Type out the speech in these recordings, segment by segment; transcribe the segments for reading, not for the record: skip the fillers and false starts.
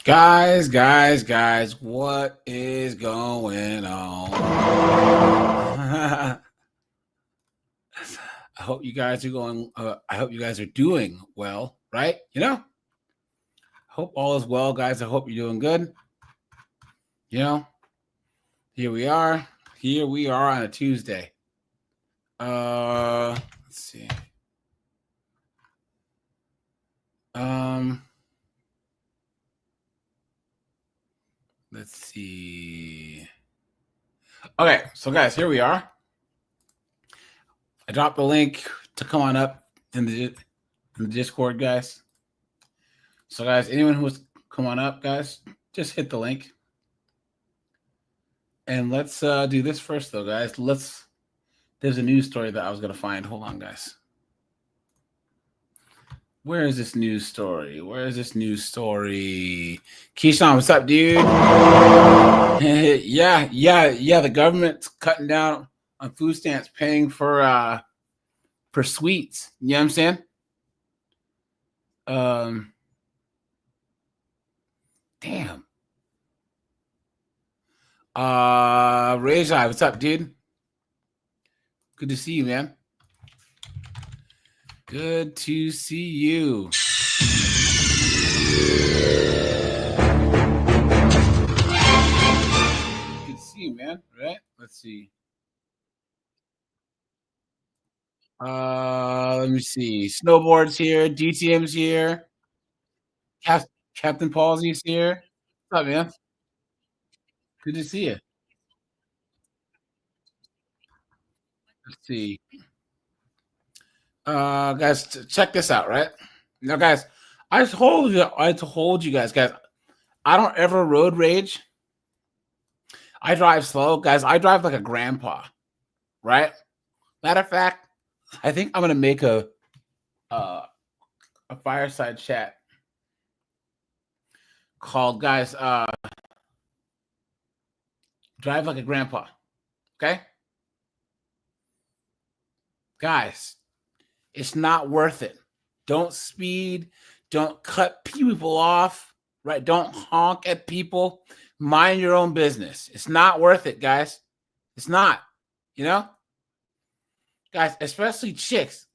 Guys, what is going on? I hope you guys are I hope you guys are doing well, right? Hope all is well, guys. I hope you're doing good. Here we are on a Tuesday. Let's see. Let's see. Okay, so guys, here we are. I dropped the link to come on up in the Discord, guys. So, guys, anyone who's come on up, guys, just hit the link. And let's do this first, though, guys. There's a news story that I was going to find. Hold on, guys. Where is this news story? Keyshawn, what's up, dude? Yeah. The government's cutting down on food stamps, paying for sweets. You know what I'm saying? Damn. Rajai, what's up, dude? Good to see you, man. Good to see you. Good to see you, man. Right? Let's see. Let me see. Snowboard's here. DTM's here. Captain Palsy's here. What's up, man? Good to see you. Let's see. Guys, check this out, right? Now, guys, I told you guys, I don't ever road rage. I drive slow, guys. I drive like a grandpa, right? Matter of fact, I think I'm gonna make a fireside chat called, guys, drive like a grandpa. Okay, guys, it's not worth it. Don't speed. Don't cut people off. Right? Don't honk at people. Mind your own business. It's not worth it, guys. It's not. Guys, especially chicks.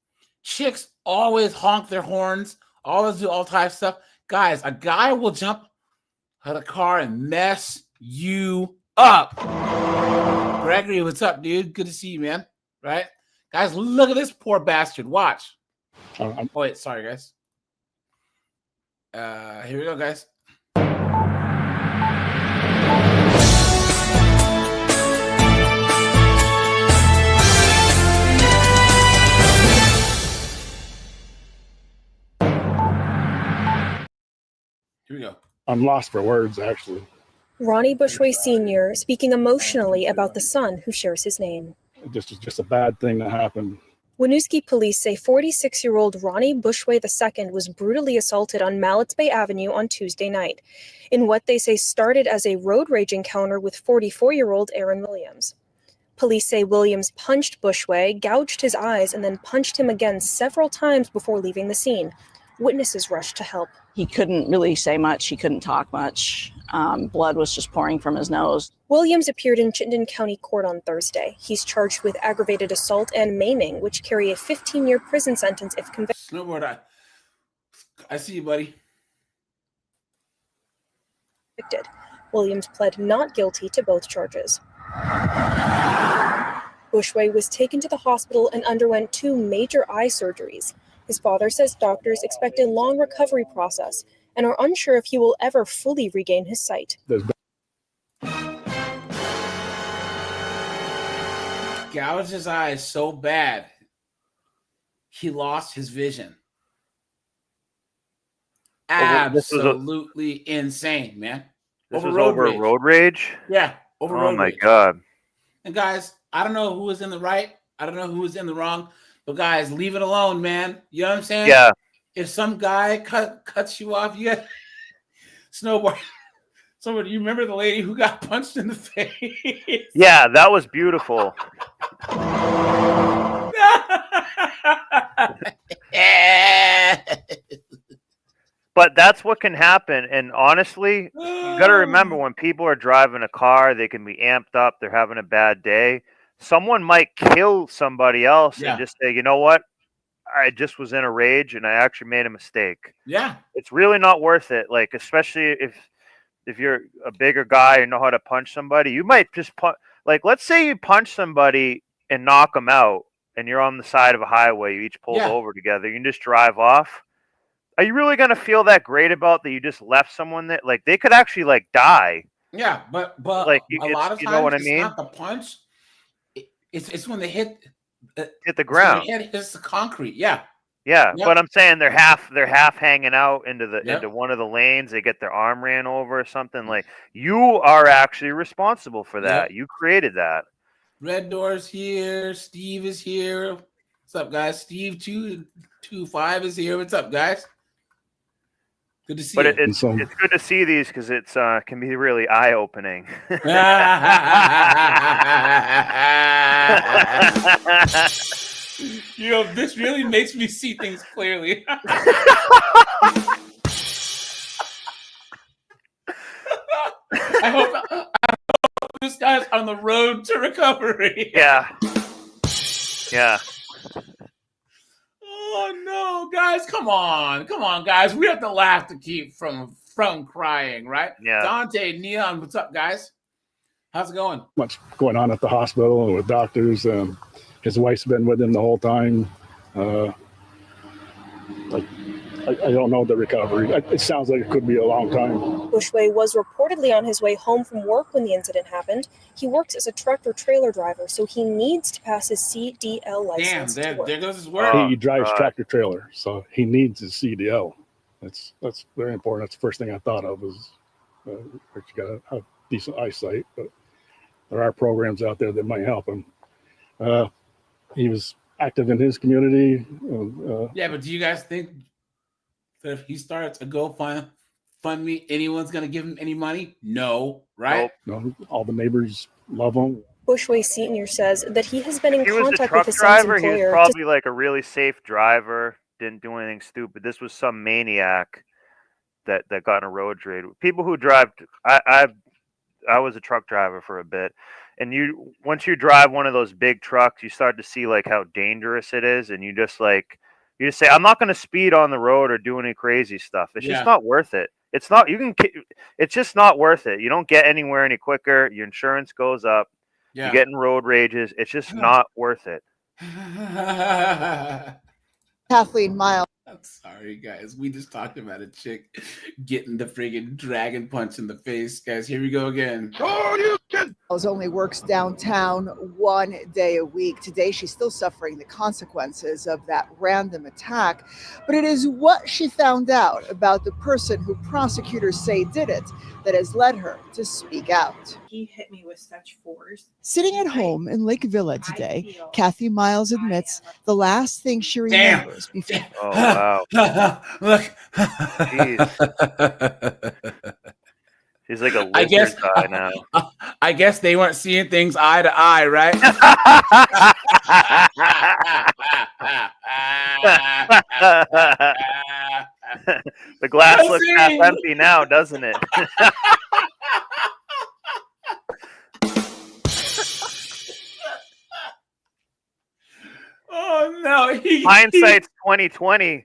Chicks always honk their horns. Always do all types of stuff. Guys, a guy will jump out of the car and mess you up. Gregory, what's up, dude? Good to see you, man. Right? Guys, look at this poor bastard. Watch. Oh, wait. Sorry, guys. Here we go, guys. Here we go. I'm lost for words, actually. Ronnie Bushway Sr. speaking emotionally about the son who shares his name. Just a bad thing that happened. Winooski police say 46-year-old Ronnie Bushway II was brutally assaulted on Mallets Bay Avenue on Tuesday night, in what they say started as a road rage encounter with 44-year-old Aaron Williams. Police say Williams punched Bushway, gouged his eyes, and then punched him again several times before leaving the scene. Witnesses rushed to help. He couldn't really say much. He couldn't talk much. Blood was just pouring from his nose. Williams appeared in Chittenden County Court on Thursday. He's charged with aggravated assault and maiming, which carry a 15-year prison sentence if convicted. Snowboard, I see you, buddy. Williams pled not guilty to both charges. Bushway was taken to the hospital and underwent 2 major eye surgeries. His father says doctors expect a long recovery process and are unsure if he will ever fully regain his sight. Gouged his eyes so bad, he lost his vision. Absolutely insane, man. This was over road rage? Yeah, over road rage. Oh, my God. And, guys, I don't know who was in the right. I don't know who was in the wrong. But, guys, leave it alone, man. You know what I'm saying? Yeah. If some guy cuts you off, you got snowboard. So, do you remember the lady who got punched in the face? Yeah, that was beautiful. But that's what can happen. And honestly, you got to remember when people are driving a car, they can be amped up. They're having a bad day. Someone might kill somebody else and just say, you know what? I just was in a rage and I actually made a mistake. Yeah. It's really not worth it. Like, especially if you're a bigger guy and know how to punch somebody, you might just punch. Like, let's say you punch somebody and knock them out and you're on the side of a highway. You each pulled over together. You can just drive off. Are you really going to feel that great about that you just left someone that, like, they could actually, like, die? Yeah, but like, a lot of times, you know what I mean? It's not the punch. It's when they hit the ground. When it hits the concrete. Yeah. Yeah, but I'm saying they're half hanging out into one of the lanes. They get their arm ran over or something. Like, you are actually responsible for that. You created that. Red Door's here. Steve is here. What's up, guys? Steve 225 is here. What's up, guys? Good to see you. But it's good to see these because it's can be really eye opening. You know, this really makes me see things clearly. I hope this guy's on the road to recovery. Yeah. Oh no, guys, come on, guys. We have to laugh to keep from crying, right? Yeah. Dante, Neon, what's up, guys? How's it going? What's going on at the hospital and with doctors? His wife's been with him the whole time. I don't know the recovery. It sounds like it could be a long time. Bushway was reportedly on his way home from work when the incident happened. He works as a tractor trailer driver, so he needs to pass his CDL license. Damn, there goes his work. He drives tractor trailer, so he needs his CDL. That's very important. That's the first thing I thought of was you got to have decent eyesight, but there are programs out there that might help him. He was active in his community. But do you guys think that if he starts a GoFundMe, anyone's going to give him any money? No, right? Nope. No, all the neighbors love him. Bushway Senior says that he has been in He was a contact truck with his son's driver. He was employer. probably like a really safe driver. Didn't do anything stupid. This was some maniac that got in a road rage. People who drive, I was a truck driver for a bit, and once you drive one of those big trucks, you start to see like how dangerous it is, and you just say, I'm not going to speed on the road or do any crazy stuff. It's just not worth it. It's just not worth it. You don't get anywhere any quicker. Your insurance goes up. Yeah. You get in road rages. It's just not worth it. Kathleen Miles. I'm sorry, guys. We just talked about a chick getting the friggin' dragon punch in the face. Guys, here we go again. Only works downtown 1 day a week. Today, she's still suffering the consequences of that random attack. But it is what she found out about the person who prosecutors say did it that has led her to speak out. He hit me with such force. Sitting at home in Lake Villa today, Kathy Miles admits the last thing she remembers before. Oh, wow. Look. Jeez. He's like a lizard guy now. I guess they weren't seeing things eye to eye, right? The glass looks half empty now, doesn't it? Oh no! Hindsight's 2020.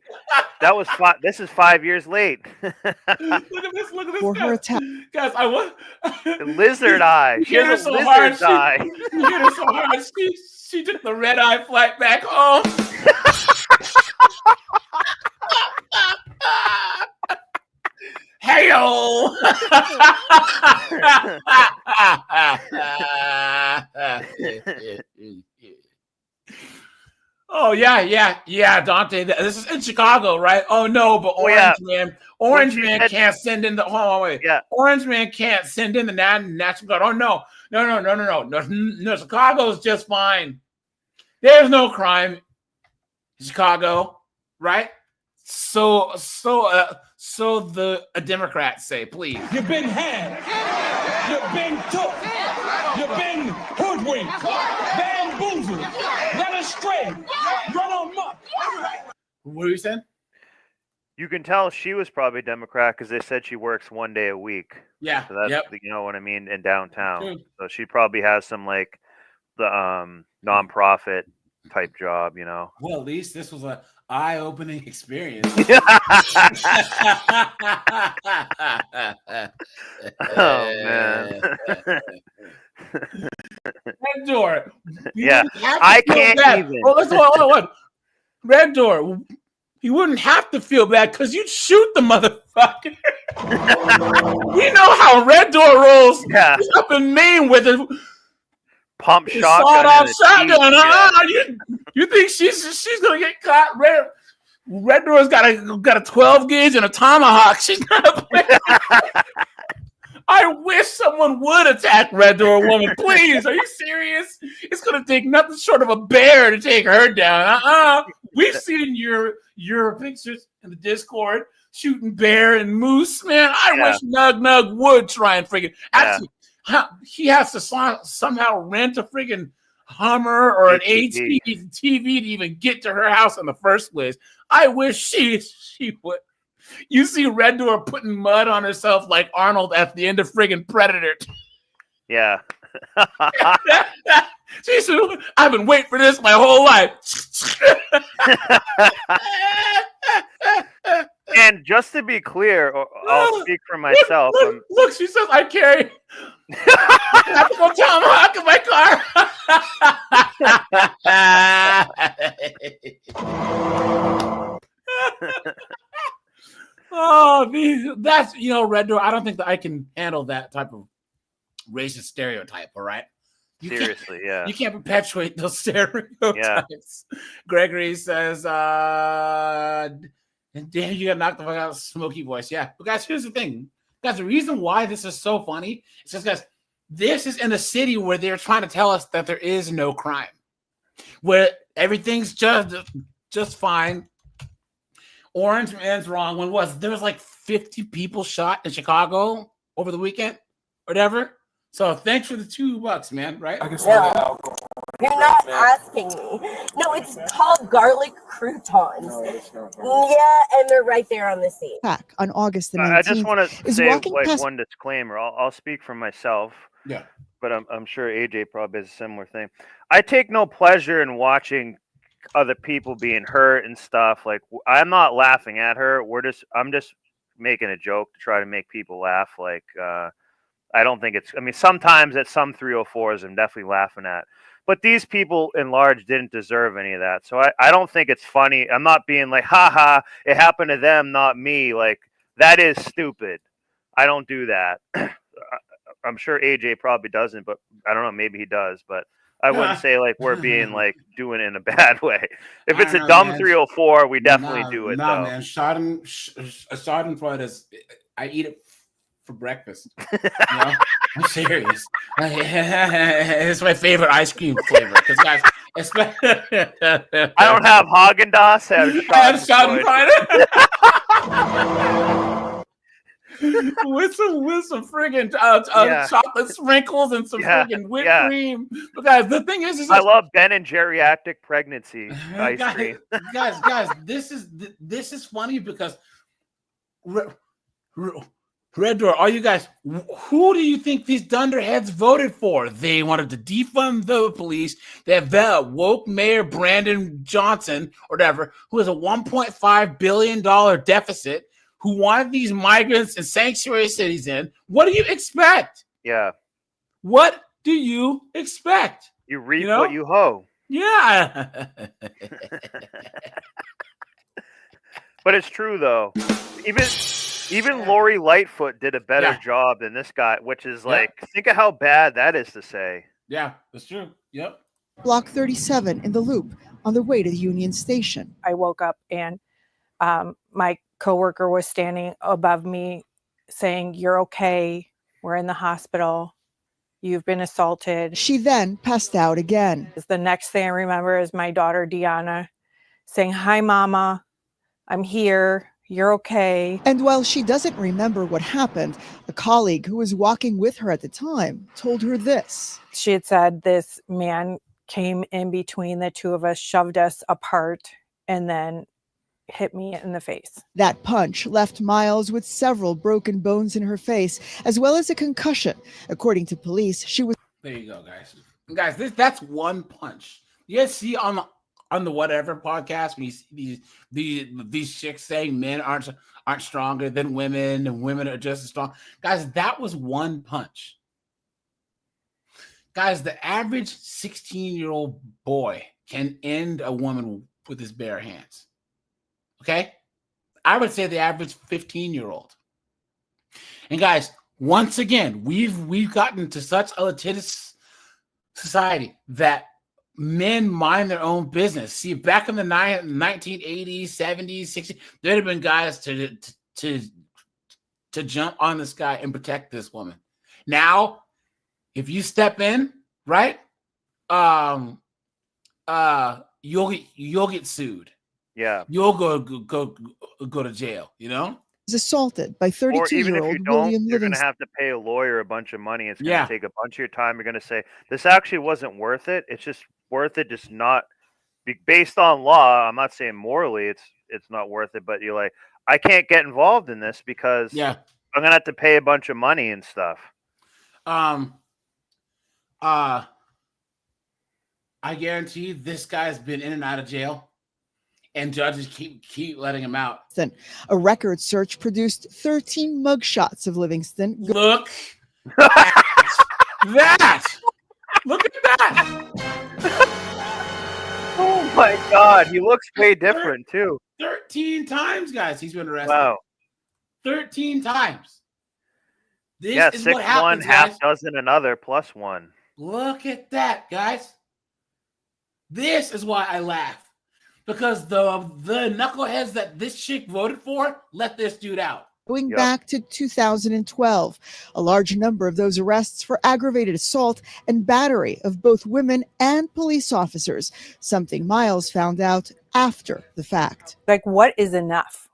That was this is 5 years late. Look at this! For her attack, guys, I want lizard eye. She has a lizard eye. You hit her so hard. She took the red eye flight back home. Hey-o! Oh yeah, Dante. This is in Chicago, right? Oh no, but Orange Man can't send in the. Hold on, wait. Yeah. Orange Man can't send in the National Guard. Oh no. Chicago's just fine. There's no crime in Chicago, right? So the Democrats say, please. You've been had. You've been took. You've been hoodwinked, bamboozled, led astray, run amok. What are you saying? You can tell she was probably Democrat because they said she works 1 day a week. Yeah. So that's Yep. you know what I mean, in downtown. True. So she probably has some like the nonprofit type job, you know. Well, at least this was a eye-opening experience. Oh man. Red Door. Yeah, I can't even. Oh, let's hold on. Red Door. You wouldn't have to feel bad because you'd shoot the motherfucker. We know how Red Door rolls. Yeah. He's up in Maine with a Pump shotgun. sawed-off shotgun. Yeah. You think she's gonna get caught? Red Door's got a 12 gauge and a tomahawk. She's gonna play. I wish someone would attack Red Door woman. Please, are you serious? It's gonna take nothing short of a bear to take her down. We've seen your pictures in the Discord shooting bear and moose. Man, I wish Nug would try and freaking actually. He has to somehow rent a freaking Hummer or an HD TV to even get to her house in the first place. I wish she would. You see Red Door putting mud on herself like Arnold at the end of friggin' Predator. Yeah. She said, I've been waiting for this my whole life. And just to be clear, I'll speak for myself. Look, she says, I carry I have to go tomahawk in my car. Oh, that's, Red Door. I don't think that I can handle that type of racist stereotype, all right? Seriously, yeah. You can't perpetuate those stereotypes. Yeah. Gregory says, damn, you got knocked the fuck out of smoky voice. Yeah. But guys, here's the thing. Guys, the reason why this is so funny is because, guys, this is in a city where they're trying to tell us that there is no crime, where everything's just fine. Orange Man's wrong. There was like 50 people shot in Chicago over the weekend or whatever. So thanks for the $2, man. Right? No, you're not asking me. No, it's called garlic croutons. Yeah, and they're right there on the scene. Back on August the 19th. I just want to say past... one disclaimer. I'll speak for myself. Yeah. But I'm sure AJ probably has a similar thing. I take no pleasure in watching other people being hurt and stuff. Like, I'm not laughing at her. I'm just making a joke to try to make people laugh. Like, I don't think sometimes at some 304s I'm definitely laughing at. But these people in large didn't deserve any of that. So I don't think it's funny. I'm not being like, haha, it happened to them, not me. Like, that is stupid. I don't do that. I'm sure AJ probably doesn't, but I don't know, maybe he does. But I wouldn't say like we're being like doing it in a bad way. If it's a dumb 304, we definitely do it. Nah, man. Schadenfreude is, I eat it for breakfast. I'm serious. It's my favorite ice cream flavor. Because guys, I don't have Haagen-Dazs. I have Schadenfreude. with some friggin' chocolate sprinkles and some friggin' whipped cream. But guys, the thing is I love Ben and geriatric pregnancy ice cream. guys, this is funny because Red Door, all you guys, who do you think these dunderheads voted for? They wanted to defund the police. They have that woke Mayor Brandon Johnson, or whatever, who has a $1.5 billion deficit, who wanted these migrants and sanctuary cities in. What do you expect? Yeah. What do you expect? You reap what you hoe. Yeah. But it's true, though. Even Lori Lightfoot did a better job than this guy, which is like, think of how bad that is to say. Yeah, that's true. Yep. Block 37 in the Loop on the way to the Union Station. I woke up and my coworker was standing above me saying, "You're okay. We're in the hospital. You've been assaulted." She then passed out again. The next thing I remember is my daughter, Deanna, saying, "Hi, Mama. I'm here. You're okay." And while she doesn't remember what happened, a colleague who was walking with her at the time told her this. She had said this man came in between the two of us, shoved us apart, and then hit me in the face. That punch left Miles with several broken bones in her face, as well as a concussion. According to police, she was. There you go, guys. Guys, that's one punch. You guys see on the whatever podcast when you see these chicks saying men aren't stronger than women and women are just as strong. Guys, that was one punch. Guys, the average 16-year-old boy can end a woman with his bare hands. Okay? I would say the average 15-year-old. And guys, once again, we've gotten to such a litigious society that men mind their own business. See, back in the 1980s, 70s, 60s, there'd have been guys to jump on this guy and protect this woman. Now, if you step in, right, you'll get sued. Yeah. You'll go to jail, you know? Was assaulted by 32-year-old Or even if you don't, William you're going to Livingston. have to pay a lawyer a bunch of money. It's going to take a bunch of your time. You're going to say, this actually wasn't worth it. It's just worth it, just not based on law. I'm not saying morally it's not worth it, but you're like, I can't get involved in this because I'm going to have to pay a bunch of money and stuff. I guarantee this guy's been in and out of jail. And judges keep letting him out. A record search produced 13 mugshots of Livingston. Look at that! Look at that! Oh my God, he looks way different too. 13 times, guys, he's been arrested. Wow. 13 times. This is 6 what happens, one, half guys. dozen another, plus one. Look at that, guys. This is why I laugh. Because the knuckleheads that this chick voted for let this dude out. Going back to 2012, a large number of those arrests for aggravated assault and battery of both women and police officers, something Miles found out after the fact. Like, what is enough?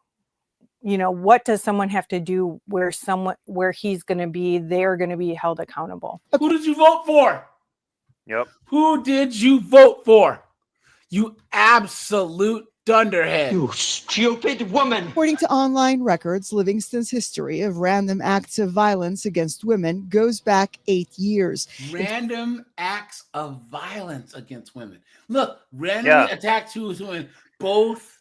You know, what does someone have to do where he's going to be, they're going to be held accountable? Who did you vote for? Yep. Who did you vote for? You absolute dunderhead. You stupid woman. According to online records, Livingston's history of random acts of violence against women goes back 8 years. Random acts of violence against women. Look, randomly attacked two women. Both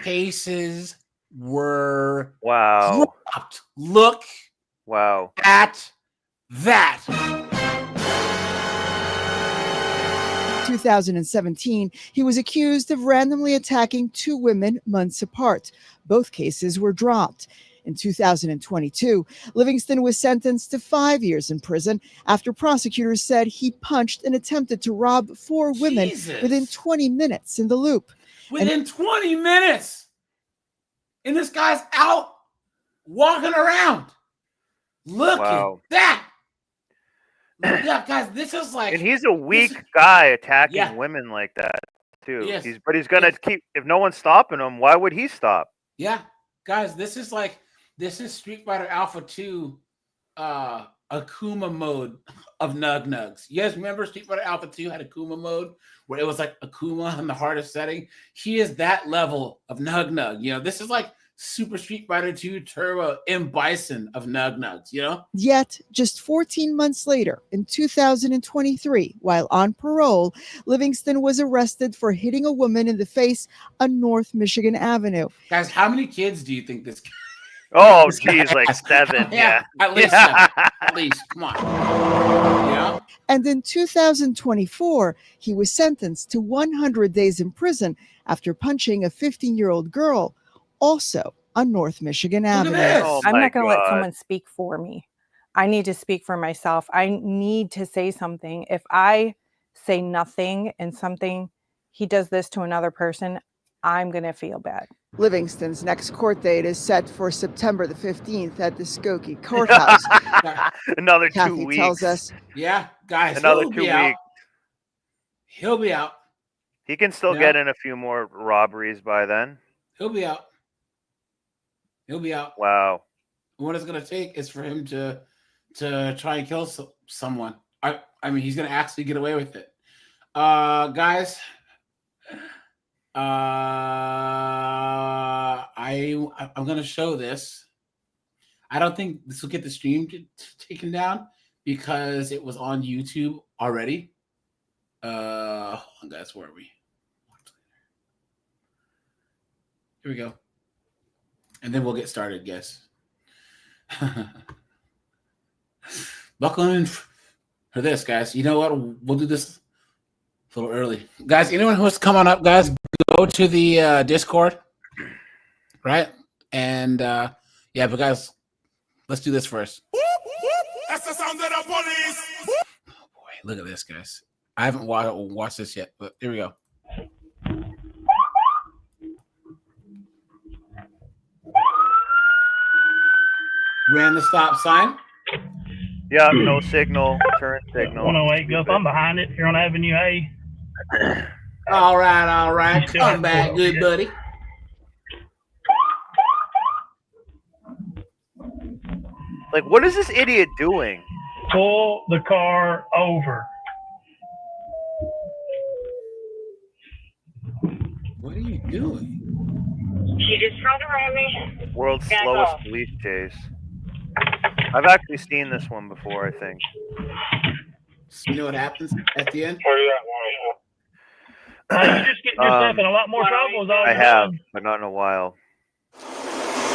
cases were dropped. Look at that. 2017, he was accused of randomly attacking 2 women months apart. Both cases were dropped. In 2022, Livingston was sentenced to 5 years in prison after prosecutors said he punched and attempted to rob 4 women within 20 minutes in the Loop. Within 20 minutes! And this guy's out walking around. Look at that! Yeah, guys, this is like, and he's a weak guy attacking women like that too. Yes. He's gonna keep. If no one's stopping him, why would he stop? Yeah, guys, this is Street Fighter Alpha 2, Akuma mode of Nug Nugs. You guys remember Street Fighter Alpha 2 had Akuma mode where it was like Akuma in the hardest setting? He is that level of Nug Nug. You know, this is like Super Street Fighter 2 Turbo M Bison of Nug Nugs, you know? Yet, just 14 months later, in 2023, while on parole, Livingston was arrested for hitting a woman in the face on North Michigan Avenue. Guys, how many kids do you think this guy? Oh, geez, like 7. Yeah. At least 7. At least, come on. Yeah. And in 2024, he was sentenced to 100 days in prison after punching a 15-year-old girl, also on North Michigan Avenue. I'm not going to let someone speak for me. I need to speak for myself. I need to say something. If I say nothing and he does this to another person, I'm going to feel bad. Livingston's next court date is set for September the 15th at the Skokie Courthouse. Another 2 Kathy weeks. tells us. Yeah, guys. Another 2 weeks. He'll be out. He can still get in a few more robberies by then. He'll be out. He'll be out. Wow. What it's going to take is for him to try and kill someone. I mean, he's going to actually get away with it. Guys, I'm gonna show this. I don't think this will get the stream taken down because it was on YouTube already. Hold on, guys, where are we? Here we go. And then we'll get started, guys. Buckle in for this, guys. You know what? We'll do this a little early. Guys, anyone who wants to come on up, guys, go to the Discord, right? And yeah, but guys, let's do this first. That's the sound of the police. Oh boy, look at this, guys. I haven't watched this yet, but here we go. Ran the stop sign. Yeah, no signal, turn signal. 108, Gup, I'm behind it. You're on Avenue A. All right. Come back, good buddy. Like, what is this idiot doing? Pull the car over. What are you doing? She just drove around me. World's slowest police chase. I've actually seen this one before, I think. You know what happens at the end? You just get yourself in a lot more trouble. I have, but not in a while.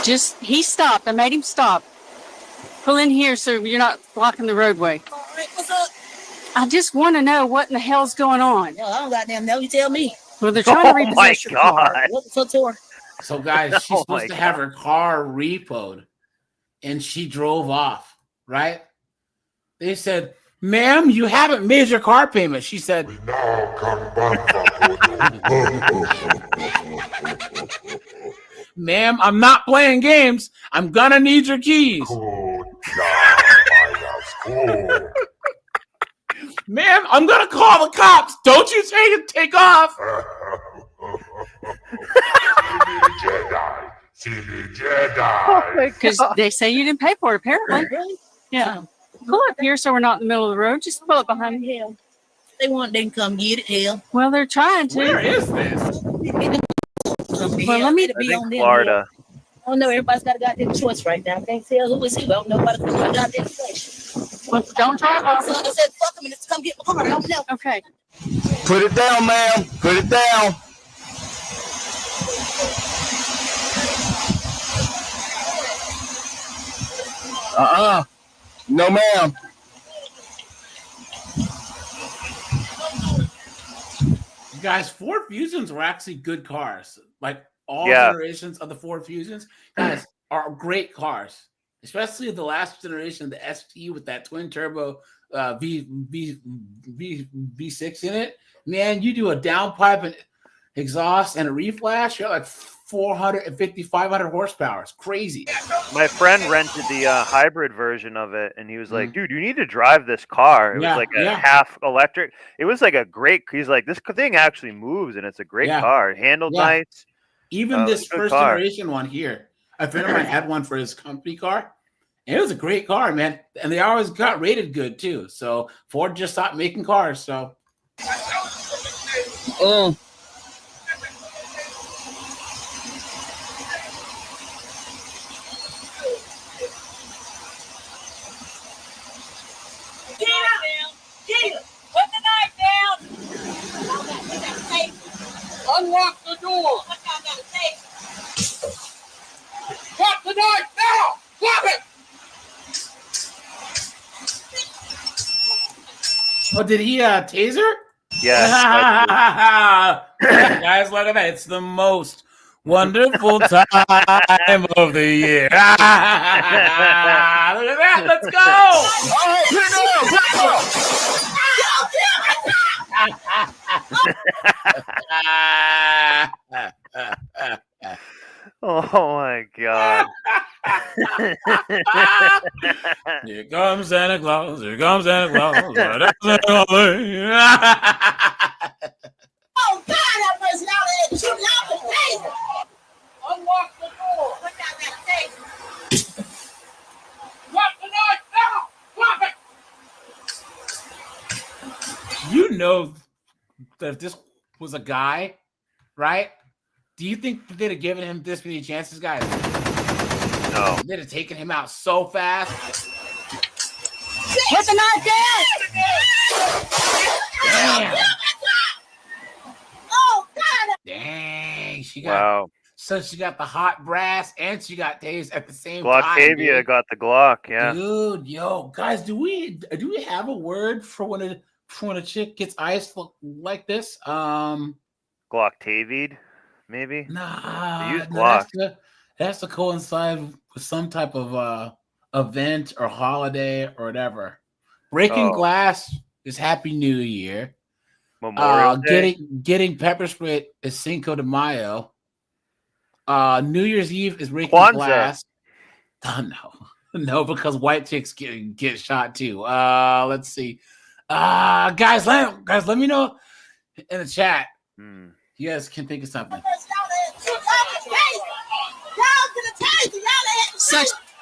He stopped. I made him stop. Pull in here so you're not blocking the roadway. All right, what's up? I just want to know what in the hell's going on. Yo, I don't goddamn know. You tell me. Well, they're trying to repossess your car. What's up to her? So, guys, she's supposed to have her car repoed, and she drove off, right? They said, ma'am, you haven't made your car payment. She said, ma'am, I'm not playing games. I'm going to need your keys. Ma'am, I'm going to call the cops. Don't you take off. Because they say you didn't pay for it, apparently. Really? Yeah. Pull up here so we're not in the middle of the road. Just pull up behind me. Hell, they want, they can come get it. Hell. Well, they're trying to. Where is this? Well, let me be on Florida. Oh no, everybody's got a goddamn choice right now. I can't tell who is who. I don't know about the goddamn place. Well, don't drive off. So I said, fuck them and just come get my car. I don't know. Okay. Put it down, ma'am. Put it down. No, ma'am. You guys, Ford Fusions were actually good cars. Like all generations of the Ford Fusions, guys, are great cars. Especially the last generation, the ST with that twin turbo V6 in it. Man, you do a downpipe and exhaust and a reflash, you're like 450, 500 horsepower. It's crazy. My friend rented the hybrid version of it, and he was like, dude, you need to drive this car. It was like a half electric. It was like a great, he's like, this thing actually moves, and it's a great car. It handled nice. Even this first generation one here, a friend of mine had one for his company car. And it was a great car, man. And they always got rated good, too. So Ford just stopped making cars, so. Gina, put the knife down. Unlock the door. Drop the knife now. Drop it. Oh, did he taser? Yes. Guys, look at that. It's the most wonderful time of the year. Look at that. Let's go. All right, put it down. Oh my God. Here comes Santa Claus. Here comes Santa Claus. Oh, God, that was not it. You love the taser. Unlock the door. Put down that taser. Drop the knife now. Drop it. You know that if this was a guy, right? Do you think they'd have given him this many chances, guys? No. They'd have taken him out so fast. Put the knife down! Damn. Oh, God. Dang. She got Wow. so she got the hot brass and she got tased at the same time. Glockavia Dude. got the Glock, yeah. Dude, yo, guys, do we have a word for when a chick gets iced like this? Glocktavied, maybe? Nah, They use no, Glock. that's to coincide with some type of event or holiday or whatever. Breaking glass is Happy New Year. Memorial Day? Getting pepper sprayed is Cinco de Mayo. New Year's Eve is breaking Kwanzaa. glass. Oh, no, because white chicks get shot too. Let's see. Guys, let me know in the chat. You guys can think of something.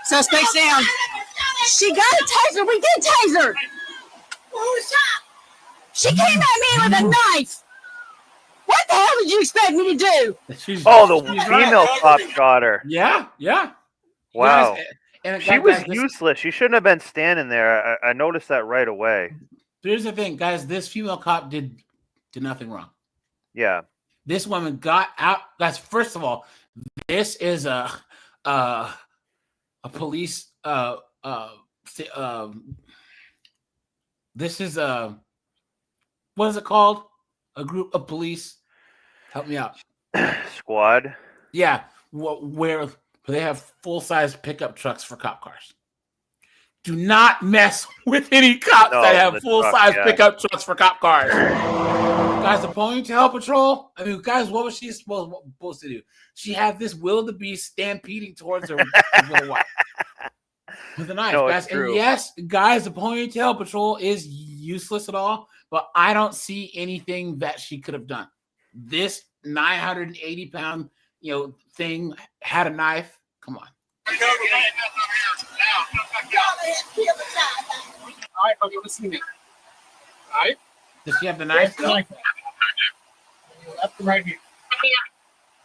Suspects down. She got a taser. We did taser. She came at me with a knife. What the hell did you expect me to do? The she's female right. cop shot her. Yeah. Wow. Guys, and She was useless. She shouldn't have been standing there. I noticed that right away. Here's the thing, guys. This female cop did nothing wrong. Yeah. This woman got out. Guys, first of all, this is a police. This is what is it called? A group of police. Help me out. Squad. Yeah, where they have full-size pickup trucks for cop cars. Do not mess with any cops that have full-size pickup trucks for cop cars. Guys, the Ponytail Patrol. I mean, guys, what was she supposed to do? She had this wildebeest stampeding towards her with a knife, No, guys. And yes, guys, the Ponytail Patrol is useless at all, but I don't see anything that she could have done. This 980-pound, thing had a knife. Come on. All right, okay, listen to me. All right? Does she have the knife? Left and right here.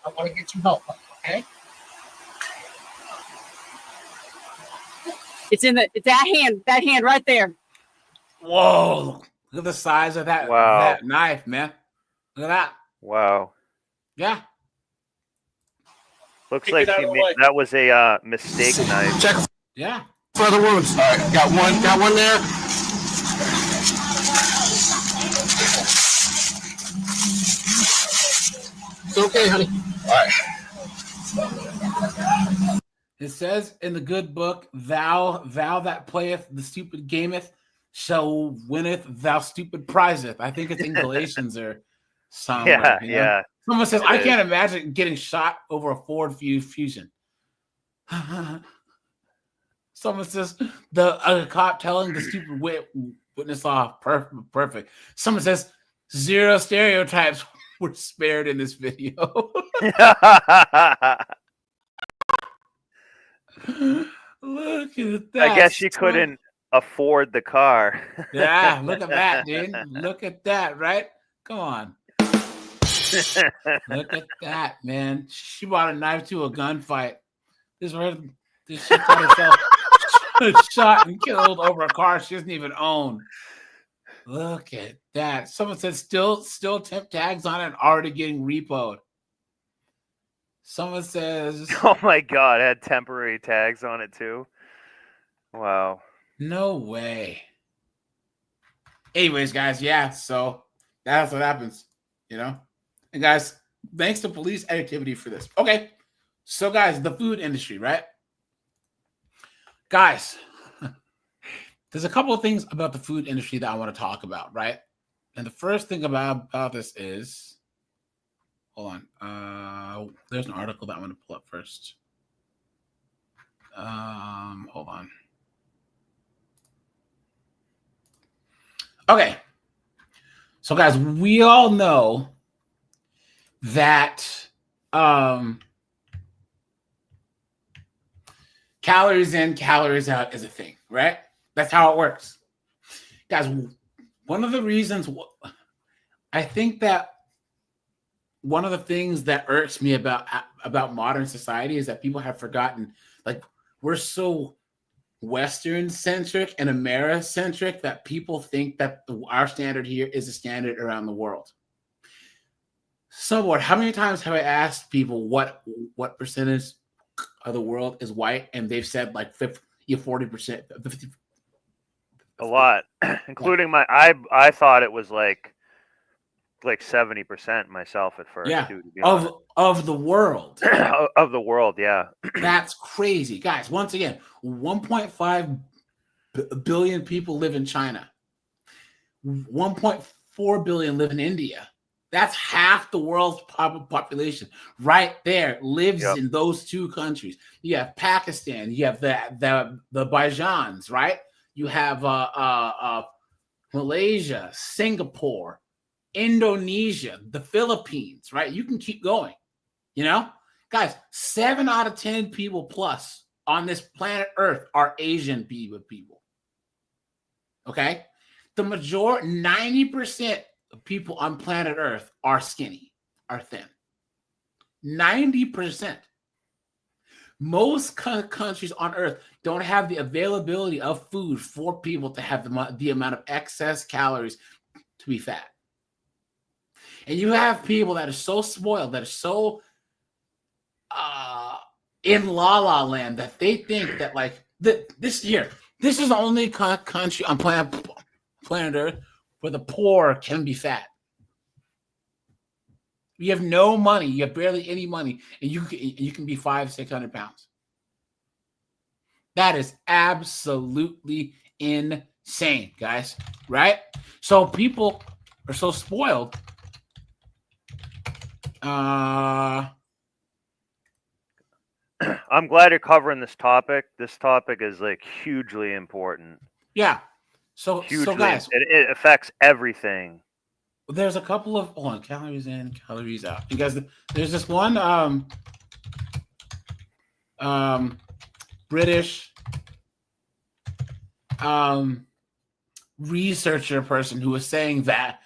I want to get you help, okay? It's in that hand right there. Whoa! Look at the size of that knife, man. Look at that. Wow. Yeah. Looks like that was a mistake knife. Check Yeah. for the wounds. All right, got one there. It's okay, honey. All right. It says in the good book, thou that playeth the stupid gameth shall winneth thou stupid prizeth. I think it's in Galatians or somewhere. Yeah. Someone says, I can't imagine getting shot over a Ford Fusion. Someone says, a cop telling the stupid witness off. Perfect. Someone says, 0 stereotypes were spared in this video. Look at that. I guess she couldn't afford the car. Yeah, look at that, dude. Look at that, right? Come on. Look at that, man. She brought a knife to a gunfight. This she got herself shot and killed over a car she doesn't even own. Look at that. Someone said still temp tags on it, already getting repoed. Someone says, oh my God, it had temporary tags on it too. Wow. No way. Anyways, guys, yeah, so that's what happens, And guys, thanks to police activity for this. Okay, so guys, the food industry, right? Guys, there's a couple of things about the food industry that I want to talk about, right? And the first thing about this is, hold on. There's an article that I want to pull up first. Hold on. Okay. So guys, we all know that calories in, calories out is a thing, right? That's how it works. Guys, one of the reasons I think that one of the things that irks me about modern society is that people have forgotten, like, we're so Western centric and America centric that people think that our standard here is a standard around the world. So what? How many times have I asked people what percentage of the world is white, and they've said like 40%, 50. A lot, including I thought it was like 70% myself at first. Yeah, too, to be of the world. Of the world, yeah. That's crazy, guys. Once again, 1.5 billion people live in China. 1.4 billion live in India. That's half the world's population right there lives in those two countries. You have Pakistan, you have the Bajans, right? You have Malaysia, Singapore, Indonesia, the Philippines, right? You can keep going, you know? Guys, 7 out of 10 people plus on this planet Earth are Asian people. Okay? The majority, 90% of people on planet Earth are skinny, are thin. 90%. Most countries on Earth don't have the availability of food for people to have the amount of excess calories to be fat. And you have people that are so spoiled, that are so in la land, that they think that like this is the only country on planet Earth where the poor can be fat. You have no money, you have barely any money, and you can be 500-600 pounds. That is absolutely insane, guys. Right? So people are so spoiled. I'm glad you're covering this topic. This topic is like hugely important. Yeah. So guys, it affects everything. There's a couple of calories in, calories out. Because there's this one British researcher person who was saying that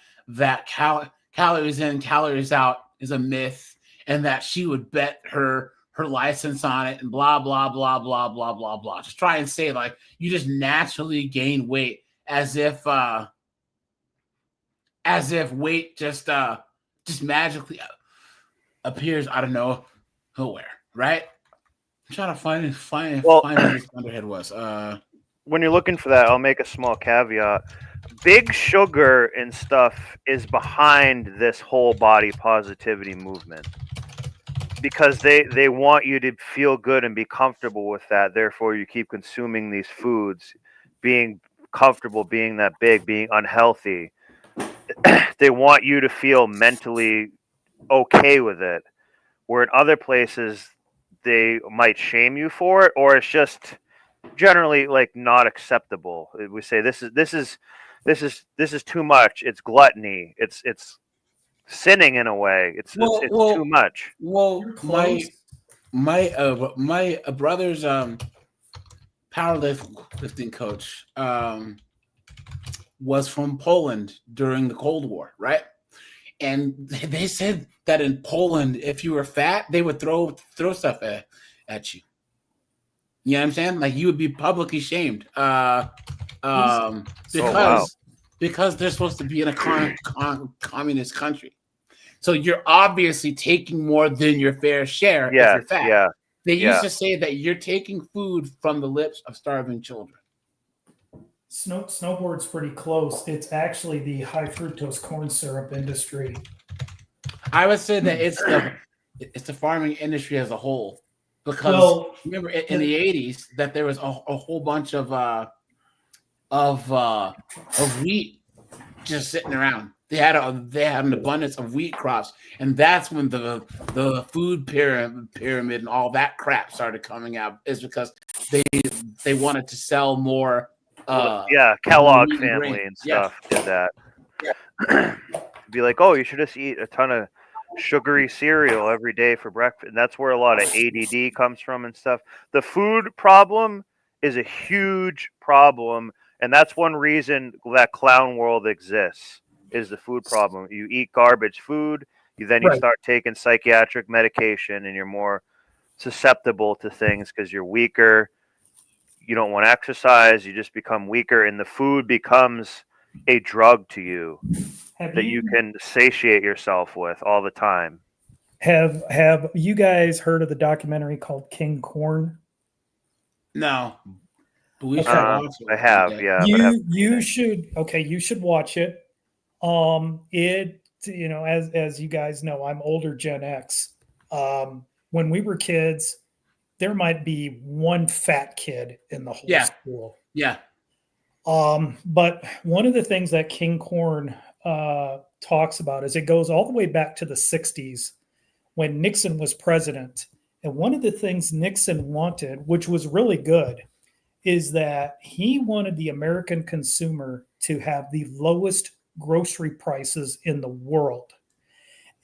calories in, calories out is a myth, and that she would bet her license on it, and blah blah blah blah blah blah blah. Just try and say like you just naturally gain weight, as if weight just magically appears out of nowhere, right? I'm trying to find what this underhead was. When you're looking for that, I'll make a small caveat. Big Sugar and stuff is behind this whole body positivity movement, because they want you to feel good and be comfortable with that. Therefore, you keep consuming these foods, being comfortable, being that big, being unhealthy. They want you to feel mentally okay with it, where in other places they might shame you for it, or it's just generally like not acceptable. We say this is too much. It's gluttony. It's sinning in a way. It's too much. Well, my brother's powerlifting coach was from Poland during the Cold War, right? And they said that in Poland, if you were fat, they would throw stuff at you. You know what I'm saying? Like you would be publicly shamed because they're supposed to be in a communist country. So you're obviously taking more than your fair share if you're fat. Yeah. They used to say that you're taking food from the lips of starving children. Snowboard's pretty close. It's actually the high fructose corn syrup industry. I would say that it's the farming industry as a whole, because remember in the 80s that there was a whole bunch of wheat just sitting around. They had an abundance of wheat crops, and that's when the food pyramid and all that crap started coming out. Is because they wanted to sell more. Kellogg family and stuff did that. Be like, oh, you should just eat a ton of sugary cereal every day for breakfast. And that's where a lot of ADD comes from and stuff. The food problem is a huge problem, and that's one reason that clown world exists, is the food problem. You eat garbage food, You Right. start taking psychiatric medication, and you're more susceptible to things because you're weaker. You don't want to exercise. You just become weaker, and the food becomes a drug to you that you can satiate yourself with all the time. Have you guys heard of the documentary called King Corn? No. But we should I have, yeah. You should watch it. As you guys know, I'm older Gen X. When we were kids, there might be one fat kid in the whole school. Yeah. But one of the things that King Corn talks about is it goes all the way back to the 60s when Nixon was president. And one of the things Nixon wanted, which was really good, is that he wanted the American consumer to have the lowest grocery prices in the world.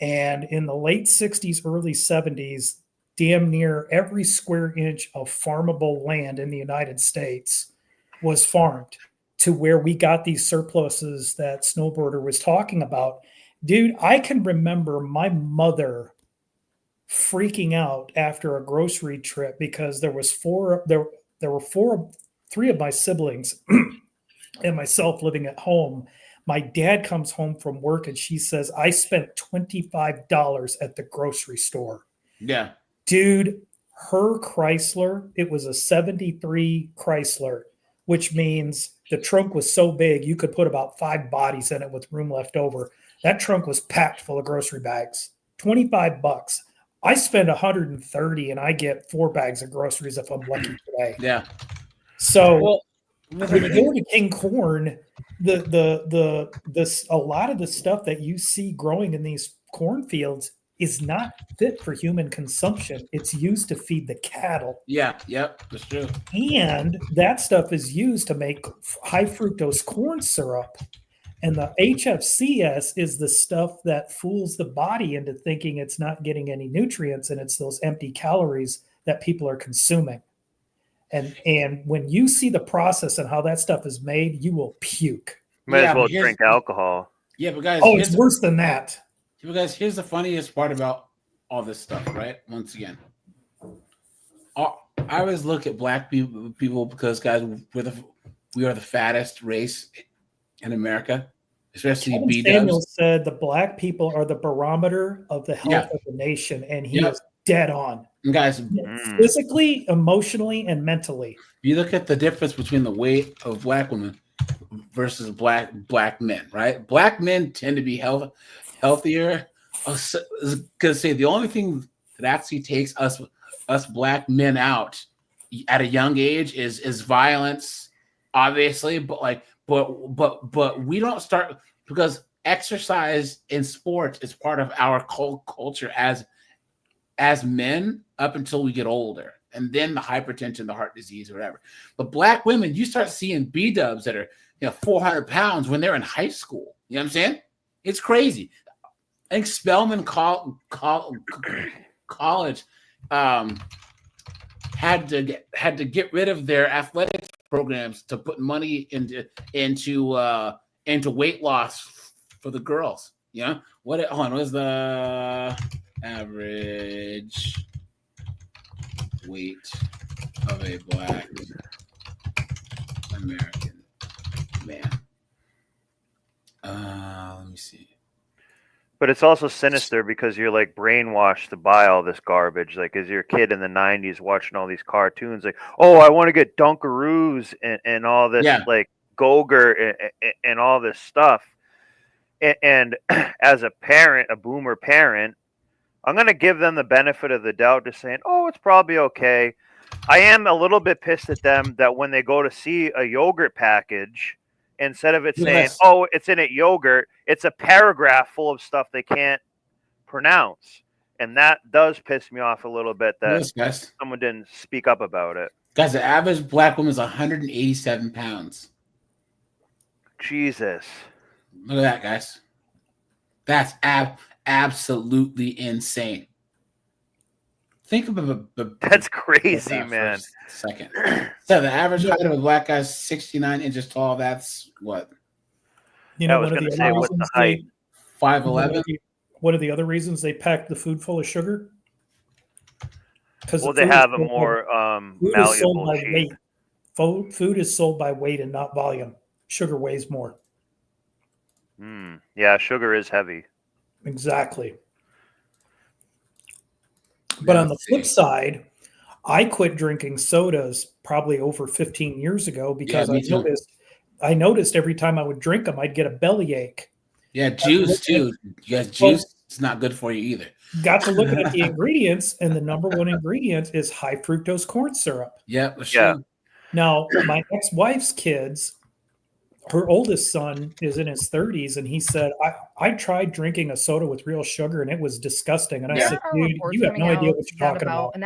And in the late 60s, early 70s, damn near every square inch of farmable land in the United States was farmed to where we got these surpluses that Snowboarder was talking about. Dude, I can remember my mother freaking out after a grocery trip because there were three of my siblings and myself living at home. My dad comes home from work and she says, I spent $25 at the grocery store. Yeah. Dude, her Chrysler, it was a 73 Chrysler, which means the trunk was so big you could put about 5 bodies in it with room left over. That trunk was packed full of grocery bags. $25. I spend $130 and I get 4 bags of groceries if I'm lucky today. Yeah. So when you go to King Corn, a lot of the stuff that you see growing in these cornfields is not fit for human consumption. It's used to feed the cattle. Yeah. Yep. That's true. And that stuff is used to make high fructose corn syrup. And the HFCS is the stuff that fools the body into thinking it's not getting any nutrients, and it's those empty calories that people are consuming. And when you see the process and how that stuff is made, you will puke. Might as well drink alcohol. Yeah, but guys, it's worse than that. But guys, here's the funniest part about all this stuff, right? Once again, I always look at black people because, guys, we are the fattest race in America, especially Kevin B-dubs. Samuel said the black people are the barometer of the health of the nation, and he is dead on. And guys, physically, emotionally, and mentally. You look at the difference between the weight of black women versus black men, right? Black men tend to be healthier. I was gonna say the only thing that actually takes us black men out at a young age is violence, obviously, but we don't start because exercise in sports is part of our culture as men up until we get older, and then the hypertension, the heart disease, or whatever. But black women, you start seeing B-dubs that are 400 pounds when they're in high school. You know what I'm saying? It's crazy. I think Spelman College had to get rid of their athletics programs to put money into weight loss for the girls. What was the average weight of a black American man? Let me see. But it's also sinister because you're like brainwashed to buy all this garbage. Like as you're a kid in the 90s watching all these cartoons, like, oh, I want to get Dunkaroos and all this like Gogurt and all this stuff. And as a parent, a boomer parent, I'm going to give them the benefit of the doubt to saying, oh, it's probably okay. I am a little bit pissed at them that when they go to see a yogurt package, instead of it saying, oh, it's in it yogurt, it's a paragraph full of stuff they can't pronounce. And that does piss me off a little bit that someone didn't speak up about it. Guys, the average black woman is 187 pounds. Jesus. Look at that, guys. That's absolutely insane. Think about that's crazy, man. Second. So the average height of a black guy is 69 inches tall. That's what? You know, one of the what's the height? 5'11". one of the other reasons they packed the food full of sugar? Because Well, they have a more malleable sheet. weight. Food is sold by weight and not volume. Sugar weighs more. Yeah, sugar is heavy. Exactly. But on the flip side, I quit drinking sodas probably over 15 years ago because I noticed every time I would drink them, I'd get a bellyache. Yeah, juice too. Yes, juice is not good for you either. Got to looking at the ingredients, and the number one ingredient is high fructose corn syrup. Yeah, that's true. Now, my ex-wife's kids, her oldest son is in his 30s, and he said, I tried drinking a soda with real sugar, and it was disgusting. And I said, dude, you have no idea what you're talking about.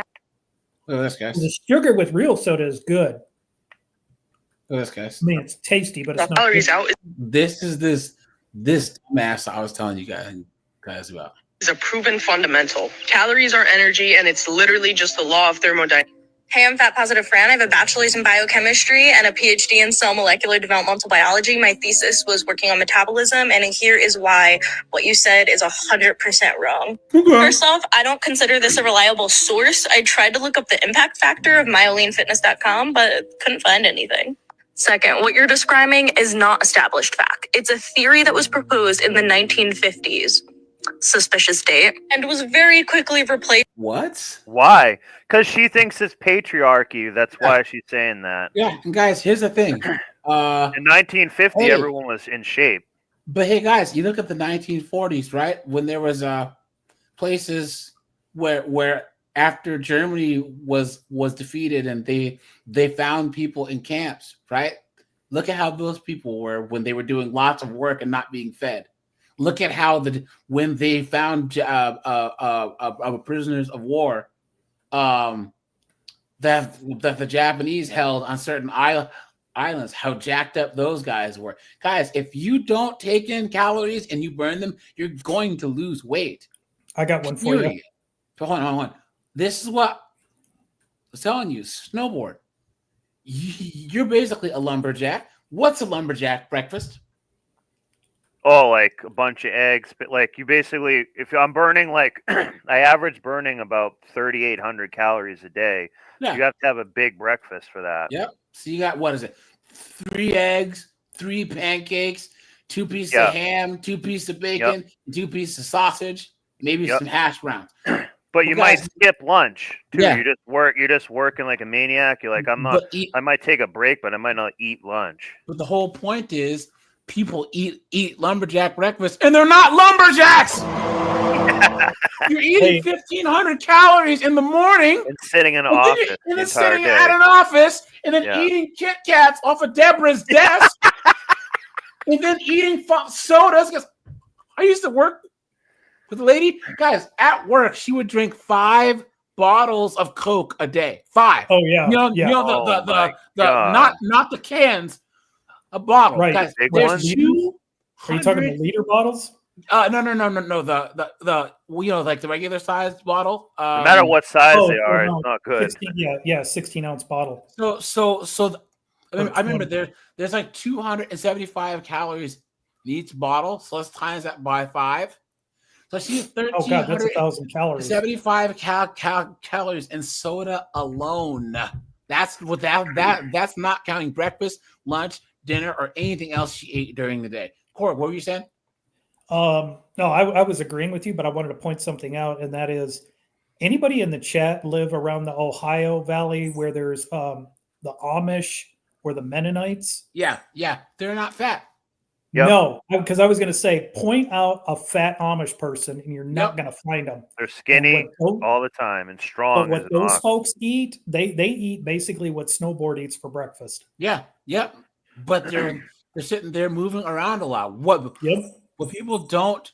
Look at this, guys. The sugar with real soda is good. Look at this, guys. I mean, it's tasty, but it's not good. This is this mass I was telling you guys about. Is a proven fundamental. Calories are energy, and it's literally just the law of thermodynamics. Hey, I'm Fat Positive Fran. I have a bachelor's in biochemistry and a PhD in cell molecular developmental biology. My thesis was working on metabolism, and here is why what you said is 100% wrong. Okay. First off, I don't consider this a reliable source. I tried to look up the impact factor of myoleanfitness.com, but couldn't find anything. Second, what you're describing is not established fact. It's a theory that was proposed in the 1950s. Suspicious date, and was very quickly replaced. What? Why? Because she thinks it's patriarchy. That's why she's saying that. Yeah, and guys, here's the thing. In 1950, everyone was in shape. But hey, guys, you look at the 1940s, right? When there was places where after Germany was defeated and they found people in camps, right? Look at how those people were when they were doing lots of work and not being fed. Look at how when they found prisoners of war that the Japanese held on certain islands, how jacked up those guys were. Guys, if you don't take in calories and you burn them, you're going to lose weight. I got one for you. Hold on. This is what I was telling you. Snowboard. You're basically a lumberjack. What's a lumberjack breakfast? Oh, like a bunch of eggs, but like you basically, if I'm burning I average burning about 3,800 calories a day. Yeah. You have to have a big breakfast for that. Yep. So you got, what is it? 3 eggs, 3 pancakes, 2 pieces of ham, 2 pieces of bacon, 2 pieces of sausage, maybe some hash browns. But you might skip lunch too. Yeah. You're just working like a maniac. You're like, I might take a break, but I might not eat lunch. But the whole point is, people eat lumberjack breakfast, and they're not lumberjacks. You're eating 1,500 calories in the morning, and sitting in an office, and then sitting at an office, and then eating Kit Kats off of Deborah's desk, and then eating sodas. Because I used to work with a lady, guys, at work. She would drink 5 bottles of Coke a day. 5. Oh yeah, not the cans. A bottle, right? Guys, Are you talking about liter bottles? No. The like the regular size bottle. No matter what size they are, it's not good. 16-ounce bottle. I remember there's like 275 calories in each bottle. So let's times that by 5. So she's 1,300. Oh god, that's 1,000 calories. 75 calories in soda alone. That's that's not counting breakfast, lunch, dinner, or anything else she ate during the day. Corey, what were you saying? No, I was agreeing with you, but I wanted to point something out, and that is, anybody in the chat live around the Ohio Valley where there's the Amish or the Mennonites? Yeah, they're not fat. Yep. No, because I was going to say, point out a fat Amish person, and you're not going to find them. They're skinny all the time and strong. But what those folks eat, they eat basically what Snowboard eats for breakfast. Yeah. But they're sitting there moving around a lot. What people don't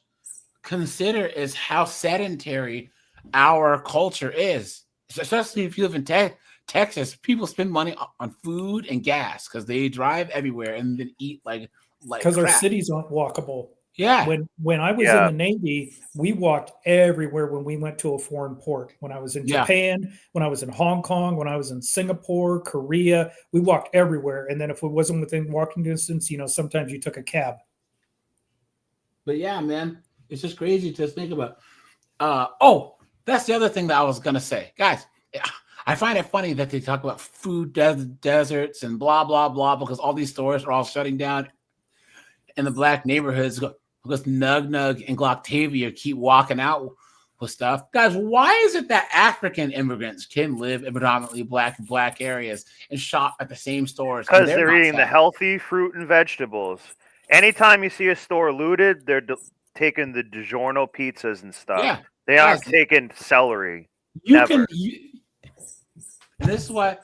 consider is how sedentary our culture is. Especially if you live in Texas, people spend money on food and gas because they drive everywhere and then eat like because our cities aren't walkable. Yeah. When I was in the Navy, we walked everywhere when we went to a foreign port. When I was in Japan, when I was in Hong Kong, when I was in Singapore, Korea, we walked everywhere. And then if it wasn't within walking distance, sometimes you took a cab. But yeah, man, It's just crazy to think about. Oh, that's the other thing that I was gonna say, guys. I find it funny that they talk about food deserts and blah blah blah because all these stores are all shutting down in the black neighborhoods because Nug and Glocktavia keep walking out with stuff. Guys, why is it that African immigrants can live in predominantly black areas and shop at the same stores? Because they're eating the healthy fruit and vegetables. Anytime you see a store looted, they're taking the DiGiorno pizzas and stuff. Yeah, they aren't taking celery. And this is why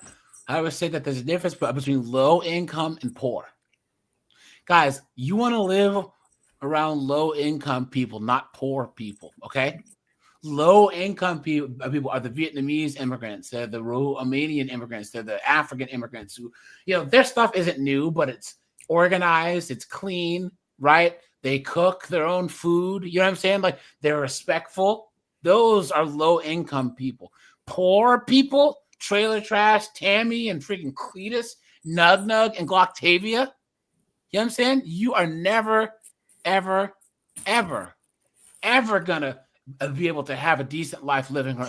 I would say that there's a difference between low income and poor. Guys, you want to live around low income people, not poor people, okay? Low income people are the Vietnamese immigrants, they're the Romanian immigrants, they're the African immigrants who, their stuff isn't new, but it's organized, it's clean, right? They cook their own food, you know what I'm saying? Like, they're respectful. Those are low income people. Poor people, Trailer Trash, Tammy, and freaking Cletus, Nug and Glocktavia. You know what I'm saying? You are never, ever, ever, ever gonna be able to have a decent life living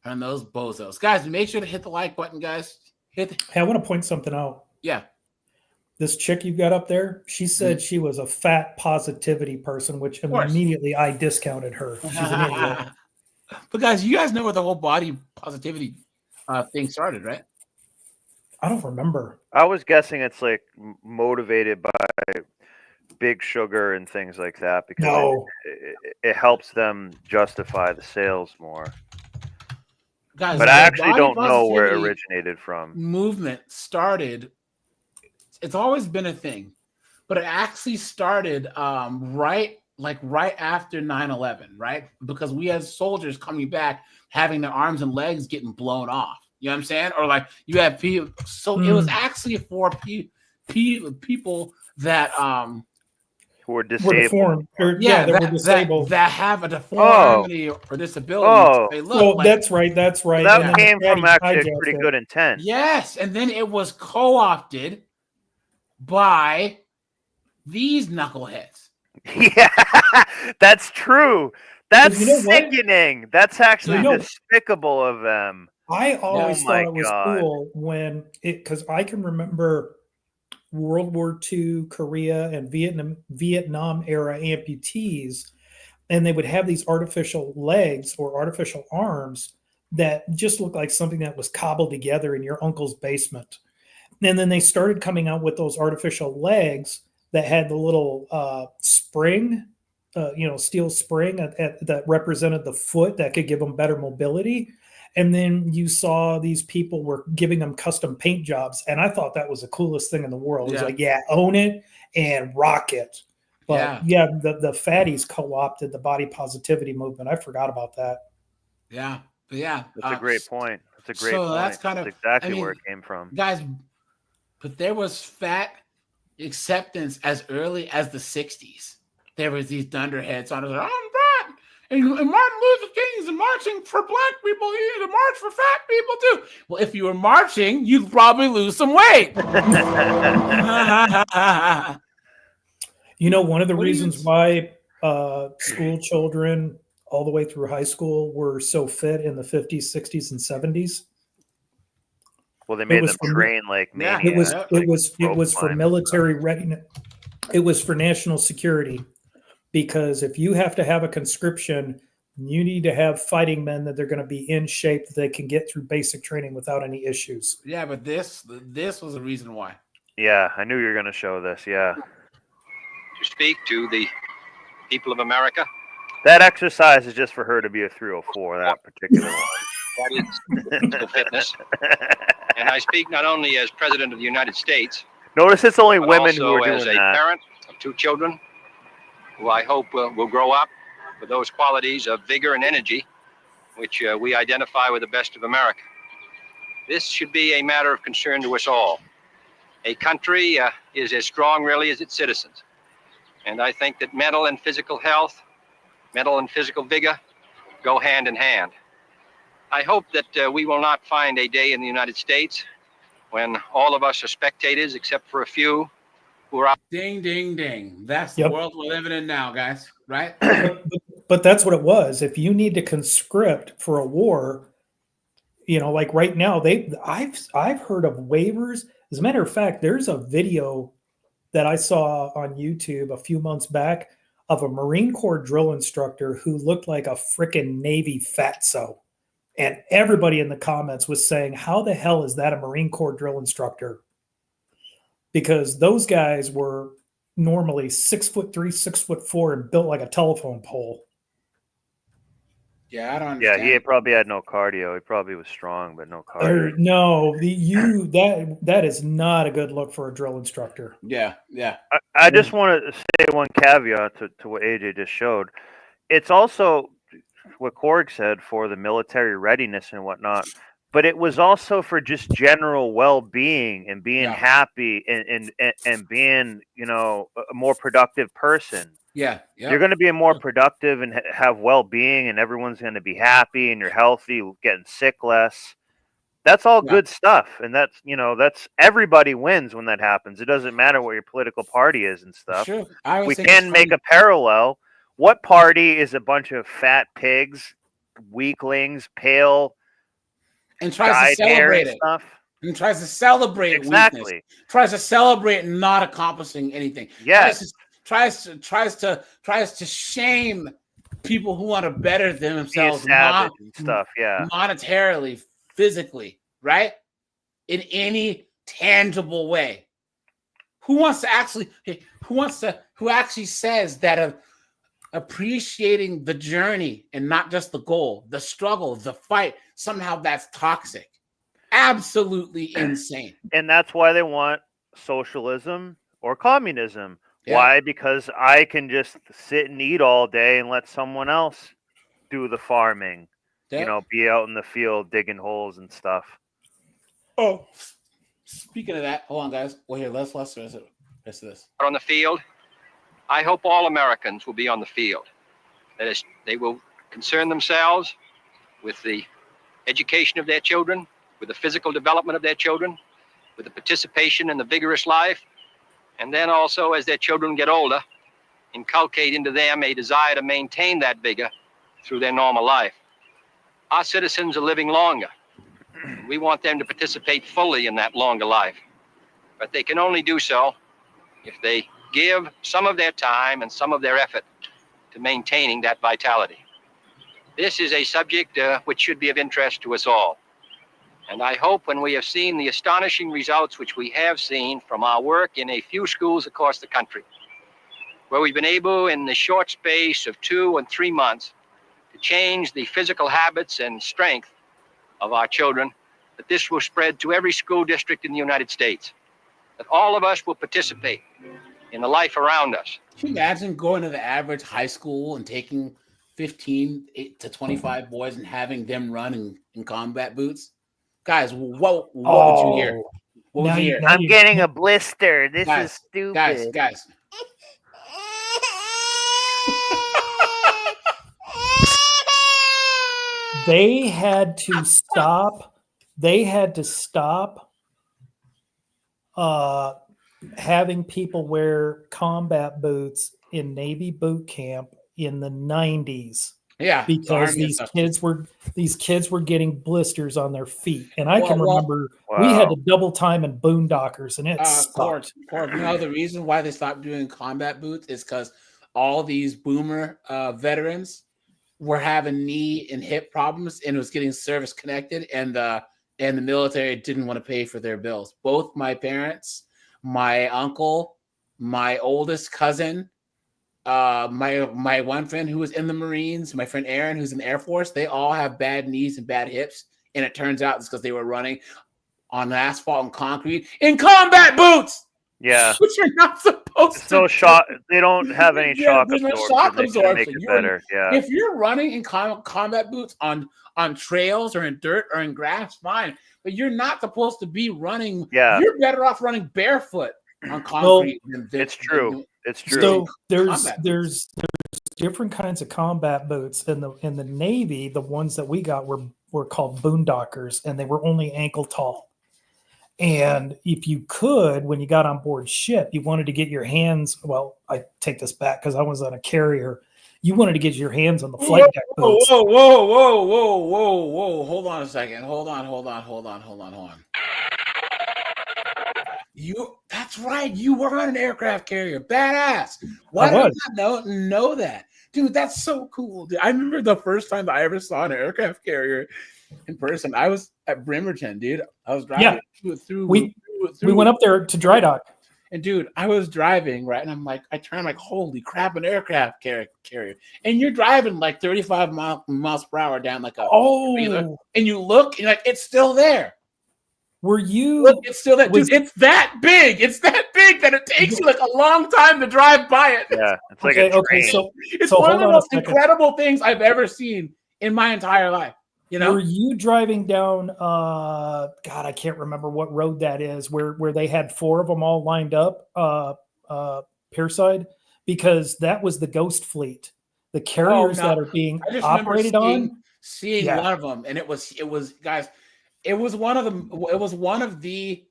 on those bozos. Guys, make sure to hit the like button, guys. Hey, I want to point something out. Yeah. This chick you got up there, she said she was a fat positivity person, which immediately I discounted her. She's an idiot. But guys, you guys know where the whole body positivity thing started, right? I don't remember. I was guessing it's like motivated by big sugar and things like that because it helps them justify the sales more. Guys, but I actually don't know where it originated from. Movement started. It's always been a thing, but it actually started right after 9/11, right? Because we had soldiers coming back having their arms and legs getting blown off. You know what I'm saying? Or like you had people. So it was actually for people that who were disabled. They were disabled. That have a deformity or disability. They look that's right. That's right. That came from actually a pretty good intent. Yes, and then it was co-opted by these knuckleheads. Yeah, that's true. That's sickening. That's actually despicable of them. I always thought it was cool when because I can remember World War II, Korea, and Vietnam era amputees, and they would have these artificial legs or artificial arms that just looked like something that was cobbled together in your uncle's basement. And then they started coming out with those artificial legs that had the little spring, steel spring that represented the foot that could give them better mobility. And then you saw these people were giving them custom paint jobs. And I thought that was the coolest thing in the world. It was like, own it and rock it. But the fatties co-opted the body positivity movement. I forgot about that. Yeah. But yeah. That's a great point. That's a great point. That's kind of that's exactly where it came from. Guys, but there was fat acceptance as early as the 60s. There was these dunderheads on it. I'm fat. And Martin Luther King's marching for black people. You need to march for fat people too. Well, if you were marching, you'd probably lose some weight. One of the reasons why school children all the way through high school were so fit in the 50s, 60s, and 70s. Well, they made them train like maniacs. It was for military readiness. It was for national security. Because if you have to have a conscription, you need to have fighting men that they're going to be in shape that they can get through basic training without any issues. Yeah, but this was the reason why. Yeah, I knew you were going to show this. Yeah. To speak to the people of America. That exercise is just for her to be a 304, that particular one. That is physical fitness. And I speak not only as President of the United States. Notice it's only but women also who are doing as a that. Parent of 2 children, who I hope will grow up with those qualities of vigor and energy, which we identify with the best of America. This should be a matter of concern to us all. A country is as strong, really, as its citizens. And I think that mental and physical health, mental and physical vigor go hand in hand. I hope that we will not find a day in the United States when all of us are spectators, except for a few, who who are out. Ding, ding, ding. That's Yep. the world we're living in now, guys. Right? But that's what it was. If you need to conscript for a war, you know, like right now, I've heard of waivers. As a matter of fact, there's a video that I saw on YouTube a few months back of a Marine Corps drill instructor who looked like a frickin' Navy fatso. And everybody in the comments was saying, how the hell is that a Marine Corps drill instructor? Because those guys were normally 6'3", 6'4", and built like a telephone pole. Yeah, I don't understand. Yeah, he probably had no cardio. He probably was strong, but no cardio. That is not a good look for a drill instructor. Yeah. I just want to say one caveat to what AJ just showed. It's also what Korg said for the military readiness and whatnot, but it was also for just general well-being and being happy and being, you know, a more productive person. Yeah. You're going to be more productive and have well-being, and everyone's going to be happy, and you're healthy, getting sick less. That's all good stuff, and that's everybody wins when that happens. It doesn't matter what your political party is and stuff. Sure. We can make a parallel. What party is a bunch of fat pigs, weaklings, pale, and tries to celebrate it? Stuff? And tries to celebrate weakness. Tries to celebrate not accomplishing anything. Yes. Tries to shame people who want to better themselves and stuff, monetarily, physically, right? In any tangible way. Who actually says that appreciating the journey and not just the goal, the struggle, the fight, somehow that's toxic? Absolutely insane. And that's why they want socialism or communism. Yeah. Why? Because I can just sit and eat all day and let someone else do the farming. Yeah. You know, be out in the field digging holes and stuff. Oh, speaking of that, hold on, guys. Well, here, let's rest of this. On the field, I hope all Americans will be on the field. That is, they will concern themselves with the education of their children, with the physical development of their children, with the participation in the vigorous life. And then also, as their children get older, inculcate into them a desire to maintain that vigor through their normal life. Our citizens are living longer. We want them to participate fully in that longer life. But they can only do so if they give some of their time and some of their effort to maintaining that vitality. This is a subject which should be of interest to us all. And I hope when we have seen the astonishing results which we have seen from our work in a few schools across the country, where we've been able in the short space of 2 and 3 months to change the physical habits and strength of our children, that this will spread to every school district in the United States, that all of us will participate in the life around us. Can you imagine going to the average high school and taking 15 to 25 boys and having them run in combat boots? Guys, what would you hear? What would you hear? I'm getting a blister. This is stupid. Guys. They had to stop. They had to stop having people wear combat boots in Navy boot camp in the 90s. Yeah, because these kids were getting blisters on their feet, and I can remember we had to double time in Boondockers, and it sucked. You know, the reason why they stopped doing combat boots is because all these boomer veterans were having knee and hip problems, and it was getting service connected, and the military didn't want to pay for their bills. Both my parents, my uncle, my oldest cousin. My one friend who was in the Marines, my friend Aaron, who's in the Air Force, they all have bad knees and bad hips. And it turns out it's because they were running on asphalt and concrete in combat boots. Yeah. Which you're not supposed to. So they don't have any shock absorption. They make it better. Yeah. If you're running in combat boots on trails or in dirt or in grass, fine. But you're not supposed to be running. Yeah. You're better off running barefoot on concrete. It's true. It's true. So there's different kinds of combat boots in the Navy. The ones that we got were called Boondockers, and they were only ankle tall. And if you could, when you got on board ship, you wanted to get your hands, well, I take this back because I was on a carrier. You wanted to get your hands on the flight deck boots. Whoa, whoa, whoa, whoa, whoa, whoa. Hold on a second. Hold on. That's right. You were on an aircraft carrier. Badass. Why did I not know that? Dude, that's so cool. Dude, I remember the first time that I ever saw an aircraft carrier in person. I was at Bremerton, dude. I was driving through. We went up there to dry dock. And dude, I was driving, right? And I turn like, holy crap, an aircraft carrier. And you're driving like 35 miles per hour down like a and you look and you're like, it's still there. Were you? Look, it's still there. Dude, it's that big. It's that big that it takes you like a long time to drive by it. Yeah, it's like a train. It's one of the most incredible things I've ever seen in my entire life. You know? Were you driving down? God, I can't remember what road that is. Where they had 4 of them all lined up, pierside, because that was the Ghost Fleet, the carriers that are being operated on. Seeing one of them, and it was guys. It was one of the.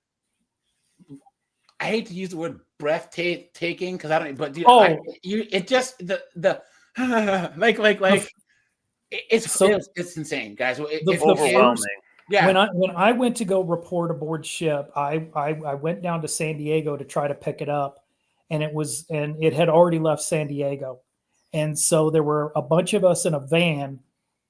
I hate to use the word breathtaking because I don't. But dude, it just the like. It's insane, guys. It's overwhelming. Yeah. When I went to go report aboard ship, I went down to San Diego to try to pick it up, and it had already left San Diego, and so there were a bunch of us in a van,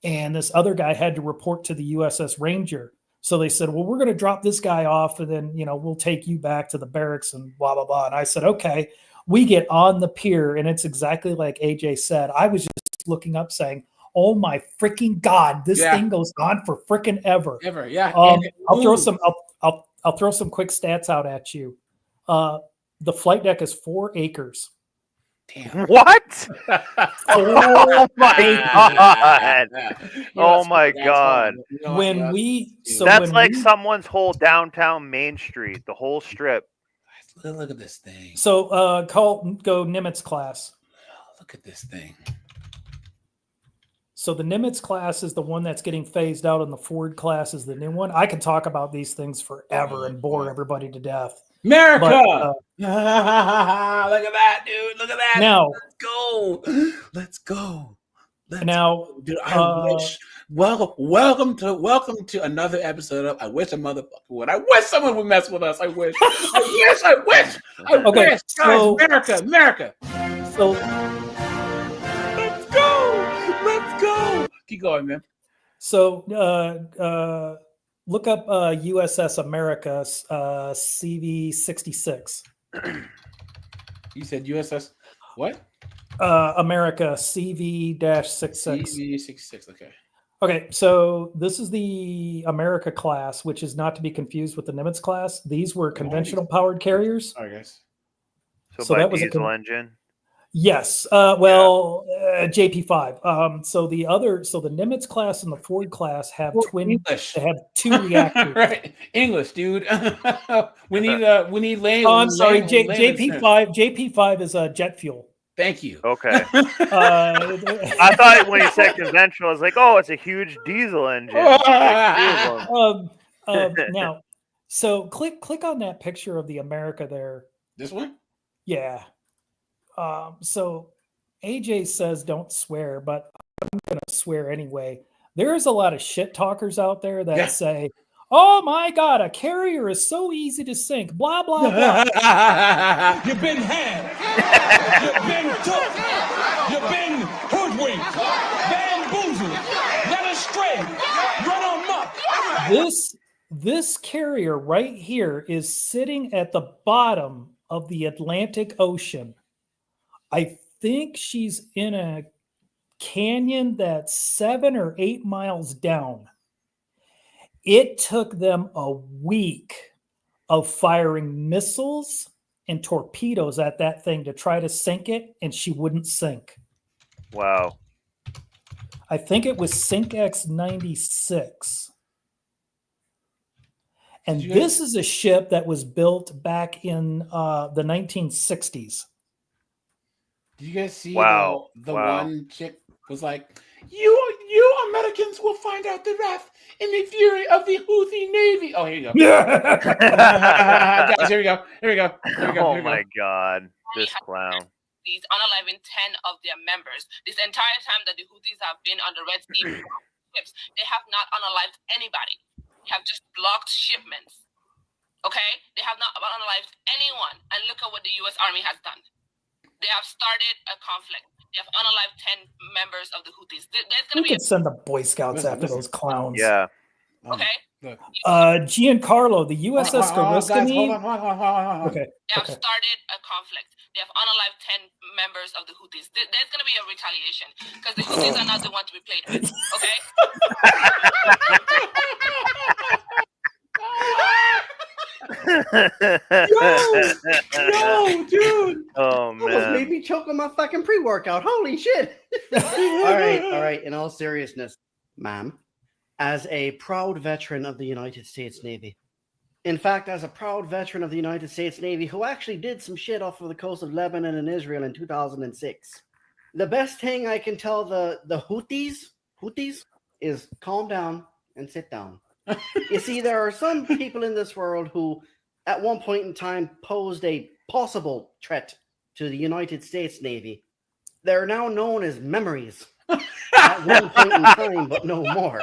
and this other guy had to report to the USS Ranger. So they said, well, we're going to drop this guy off, and then we'll take you back to the barracks and blah blah blah. And I said, okay. We get on the pier, and it's exactly like AJ said. I was just looking up, saying, oh my freaking God, this thing goes on for freaking ever. Yeah. I'll throw some quick stats out at you. The flight deck is 4 acres. Damn. What? Oh my God. Oh my God. That's like someone's whole downtown Main Street, the whole strip. Look at this thing. So go Nimitz class. Look at this thing. So the Nimitz class is the one that's getting phased out, and the Ford class is the new one. I can talk about these things forever and bore everybody to death. America! Look at that, dude. Look at that. Now, let's go. Dude, I wish. Welcome to another episode of I Wish a Motherfucker Would. I wish someone would mess with us. I wish. I wish. Guys, America. So let's go. Keep going, man. So look up USS America CV-66. You said USS what? America CV-66. CV-66, okay. Okay, so this is the America class, which is not to be confused with the Nimitz class. These were conventional powered carriers. All right, guys. So that was a diesel engine? Yes. JP5. So the Nimitz class and the Ford class have English. They have 2 reactors. Right. English, dude. we need lane. Oh, I'm sorry. JP5 is jet fuel. Thank you. Okay. I thought when you said conventional, I was like, oh, it's a huge diesel engine. Now, so click on that picture of the America there. This one? Yeah. So AJ says don't swear, but I'm going to swear anyway. There's a lot of shit talkers out there that say, oh my God, a carrier is so easy to sink, blah, blah, blah. You've been had. You've been took. You've been hoodwinked, bamboozled, led astray, run amok. This carrier right here is sitting at the bottom of the Atlantic Ocean. I think she's in a canyon that's 7 or 8 miles down. It took them a week of firing missiles and torpedoes at that thing to try to sink it, and she wouldn't sink. Wow. I think it was SinkX 96. And this is a ship that was built back in the 1960s. Did you guys see the one chick was like, you You Americans will find out the wrath and the fury of the Houthi Navy. Oh, here you go. Guys, here we go. Here we go. Here we go. Oh my God, this clown. Unaliving 10 of their members. This entire time that the Houthis have been on the Red Sea ships, they have not unalived anybody. They have just blocked shipments. Okay? They have not unalived anyone. And look at what the U.S. Army has done. They have started a conflict. They have unalived 10 members of the Houthis. There's We going to be could send the Boy Scouts after those clowns. Yeah. Okay? Giancarlo, the USS Gariskini. Hold on. Okay. They have started a conflict. They have unalived 10 members of the Houthis. There's going to be a retaliation because the Houthis are not the one to be played with. Okay? No, dude. Oh Almost man. made me choke on my fucking pre-workout. Holy shit. All right. In all seriousness, ma'am, as a proud veteran of the United States Navy, in fact, as a proud veteran of the United States Navy who actually did some shit off of the coast of Lebanon and Israel in 2006, the best thing I can tell the Houthis is calm down and sit down. You see, there are some people in this world who at one point in time posed a possible threat to the United States Navy. They're now known as memories at one point in time, but no more.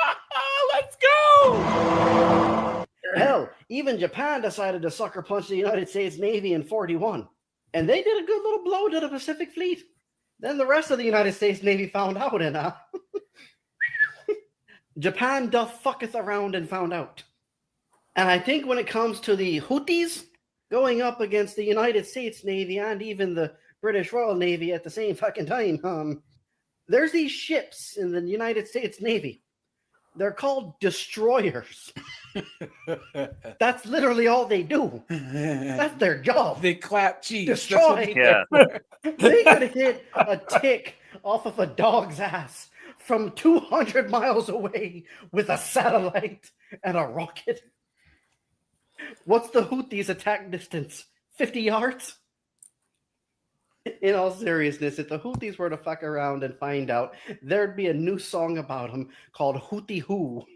Let's go. Hell, even Japan decided to sucker punch the United States Navy in 41. And they did a good little blow to the Pacific Fleet. Then the rest of the United States Navy found out, and Japan doth fucketh around and found out. And I think when it comes to the Houthis going up against the United States Navy and even the British Royal Navy at the same fucking time, there's these ships in the United States Navy. They're called destroyers. That's literally all they do. That's their job. They clap cheeks. Destroy. Yeah. They could hit a tick off of a dog's ass from 200 miles away with a satellite and a rocket. What's the Houthis' attack distance? 50 yards? In all seriousness, if the Houthis were to fuck around and find out, there'd be a new song about them called Houthi Who.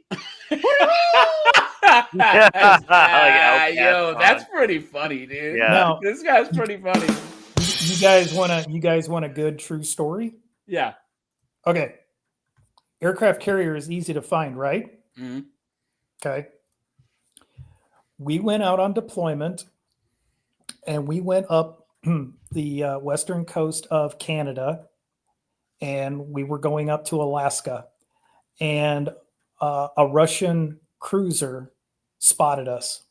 Yo, that's pretty funny, dude. Yeah. Now, This guy's pretty funny. you guys want a good true story? Yeah. Okay. Aircraft carrier is easy to find, right? Mm-hmm. Okay. We went out on deployment and we went up the western coast of Canada, and we were going up to Alaska, and a Russian cruiser spotted us.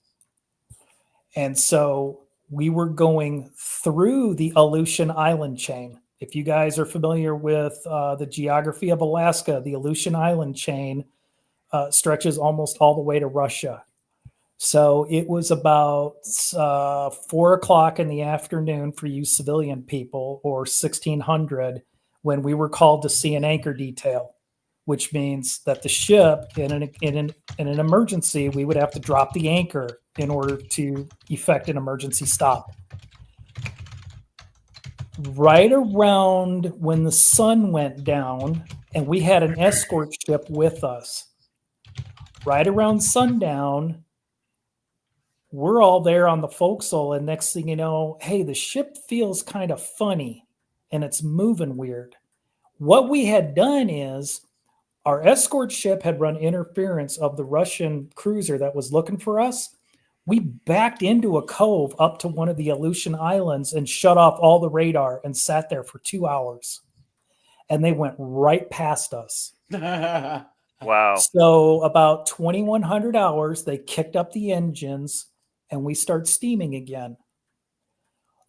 And so we were going through the Aleutian Island chain. If you guys are familiar with the geography of Alaska, the Aleutian Island chain stretches almost all the way to Russia. So it was about 4 o'clock in the afternoon for you civilian people, or 1600, when we were called to see an anchor detail, which means that the ship, in an emergency, we would have to drop the anchor in order to effect an emergency stop. Right around when the sun went down, and we had an escort ship with us, right around sundown, we're all there on the forecastle, and next thing you know, hey, the ship feels kind of funny and it's moving weird. What we had done is our escort ship had run interference of the Russian cruiser that was looking for us. We backed into a cove up to one of the Aleutian Islands and shut off all the radar and sat there for 2 hours. And they went right past us. Wow. So about 2100 hours, they kicked up the engines and we start steaming again.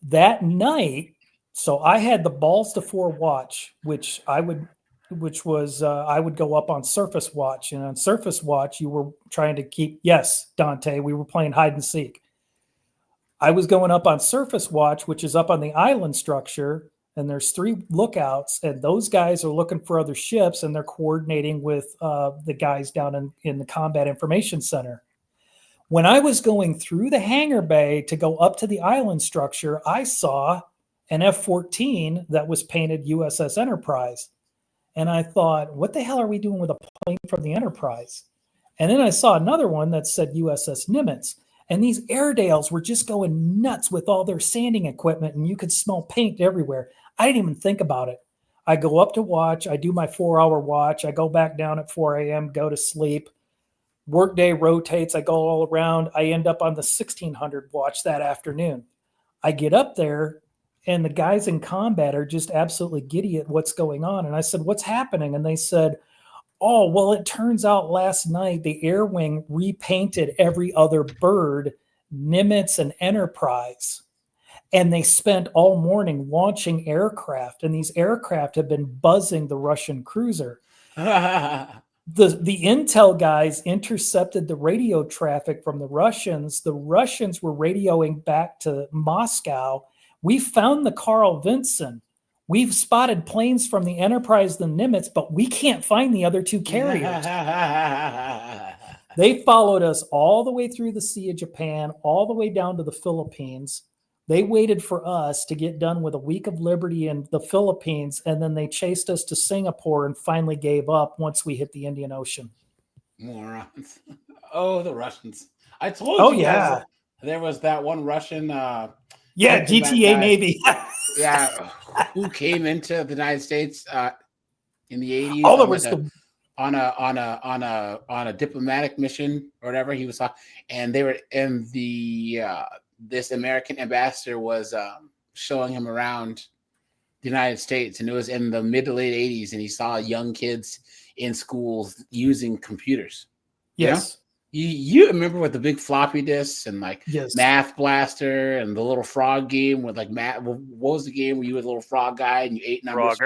That night, so I had the balls to fore watch, which was I would go up on surface watch, and on surface watch you were trying to keep, yes, Dante, we were playing hide and seek. I was going up on surface watch, which is up on the island structure, and there's 3 lookouts, and those guys are looking for other ships, and they're coordinating with the guys down in the Combat Information Center. When I was going through the hangar bay to go up to the island structure, I saw an F-14 that was painted USS Enterprise. And I thought, what the hell are we doing with a plane from the Enterprise? And then I saw another one that said USS Nimitz. And these Airedales were just going nuts with all their sanding equipment, and you could smell paint everywhere. I didn't even think about it. I go up to watch. I do my 4-hour watch. I go back down at 4 a.m., go to sleep. Workday rotates. I go all around. I end up on the 1600 watch that afternoon. I get up there, and the guys in combat are just absolutely giddy at what's going on. And I said, what's happening? And they said, oh, well, it turns out last night the air wing repainted every other bird, Nimitz and Enterprise. And they spent all morning launching aircraft, and these aircraft have been buzzing the Russian cruiser. The intel guys intercepted the radio traffic from the Russians. The Russians were radioing back to Moscow. We found the Carl Vinson. We've spotted planes from the Enterprise and the Nimitz, but we can't find the other two carriers. They followed us all the way through the Sea of Japan, all the way down to the Philippines. They waited for us to get done with a week of liberty in the Philippines, and then they chased us to Singapore and finally gave up once we hit the Indian Ocean. Morons. Oh, the Russians. I told you yeah. There was that one Russian GTA Navy. Yeah, who came into the United States in the 80s. Oh, there was on a diplomatic mission or whatever he was talking, and they were in the this American ambassador was showing him around the United States, and it was in the mid to late 80s, and he saw young kids in schools using computers. Yes. You remember with the big floppy disks and like yes. Math Blaster and the little frog game with like math. What was the game where you were the little frog guy and you ate numbers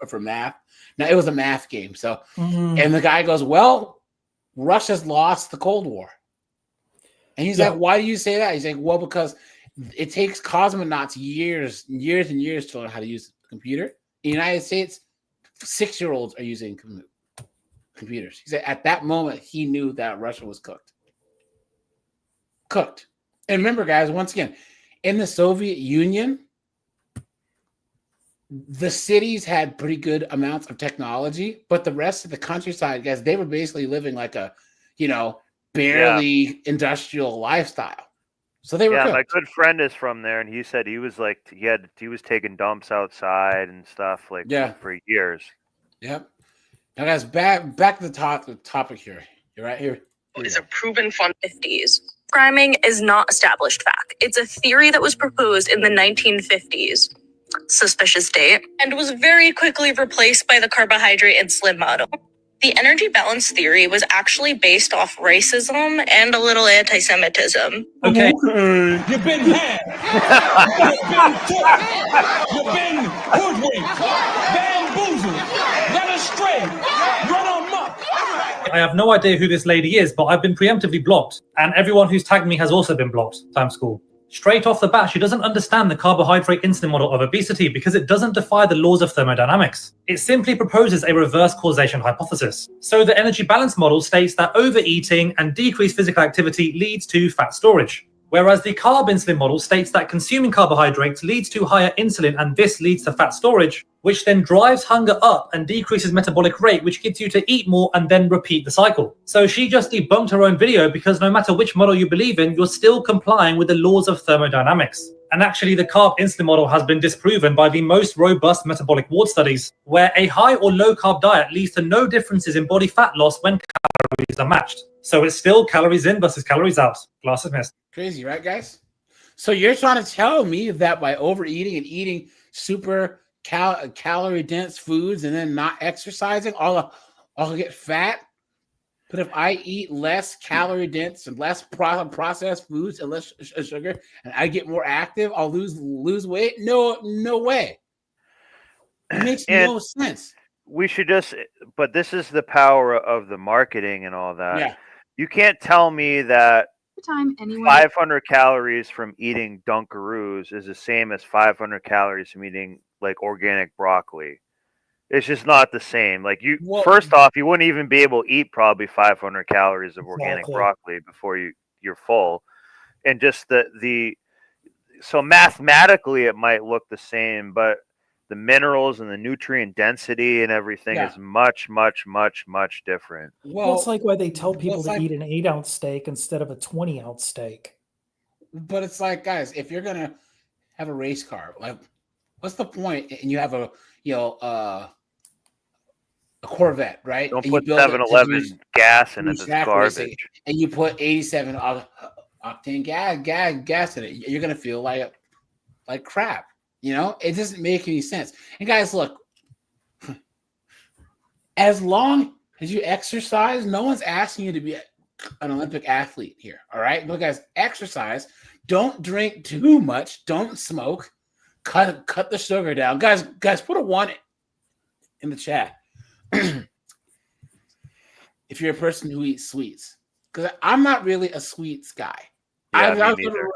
for math? Now it was a math game. So, and the guy goes, "Well, Russia's lost the Cold War." And he's like, "Why do you say that?" He's like, "Well, because it takes cosmonauts years and years to learn how to use a computer. In the United States, 6-year-olds are using computers." He said at that moment he knew that Russia was cooked. And remember, guys, once again, in the Soviet Union, the cities had pretty good amounts of technology, but the rest of the countryside, guys, they were basically living like a, barely industrial lifestyle. So they were cooked. My good friend is from there, and he said he was like he was taking dumps outside and stuff for years. Yep. Now, guys, back to the topic here. You're right here. Is a proven fun 50s. Priming is not established fact. It's a theory that was proposed in the 1950s. Suspicious date. And was very quickly replaced by the carbohydrate and slim model. The energy balance theory was actually based off racism and a little anti-Semitism. Okay. You've been had. You've been took. You've been hoodwinked. Bamboozled. Led astray. Run amok. I have no idea who this lady is, but I've been preemptively blocked. And everyone who's tagged me has also been blocked. Time school. Straight off the bat, she doesn't understand the carbohydrate insulin model of obesity because it doesn't defy the laws of thermodynamics. It simply proposes a reverse causation hypothesis. So the energy balance model states that overeating and decreased physical activity leads to fat storage. Whereas the carb insulin model states that consuming carbohydrates leads to higher insulin and this leads to fat storage, which then drives hunger up and decreases metabolic rate, which gets you to eat more and then repeat the cycle. So she just debunked her own video because no matter which model you believe in, you're still complying with the laws of thermodynamics. And actually the carb insulin model has been disproven by the most robust metabolic ward studies, where a high or low carb diet leads to no differences in body fat loss when calories are matched. So it's still calories in versus calories out. Glass is missed. Crazy, right, guys? So you're trying to tell me that by overeating and eating super calorie dense foods and then not exercising, I'll get fat? But if I eat less calorie dense and less processed foods and less sugar, and I get more active, I'll lose weight? No way. It makes no sense. We should but this is the power of the marketing and all that. Yeah. You can't tell me that 500 calories from eating Dunkaroos is the same as 500 calories from eating like organic broccoli. It's just not the same. Like first off, you wouldn't even be able to eat probably 500 calories of organic broccoli before you're full. And just so mathematically it might look the same, but the minerals and the nutrient density and everything is much, much, much, much different. Well, it's like why they tell people to eat an 8-ounce steak instead of a 20-ounce steak. But it's like, guys, if you're gonna have a race car, like, what's the point? And you have a Corvette, right? Don't and put you build 7-Eleven gas in it. It's garbage. And you put 87 octane gas in it. You're gonna feel like crap. You know, it doesn't make any sense. And guys, look, as long as you exercise, no one's asking you to be an Olympic athlete here. All right, but guys, exercise. Don't drink too much. Don't smoke. Cut the sugar down, guys. Put a 1 in the chat if you're a person who eats sweets, because I'm not really a sweets guy. I was never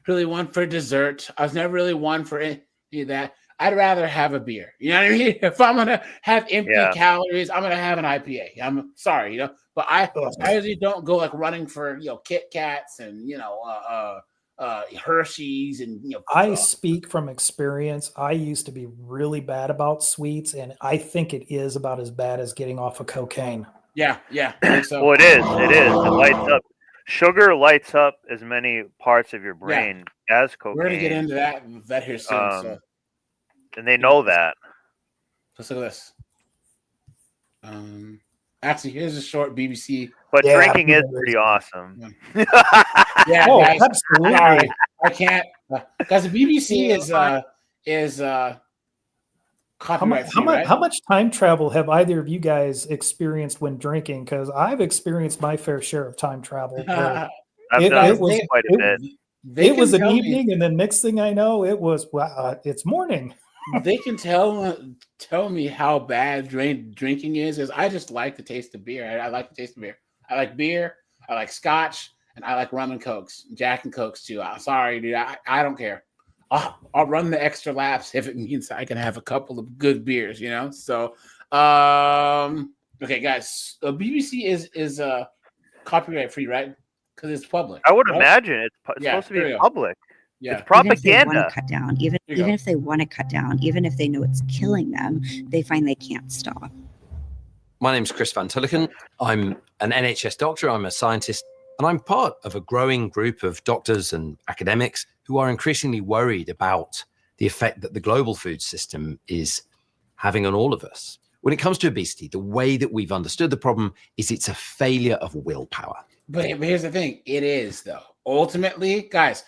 really one for dessert. I was never really one for any of that. I'd rather have a beer. You know what I mean? If I'm gonna have empty calories, I'm gonna have an IPA. I'm sorry, you know, but I usually don't go like running for Kit Kats and Hershey's and I speak from experience. I used to be really bad about sweets, and I think it is about as bad as getting off of cocaine. Yeah. I think so. Well, it is. It lights up. Sugar lights up as many parts of your brain as cocaine. We're gonna get into that here soon. And they know that. Let's look at this. Actually, here's a short BBC. But drinking is pretty awesome. Guys, absolutely. Sorry, I can't. Guys, the BBC is copyright free, right? How much time travel have either of you guys experienced when drinking? Because I've experienced my fair share of time travel. It was quite a bit. It was an evening, and the next thing I know, it was it's morning. They can tell me how bad drinking is. Because I just like the taste of beer. I like the taste of beer. I like beer. I like scotch, and I like rum and cokes, Jack and Cokes too. I'm sorry, dude. I don't care. I'll run the extra laps if it means I can have a couple of good beers. You know. So, okay, guys. BBC is copyright free, right? Because it's public. I would imagine it's supposed to be public. Yeah, it's propaganda. Even if they want to cut down, even if they know it's killing them, they find they can't stop. My name's Chris Van Tulliken. I'm an NHS doctor. I'm a scientist, and I'm part of a growing group of doctors and academics who are increasingly worried about the effect that the global food system is having on all of us. When it comes to obesity, the way that we've understood the problem is it's a failure of willpower. But here's the thing. It is, though. Ultimately, guys,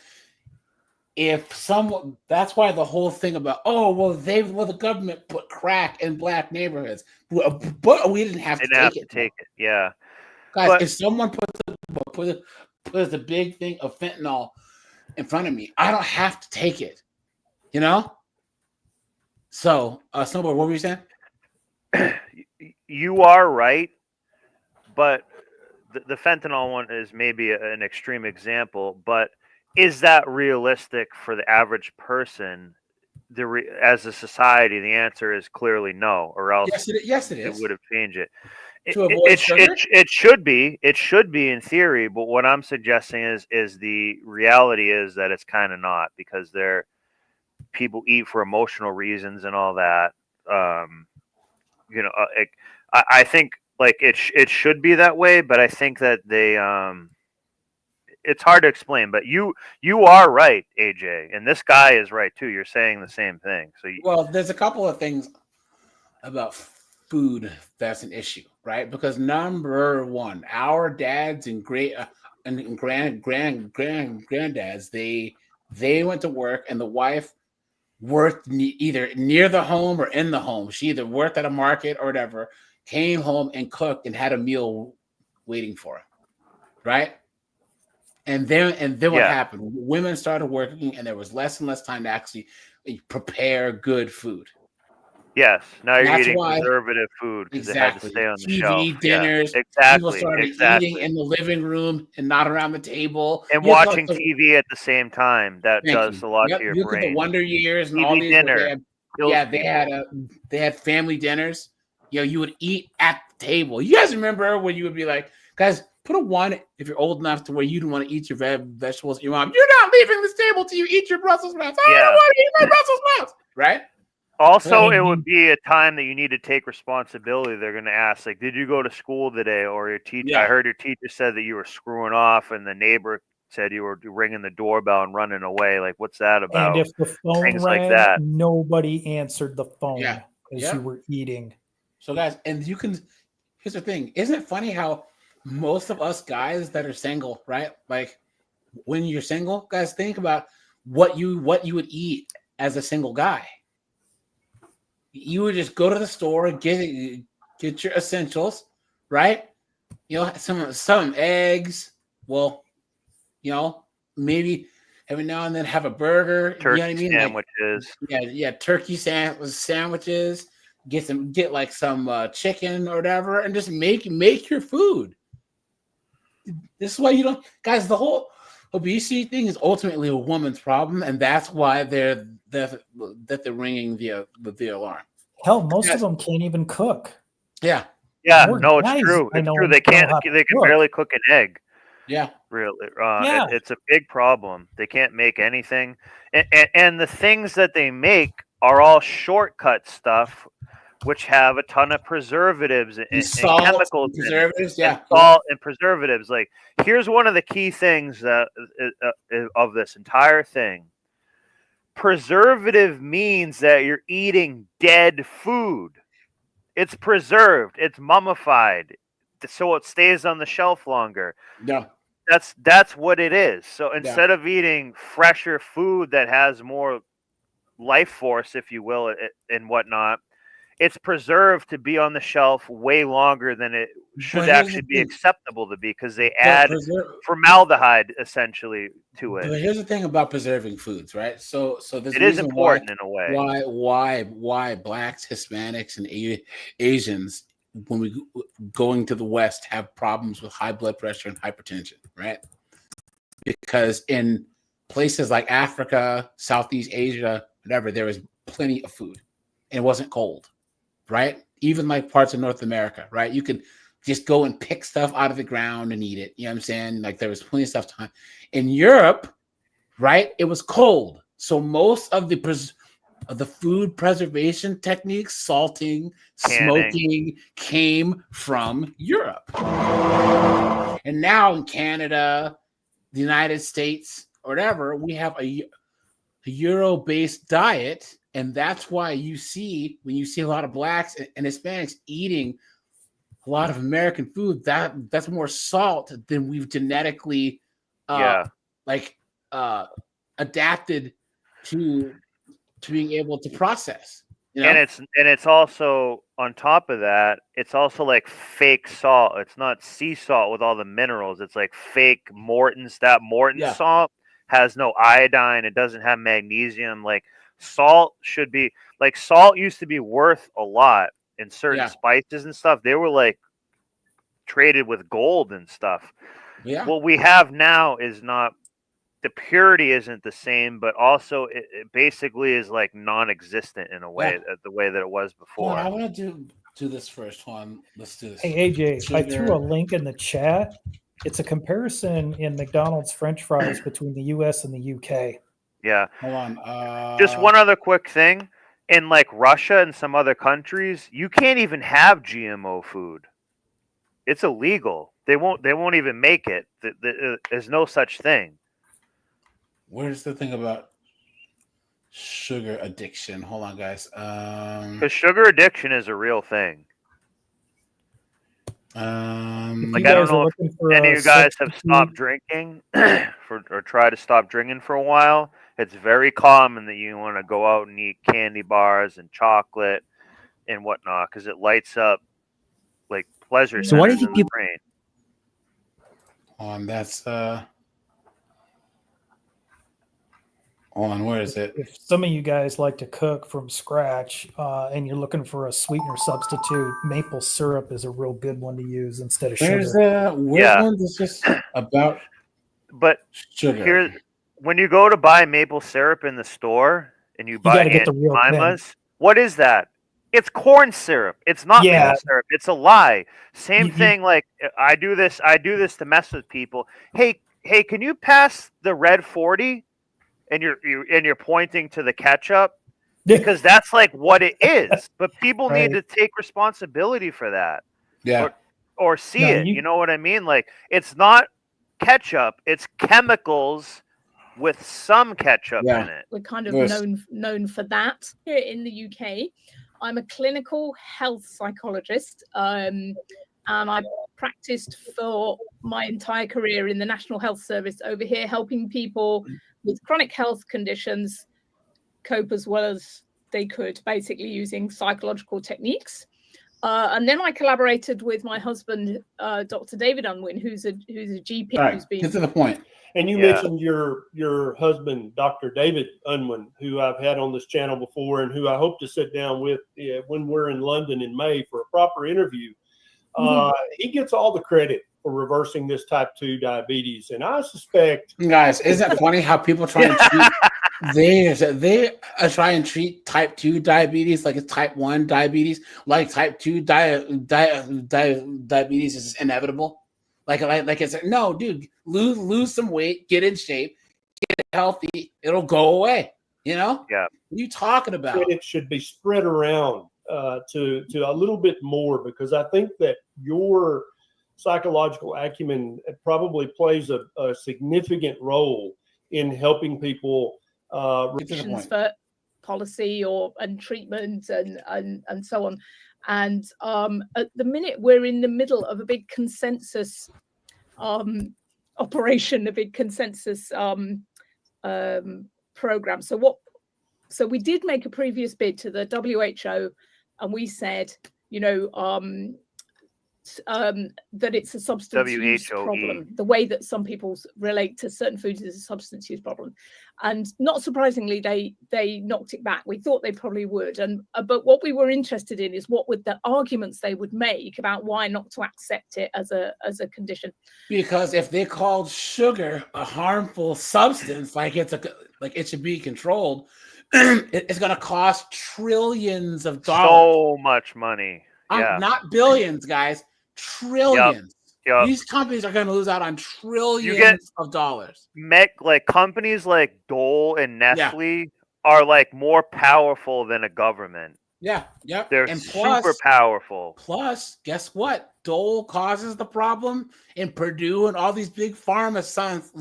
that's why the whole thing about, the government put crack in black neighborhoods, but we didn't have to take it. Yeah. Guys, if someone puts a big thing of fentanyl in front of me, I don't have to take it. You know? So, Snowboard, what were you saying? You are right, but the fentanyl one is maybe an extreme example, but is that realistic for the average person? As a society, the answer is clearly no, or else yes, it is. It would have changed it. It should be. It should be in theory, but what I'm suggesting is the reality is that it's kind of not, because people eat for emotional reasons and all that. I think like it should be that way, but I think that they it's hard to explain. But you are right, AJ, and this guy is right too. You're saying the same thing. So there's a couple of things about food that's an issue, right? Because number one, our dads and granddads, they went to work, and the wife worked either near the home or in the home. She either worked at a market or whatever, came home and cooked and had a meal waiting for her, right? And then what happened? Women started working, and there was less and less time to actually prepare good food. Yes, now you're eating preservative food because they had to stay on the shelf. TV dinners, exactly. People started eating in the living room and not around the table. And watching TV at the same time, that does a lot to your brain. Look at the Wonder Years and TV all these. Dinner. They had family dinners. You would eat at the table. You guys remember when you would be like, guys, put a 1 if you're old enough to where you don't want to eat your vegetables. Your mom, you're not leaving this table till you eat your Brussels sprouts. I don't want to eat my Brussels sprouts, right? Also, it would be a time that you need to take responsibility. They're going to ask, like, did you go to school today? Or your teacher, I heard your teacher said that you were screwing off, and the neighbor said you were ringing the doorbell and running away. Like, what's that about? And if the phone Things rang, like that. nobody answered the phone as Yeah. you were eating. So, guys, and you can. Here's the thing: isn't it funny how most of us guys that are single, right? Like, when you're single, guys, think about what you would eat as a single guy. You would just go to the store and get your essentials, right? You know, some eggs. Well, you know, maybe every now and then have a burger. Turkey you know what I mean? sandwiches. Like, turkey sandwiches. Get like some chicken or whatever, and just make your food. This is why you don't, guys. The whole obesity thing is ultimately a woman's problem, and that's why they're ringing the alarm. Hell, most of them can't even cook. Yeah. More No, it's guys true. I It's know true. They don't know can't. how to They can cook. barely cook an egg. Yeah. Really. Yeah. It's a big problem. They can't make anything, and the things that they make are all shortcut stuff, which have a ton of preservatives and salt, chemicals, preservatives, and salt and preservatives. Like, here's one of the key things that of this entire thing. Preservative means that you're eating dead food. It's preserved. It's mummified, so it stays on the shelf longer. Yeah. That's what it is. So instead of eating fresher food that has more life force, if you will, and whatnot, it's preserved to be on the shelf way longer than it should actually be acceptable to be, because they add formaldehyde essentially to it. But here's the thing about preserving foods, right? So there's it is important in a way. Why blacks, Hispanics, and Asians, when we going to the West, have problems with high blood pressure and hypertension, right? Because in places like Africa, Southeast Asia, whatever, there was plenty of food, and it wasn't cold, right? Even like parts of North America, right? You could just go and pick stuff out of the ground and eat it. You know what I'm saying? Like, there was plenty of stuff time. In Europe, right, it was cold. So most of the food preservation techniques, salting, smoking, came from Europe. And now in Canada, the United States, or whatever, we have a Euro-based diet, and that's why when you see a lot of blacks and Hispanics eating a lot of American food, that's more salt than we've genetically adapted to being able to process. You know? And it's also, on top of that, it's also like fake salt. It's not sea salt with all the minerals. It's like fake Morton's. That Morton salt has no iodine. It doesn't have magnesium. Like, salt should be, like, salt used to be worth a lot in certain spices and stuff. They were like traded with gold and stuff. Yeah. What we have now is not, the purity isn't the same, but also it basically is like non-existent in a way, the way that it was before. I want to do this first one. Let's do this. Hey, AJ, I threw a link in the chat. It's a comparison in McDonald's French fries between the US and the UK. Yeah. Hold on. Just one other quick thing. In like Russia and some other countries, you can't even have GMO food. It's illegal. They won't even make it. There's no such thing. Where's the thing about sugar addiction? Hold on, guys. Because sugar addiction is a real thing. Like, I don't know if any of you guys have stopped drinking or tried to stop drinking for a while. It's very common that you want to go out and eat candy bars and chocolate and whatnot, because it lights up like pleasure So why do you centers think in the brain. That's where is it? If some of you guys like to cook from scratch and you're looking for a sweetener substitute, maple syrup is a real good one to use instead of sugar. Which one is this about? But sugar. Here, when you go to buy maple syrup in the store and you buy get the real Jemima's, what is that? It's corn syrup. It's not maple syrup. It's a lie. Same thing. Like, I do this to mess with people. Hey, can you pass the red 40? And you're pointing to the ketchup. because that's like what it is. But people need Right. to take responsibility for that. Yeah. Or see No, it. You know what I mean? Like, it's not ketchup, it's chemicals with some ketchup in it. We're kind of Yes. known for that here in the UK. I'm a clinical health psychologist, and I practiced for my entire career in the National Health Service over here, helping people with chronic health conditions cope as well as they could, basically using psychological techniques. And then I collaborated with my husband, Dr. David Unwin, who's a GP All right, who's been get to the point. And you mentioned your husband, Dr. David Unwin, who I've had on this channel before, and who I hope to sit down with when we're in London in May for a proper interview. He gets all the credit for reversing this type 2 diabetes, and I suspect, Guys, isn't it funny how people try and treat they try and treat type 2 diabetes like it's type 1 diabetes, like type 2 diabetes is inevitable. Like it's no, dude, lose some weight, get in shape, get healthy, it'll go away. You know? Yeah. What are you talking about? credit should be spread around to a little bit more, because I think that your psychological acumen probably plays a significant role in helping people for policy and treatment and so on. And at the minute, we're in the middle of a big consensus operation, a big consensus program. So we did make a previous bid to the WHO, and we said, that it's a substance use problem. The way that some people relate to certain foods is a substance use problem, and not surprisingly, they knocked it back. We thought they probably would, but what we were interested in is what would the arguments they would make about why not to accept it as a condition. Because if they called sugar a harmful substance, like it should be controlled, it's going to cost trillions of dollars. So much money. Yeah. Not billions, guys. Trillions. Yep. These companies are going to lose out on trillions of dollars. Like companies like Dole and Nestle are like more powerful than a government. Yeah. Yep. They're super powerful. Plus, guess what? Dole causes the problem, and Purdue and all these big pharma sons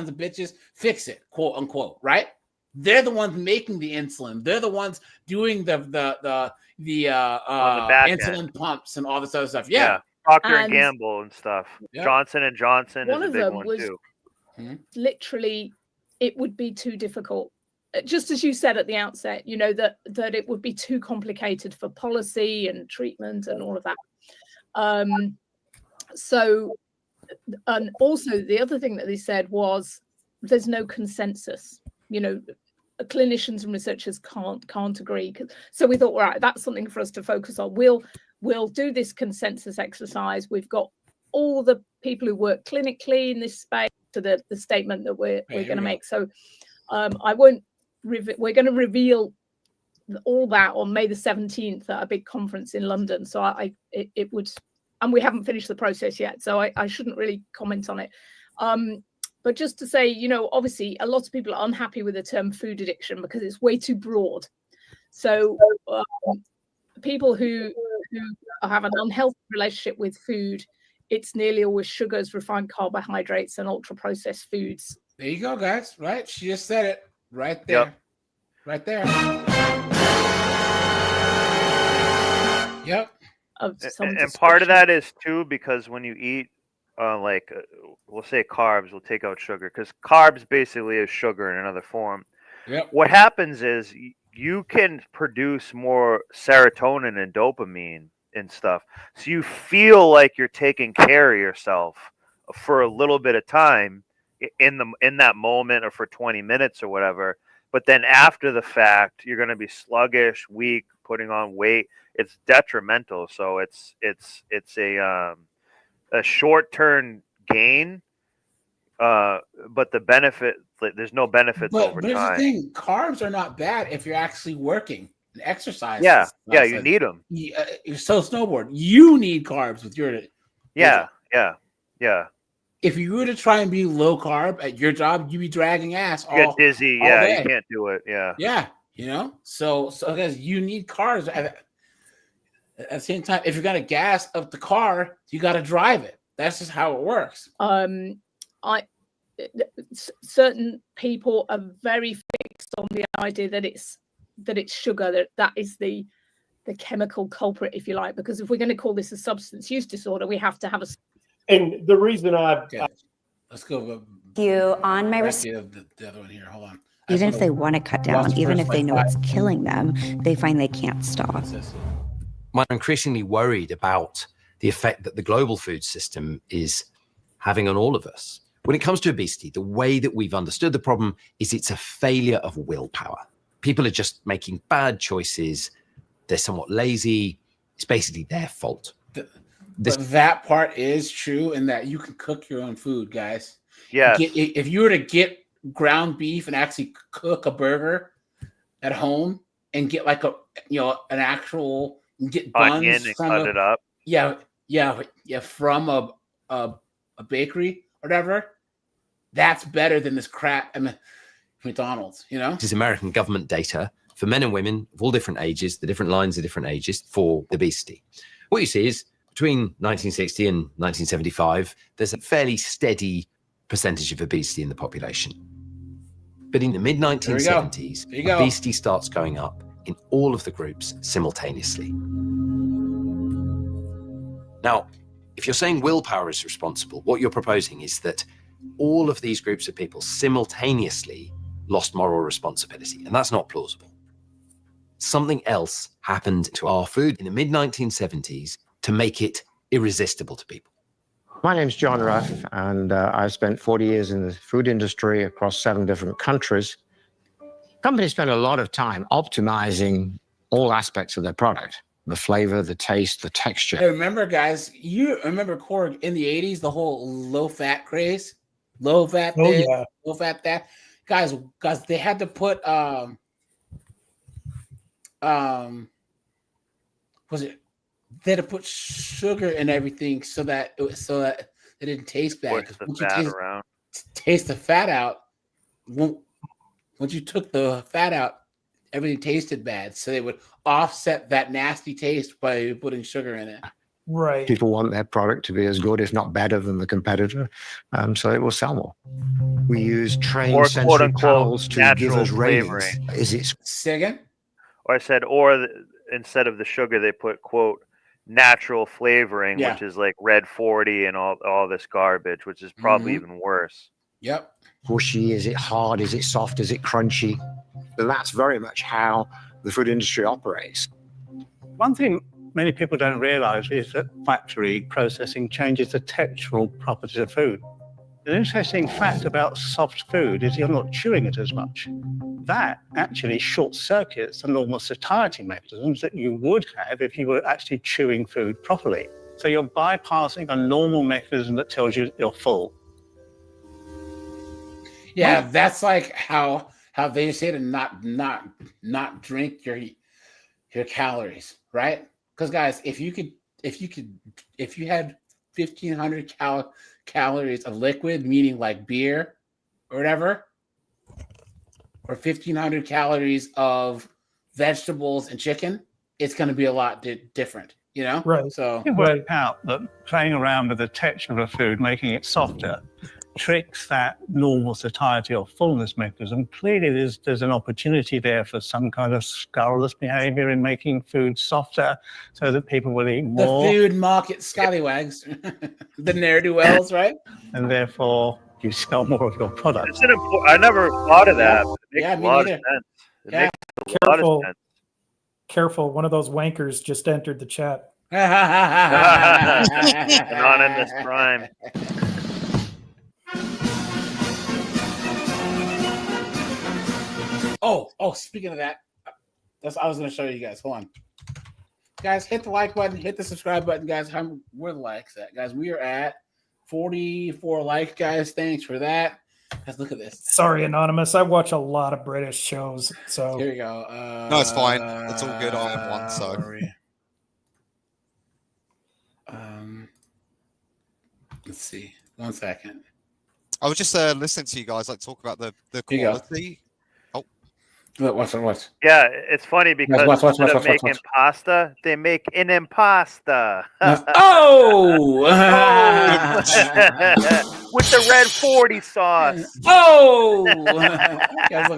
of bitches fix it, quote unquote, right? They're the ones making the insulin. They're the ones doing the insulin pumps and all this other stuff. Yeah. Procter and Gamble and stuff. Yep. Johnson and Johnson One is a of big them one was too. Literally, it would be too difficult. Just as you said at the outset, that it would be too complicated for policy and treatment and all of that. So, and also the other thing that they said was there's no consensus. Clinicians and researchers can't agree. So we thought, right, that's something for us to focus on. We'll do this consensus exercise. We've got all the people who work clinically in this space to the statement that we're going to make. So I won't. We're going to reveal all that on May the 17th at a big conference in London. So it would, and we haven't finished the process yet, so I shouldn't really comment on it. But just to say, obviously a lot of people are unhappy with the term food addiction because it's way too broad. So people who have an unhealthy relationship with food, it's nearly always sugars, refined carbohydrates, and ultra-processed foods. There you go, guys. Right? She just said it right there. Yep. Right there. Yep. And part of that is too because when you eat we'll say carbs, we'll take out sugar because carbs basically is sugar in another form. Yep. What happens is you can produce more serotonin and dopamine and stuff, so you feel like you're taking care of yourself for a little bit of time in that moment or for 20 minutes or whatever. But then after the fact, you're going to be sluggish, weak, putting on weight. It's detrimental. So it's a short-term gain, but the benefit, there's no benefits over but time. Here's the thing: carbs are not bad if you're actually working and exercising. Yeah, you need them. So snowboard, you need carbs with your. Yeah. If you were to try and be low carb at your job, you'd be dragging ass. You get dizzy. all day. You can't do it. Yeah. You know, so guys, you need cars at the same time. If you're gonna gas up the car, you got to drive it. That's just how it works. Certain people are very fixed on the idea that it's sugar, that is the chemical culprit, if you like, because if we're going to call this a substance use disorder, we have to have a. And the reason let's go. You on my the other one here. Hold on. Even if they want to cut down, even if they know it's killing them, they find they can't stop. I'm increasingly worried about the effect that the global food system is having on all of us. When it comes to obesity, the way that we've understood the problem is it's a failure of willpower. People are just making bad choices. They're somewhat lazy. It's basically their fault. But that part is true in that you can cook your own food, guys. Yeah. If you were to get ground beef and actually cook a burger at home and get like an actual get buns onion and cut it up. Yeah, from a bakery or whatever. That's better than this crap. I mean, McDonald's, you know. This is American government data for men and women of all different ages, the different lines of different ages for obesity. What you see is between 1960 and 1975, there's a fairly steady percentage of obesity in the population. But in the mid-1970s, obesity starts going up in all of the groups simultaneously. Now, if you're saying willpower is responsible, what you're proposing is that all of these groups of people simultaneously lost moral responsibility, and that's not plausible. Something else happened to our food in the mid-1970s to make it irresistible to people. My name's John Ruff, and I've spent 40 years in the food industry across 7 different countries. Companies spend a lot of time optimizing all aspects of their product, the flavor, the taste, the texture. Hey, remember, guys, you remember, Korg, in the 80s, the whole low-fat craze? Low-fat this, low-fat that. Guys, they had to put, they had to put sugar in everything so that it didn't taste bad. Push the fat around. Taste the fat out. Once you took the fat out, everything tasted bad. So they would offset that nasty taste by putting sugar in it. Right. People want their product to be as good, if not better, than the competitor, so it will sell more. We use trained sensory panels to give us ratings. Is it? Say again? Or I said, instead of the sugar, they put, quote, natural flavoring, which is like red 40 and all this garbage, which is probably even worse. Yep. Mushy? Is it hard? Is it soft? Is it crunchy? And that's very much how the food industry operates. One thing many people don't realize is that factory processing changes the textural properties of food. An interesting fact about soft food is you're not chewing it as much. That actually short circuits the normal satiety mechanisms that you would have if you were actually chewing food properly. So you're bypassing a normal mechanism that tells you you're full. Yeah, that's like how they say to not drink your calories, right? Because guys, if you had 1,500 calories of liquid, meaning like beer or whatever, or 1,500 calories of vegetables and chicken, it's going to be a lot different, you know? Right. So you work out that playing around with the texture of a food, making it softer, tricks that normal satiety or fullness mechanism. Clearly, there's an opportunity there for some kind of scurrilous behavior in making food softer so that people will eat more. The food market scallywags, the ne'er-do-wells, right? And therefore, you sell more of your product. I never thought of that. But it makes a lot of sense. It makes a lot of sense. Careful, one of those wankers just entered the chat. Anonymous crime. Oh, speaking of that, I was going to show you guys. Hold on. Guys, hit the like button, hit the subscribe button, guys. Where the likes at, guys? We are at 44 likes, guys. Thanks for that. Guys, look at this. Sorry, Anonymous. I watch a lot of British shows, so here we go. No, it's fine. It's all good. I am one, so. Let's see. 1 second. I was just listening to you guys talk about the quality. What? Yeah, it's funny because Watch. instead of making pasta, they make an impasta. Oh! With the red 40 sauce. Oh! Guys,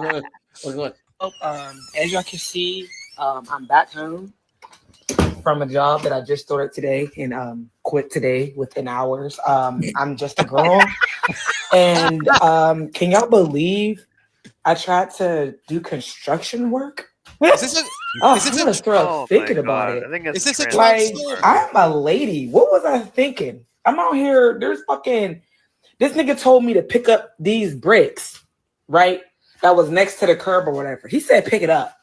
look. As y'all can see, I'm back home from a job that I just started today and quit today within hours. I'm just a girl. And can y'all believe I tried to do construction work? Is this a, I'm is this gonna a, throw up thinking about it. I think is this a Like, trans story? I'm a lady. What was I thinking? I'm out here. This nigga told me to pick up these bricks, right? That was next to the curb or whatever. He said, pick it up.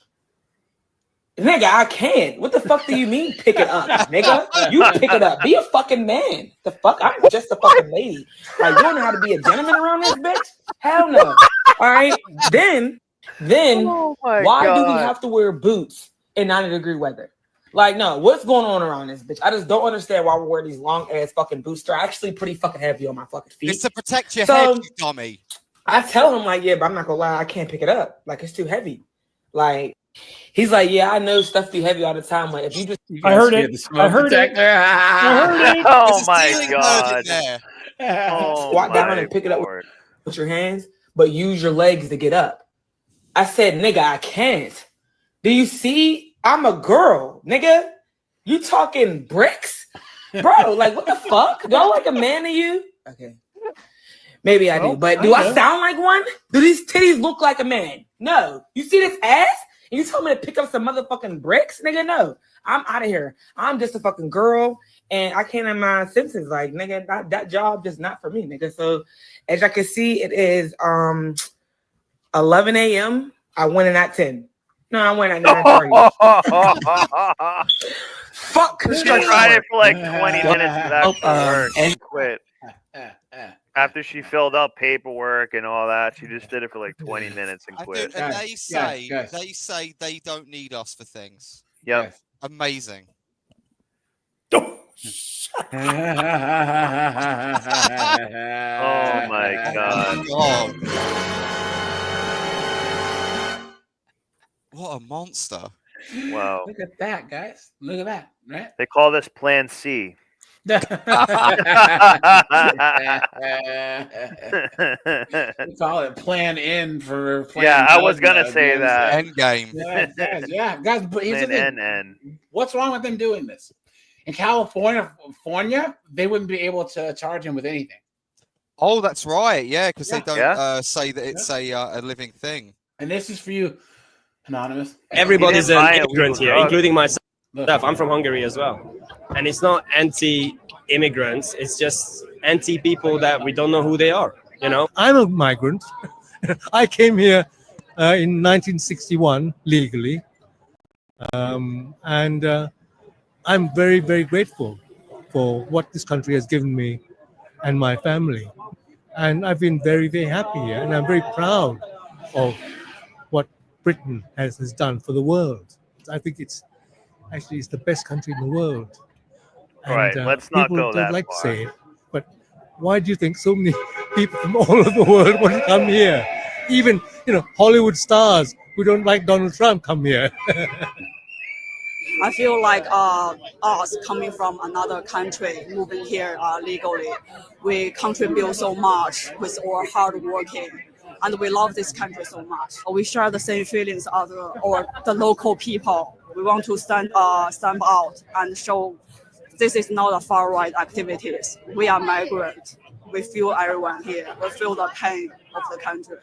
Nigga, I can't. What the fuck do you mean pick it up, nigga? You pick it up. Be a fucking man. The fuck? I'm just a fucking lady. Like, you don't know how to be a gentleman around this bitch? Hell no. All right. Then why do we have to wear boots in 90-degree weather? Like, no, what's going on around this bitch? I just don't understand why we wear these long ass fucking boots. They're actually pretty fucking heavy on my fucking feet. It's to protect your head, you dummy. I tell him, like, yeah, but I'm not gonna lie, I can't pick it up. Like, it's too heavy. Like, he's like, yeah, I know stuff be heavy all the time. Like, if you just, I heard it. I heard it. Oh my god! Squat down and pick it up with your hands, but use your legs to get up. I said, nigga, I can't. Do you see? I'm a girl, nigga. You talking bricks, bro? Like, what the fuck? Do I like a man to you? Okay, maybe I do, but do I sound like one? Do these titties look like a man? No. You see this ass? And you told me to pick up some motherfucking bricks, nigga? No. I'm out of here. I'm just a fucking girl, and I can't in my senses. Like, nigga, that job just not for me, nigga. So, as I can see, it is 11 a.m. I went in at 10. No, I went at 9:30. Fuck construction. She tried it work. for like 20 minutes after work and quit. After she filled out paperwork and all that, she just did it for like 20 minutes and quit. And they say they don't need us for things. Yep. Amazing. Oh my god. What a monster. Wow. Look at that, guys. Look at that, right? They call this Plan C. We call it Plan N for Plan. Yeah, I was gonna say that. End game. Yeah, guys. But here's the Plan thing. NN. What's wrong with them doing this? In California, they wouldn't be able to charge him with anything. Oh, that's right. Yeah, because they don't say that it's a living thing. And this is for you, Anonymous. Everybody's an immigrant here, including myself. I'm from Hungary as well. And it's not anti-immigrants. It's just anti-people that we don't know who they are, you know? I'm a migrant. I came here in 1961 legally. And I'm very, very grateful for what this country has given me and my family. And I've been very, very happy here. And I'm very proud of what Britain has done for the world. I think it's the best country in the world. All right, let's not go that don't like far. to say it, but why do you think so many people from all over the world want to come here? Even, Hollywood stars who don't like Donald Trump come here. I feel like us coming from another country, moving here legally, we contribute so much with our hard working, and we love this country so much. We share the same feelings as the local people. We want to stand out and show this is not a far right activities. We are migrants. We feel everyone here. We feel the pain of the country.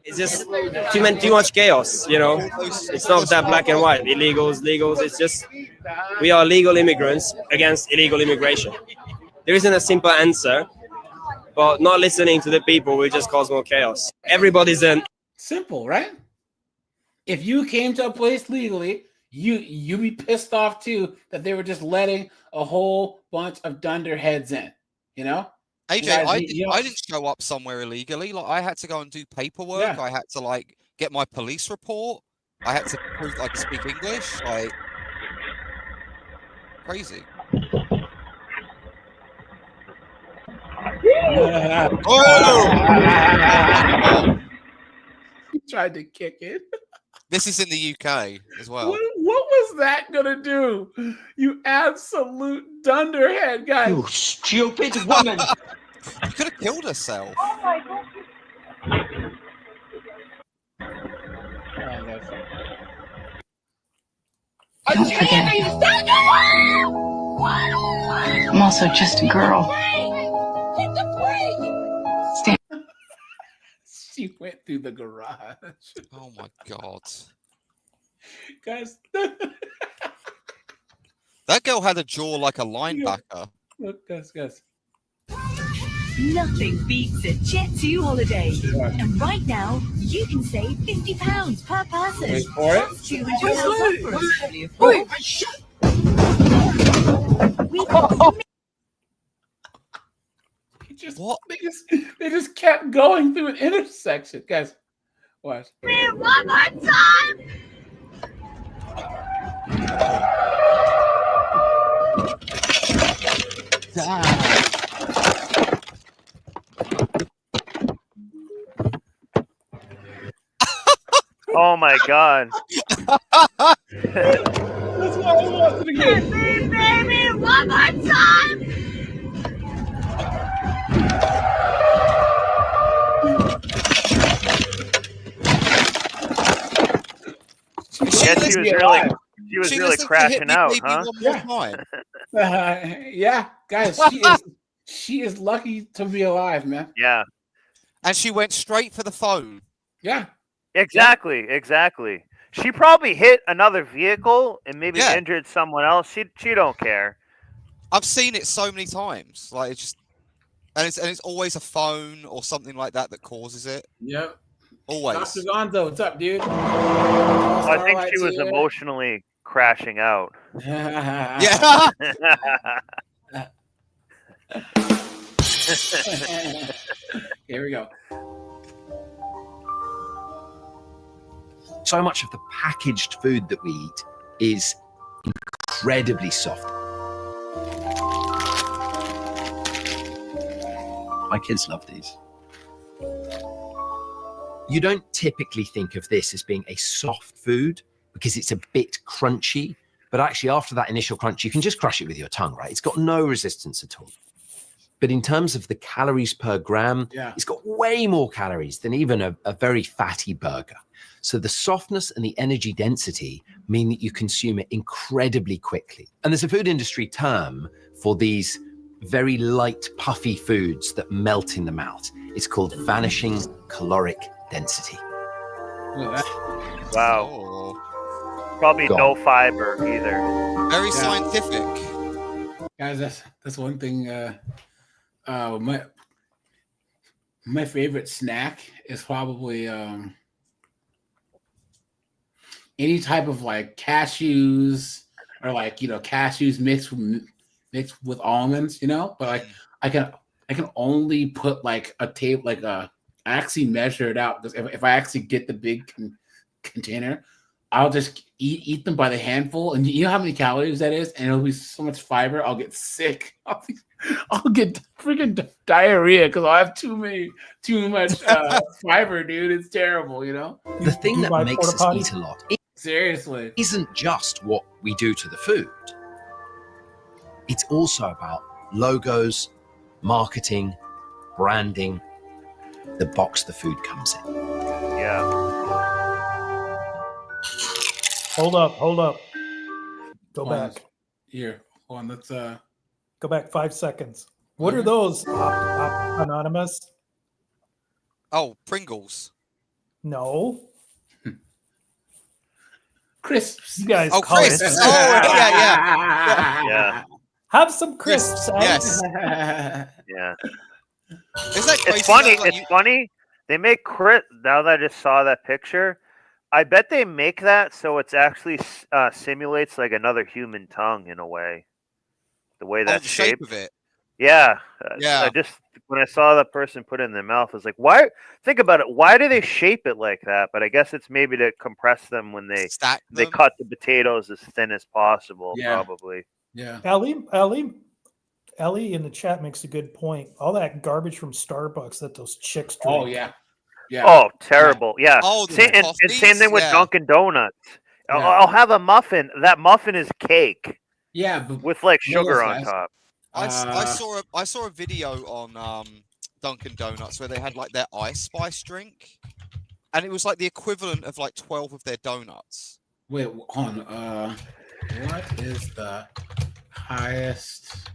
It's just too much chaos, It's not that black and white, illegals, legals. It's just we are legal immigrants against illegal immigration. There isn't a simple answer, but not listening to the people will just cause more chaos. Everybody's simple, right? If you came to a place legally, you be pissed off too that they were just letting a whole bunch of dunderheads in, AJ, Guys, I didn't show up somewhere illegally. Like, I had to go and do paperwork. Yeah. I had to get my police report. I had to prove I could speak English. Crazy. He tried to kick it. This is in the UK as well. What was that gonna do? You absolute dunderhead, guys! You stupid woman! She could have killed herself. Oh my god! Don't forget, I'm also just a girl. She went through the garage. Oh my god. Guys, That girl had a jaw like a linebacker. look, guys. Nothing beats a Jet 2 holiday. And right now, you can save £50 per person. Wait for it. That's £200 for a family of four. They just kept going through an intersection, guys. Watch. One more time. Oh my god. That's why I watched it again. Baby, one more time. Yeah, she was really crashing out, huh? Yeah, guys, she is lucky to be alive, man. Yeah. And she went straight for the phone. Yeah. Exactly. She probably hit another vehicle and maybe injured someone else. She don't care. I've seen it so many times. Like it's just, and it's always a phone or something like that causes it. Yep. Always. Dr. Gonzo, what's up, dude? I think she was emotionally crashing out. Yeah. Here we go. So much of the packaged food that we eat is incredibly soft. My kids love these. You don't typically think of this as being a soft food because it's a bit crunchy, but actually after that initial crunch, you can just crush it with your tongue, right? It's got no resistance at all. But in terms of the calories per gram, it's got way more calories than even a very fatty burger. So the softness and the energy density mean that you consume it incredibly quickly. And there's a food industry term for these very light, puffy foods that melt in the mouth. It's called vanishing caloric density. Wow. Probably no fiber either. Very scientific. Guys, that's one thing. My favorite snack is probably any type of like cashews or like cashews mixed with almonds, but like I can only put like a tape I actually measure it out because if I actually get the big container, I'll just eat them by the handful, and you know how many calories that is, and it'll be so much fiber. I'll get sick. I'll get freaking diarrhea because I'll have too much fiber, dude. It's terrible, The thing that makes us eat a lot seriously isn't just what we do to the food. It's also about logos, marketing, branding, the box the food comes in. Yeah. Hold up. Go back. Here, hold on. Let's go back 5 seconds. What are those, Anonymous? Oh, Pringles. No. Crisps. You guys. Oh, crisps. Oh, Yeah. Have some crisps. Yes. Yeah. Is that crazy? It's funny. It's funny. They make crisp. Now that I just saw that picture, I bet they make that so it's actually simulates like another human tongue in a way. The way that's the shape shaped. of it. Yeah. Yeah. I just when I saw that person put it in their mouth, I was like, why? Think about it. Why do they shape it like that? But I guess it's maybe to compress them when they cut the potatoes as thin as possible. Yeah. Probably. Yeah. Ellie in the chat makes a good point. All that garbage from Starbucks that those chicks drink. Oh yeah. Yeah. Oh, terrible. Yeah. Oh, the and same thing with yeah. Dunkin' Donuts. Yeah. I'll have a muffin. That muffin is cake. Yeah, but with like know sugar those on guys. top. I saw a video on Dunkin' Donuts where they had like their ice spice drink, and it was like the equivalent of like 12 of their donuts. Wait, hold on. What is the highest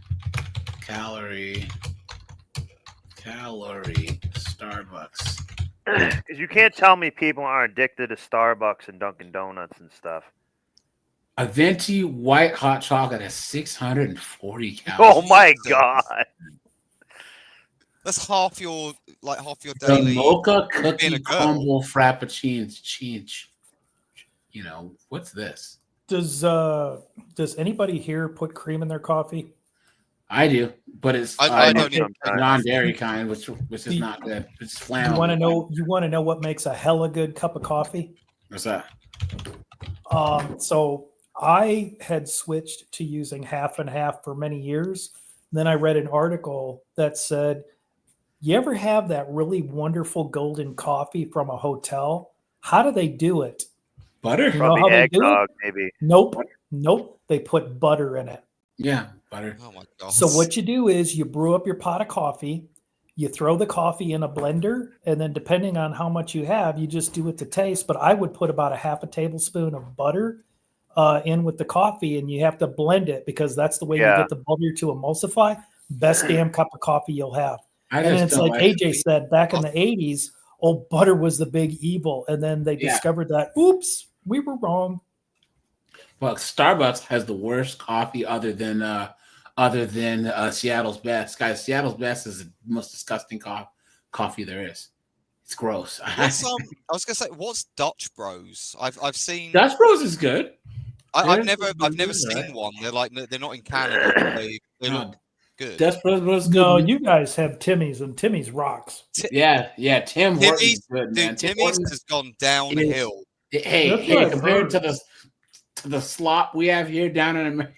calorie Starbucks? Because you can't tell me people aren't addicted to Starbucks and Dunkin' Donuts and stuff. A venti white hot chocolate has 640 calories. Oh my god! That's half your The daily. mocha being cookie a girl. crumble frappuccino. You know what's this? Does anybody here put cream in their coffee? I do, but it's I don't even- non-dairy kind, which is not good. It's flammable. You want to know what makes a hella good cup of coffee? What's that? So I had switched to using half and half for many years. Then I read an article that said, you ever have that really wonderful golden coffee from a hotel? How do they do it? Butter? You know how they do it? Eggnog, maybe. Nope. They put butter in it. Yeah, butter. Oh my god. So what you do is you brew up your pot of coffee, you throw the coffee in a blender, and then depending on how much you have, you just do it to taste. But I would put about a half a tablespoon of butter in with the coffee, and you have to blend it because that's the way you get the butter to emulsify. Best damn cup of coffee you'll have. I And then just it's don't like like AJ said, back in the 80s, butter was the big evil. And then they Yeah. discovered that, oops, we were wrong. Well, Starbucks has the worst coffee other than Seattle's Best. Guys, Seattle's Best is the most disgusting coffee there is. It's gross. What's, I was gonna say, what's Dutch Bros? I've seen Dutch Bros is good. I've never good, seen right? one. They're not in Canada. But they look good. Dutch Bros is good. No, you guys have Timmy's, and Timmy's rocks. Yeah. Tim Hortons Timmy's, is good, man. dude, Tim Timmy's Hortons has gone downhill. Hey, That's what I've compared heard. to the slop we have here down in America.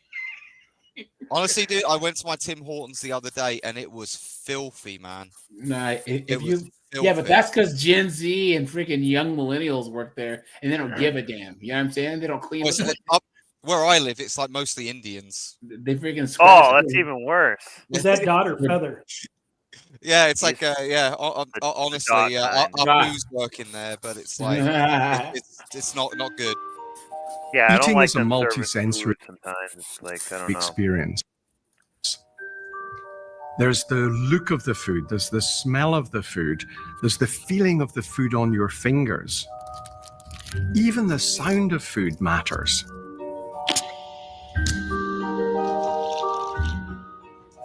Honestly, dude, I went to my Tim Hortons the other day and it was filthy, man. Nah, It if was you yeah, but filthy. that's because Gen Z and freaking young millennials work there, and they don't give a damn. You know what I'm saying? They don't clean Well, so up where I live, it's like mostly Indians. They freaking. Oh, that's even worse. Is that Dot or Feather? Yeah, it's like honestly, our blues work in there, but it's like it's not good. Yeah, I don't Eating like is a them serving multi-sensory food sometimes. It's like I don't know. experience. There's the look of the food, there's the smell of the food, there's the feeling of the food on your fingers. Even the sound of food matters.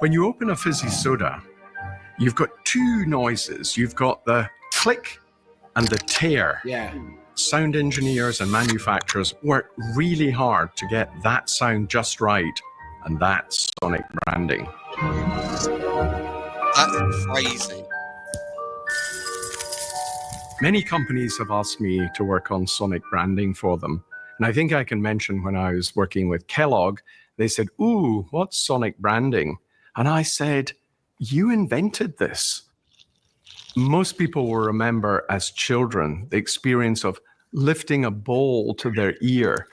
When you open a fizzy soda, you've got two noises. You've got the click and the tear. Yeah. Sound engineers and manufacturers work really hard to get that sound just right, and that's sonic branding. That's crazy. Many companies have asked me to work on sonic branding for them, and I think I can mention when I was working with Kellogg, they said, "Ooh, what's sonic branding?" And I said, "You invented this." Most people will remember as children the experience of lifting a bowl to their ear.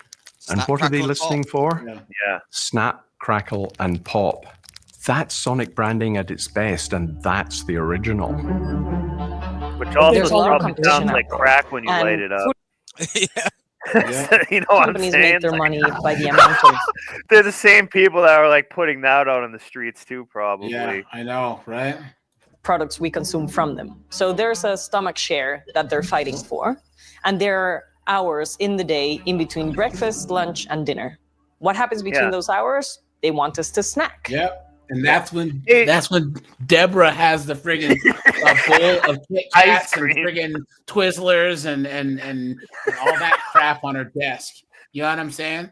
And Snap, what are they crackle, listening pop. for? Yeah. Snap, crackle, and pop. That's sonic branding at its best, and that's the original. Which also There's a lot of probably competition sounds out like there. crack when you And light it up. Yeah. You know what I'm Companies saying? make their Like, money by the amount of they're the same people that are like putting that out on the streets too, probably. Yeah, I know, right? products we consume from them. So there's a stomach share that they're fighting for, and there are hours in the day in between breakfast, lunch, and dinner. What happens between Yeah. those hours? They want us to snack. Yep. And that's when Deborah has the friggin' bowl of Kit Kats and friggin' Twizzlers and all that crap on her desk. You know what I'm saying?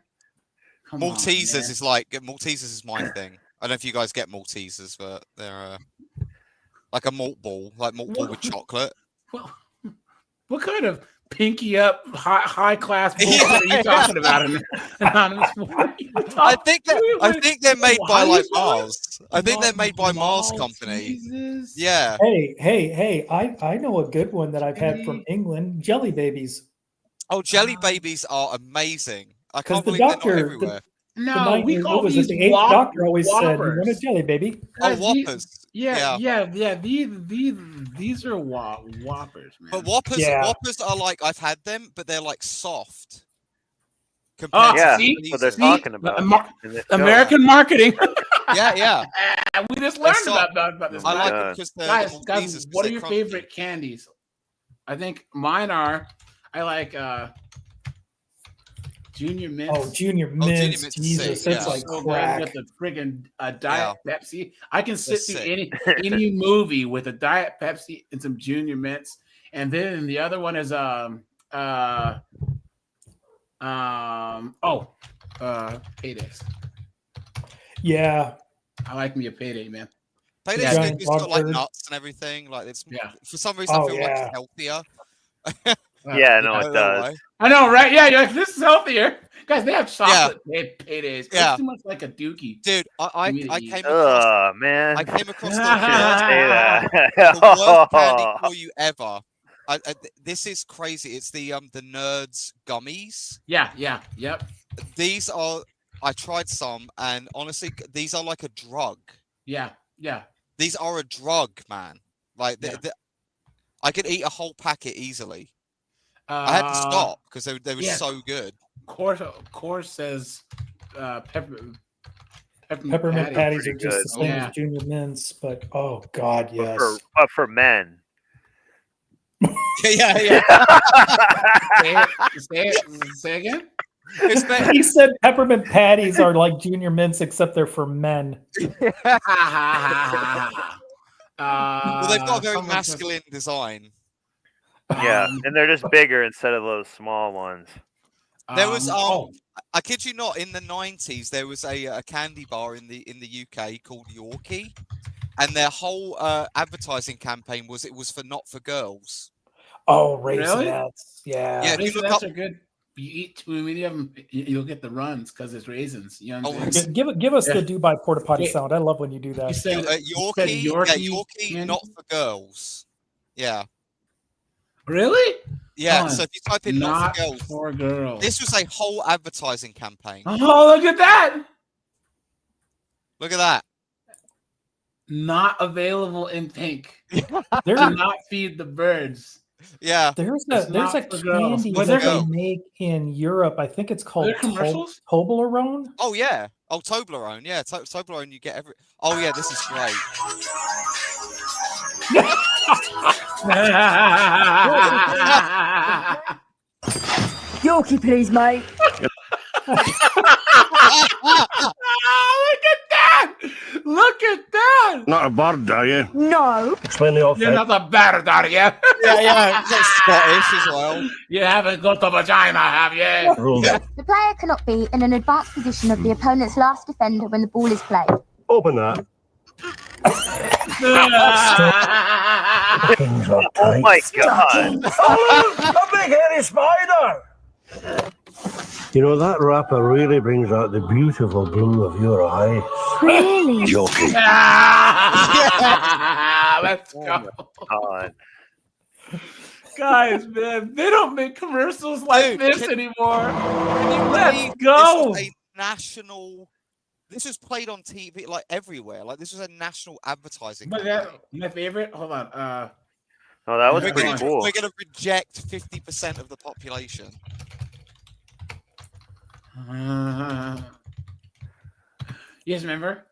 Come on, Maltesers man. is like Maltesers is my thing. I don't know if you guys get Maltesers, but they're like a malt ball, like malt ball with chocolate. What kind of pinky up high class bullshit are you talking about? Anonymous? I think they're made by like Why? Mars. I think they're made by Mars Company. Whoppers. Yeah. Hey! I know a good one that I've had from England. Jelly babies. Oh, jelly babies are amazing. I Because can't the believe they're not doctor, everywhere. No, we call what was it? these The eighth doctor always said, "You want a Whoppers. jelly baby?" Oh, Guys, Whoppers. Yeah. These are Whoppers, man. But Whoppers Yeah. Whoppers are like, I've had them, but they're like soft. Compared Yeah, to that's what they're Caesars. talking about. in this show. American marketing. Yeah. We just They're learned soft. about this. I like them because they're guys, the guys, Maltesers, 'cause what are they're your crunchy. favorite candies? I think mine are. I like Junior Mints. Oh, Junior Mints. Jesus, that's like so crack. good with the friggin' Diet Pepsi. I can sit through any movie with a Diet Pepsi and some Junior Mints. And then the other one is Paydays. Yeah. I like me a Payday, man. Payday's good. It's got like nuts and everything. Like it's for some reason I feel like it's healthier. Yeah, no, it does. I know, right? Yeah, you're like, this is healthier. Guys, they have chocolate Paydays. Yeah. It's too much like a Dookie. Dude, I came across. Oh man, I came across the say that. worst candy for you ever. This is crazy. It's the Nerds gummies. Yep. These are. I tried some, and honestly, these are like a drug. Yeah. These are a drug, man. Like I could eat a whole packet easily. I had to stop because they were so good. Course says peppermint patties are just the same as Junior Mints, but oh god, yes. For men. Yeah. Say again. He said peppermint patties are like Junior Mints, except they're for men. Well, they've got a very masculine design. Yeah, and they're just bigger instead of those small ones. There was I kid you not, in the 90s there was a candy bar in the UK called Yorkie, and their whole advertising campaign was it was not for girls. Oh, Raisinets. Yeah. Yeah, if you look Raisinets up, are good. You eat too many of them, you'll get the runs because it's raisins. You know what I'm saying? Give us the Dubai porta potty sound. I love when you do that. You said Yorkie, not for girls. Yeah. Really? Yeah. So if you type in not for girls, for girls, this was a whole advertising campaign. Oh, look at that! Look at that. Not available in pink. Do not feed the birds. Yeah. There's a candy that they make in Europe. I think it's called Toblerone. Oh yeah. Oh, Toblerone. Yeah, Toblerone. You get every. Oh yeah, this is great. Yorkie, please, mate. Look at that! Not a bird, are you? No. Explain the You're not a bird, are you? Yeah. It's Scottish as well. You haven't got a vagina, have you? The player cannot be in an advanced position of the opponent's last defender when the ball is played. Open that. Oh my god! Oh, a big hairy spider! You know, that wrapper really brings out the beautiful blue of your eyes. Really? Joking. Let's go. God. Guys, man, they don't make commercials like this anymore. Let's go. go. This was played on TV like everywhere. Like this was a national advertising. My favorite. Hold on. Oh, that was pretty cool. We're gonna reject 50% of the population. Yes, remember?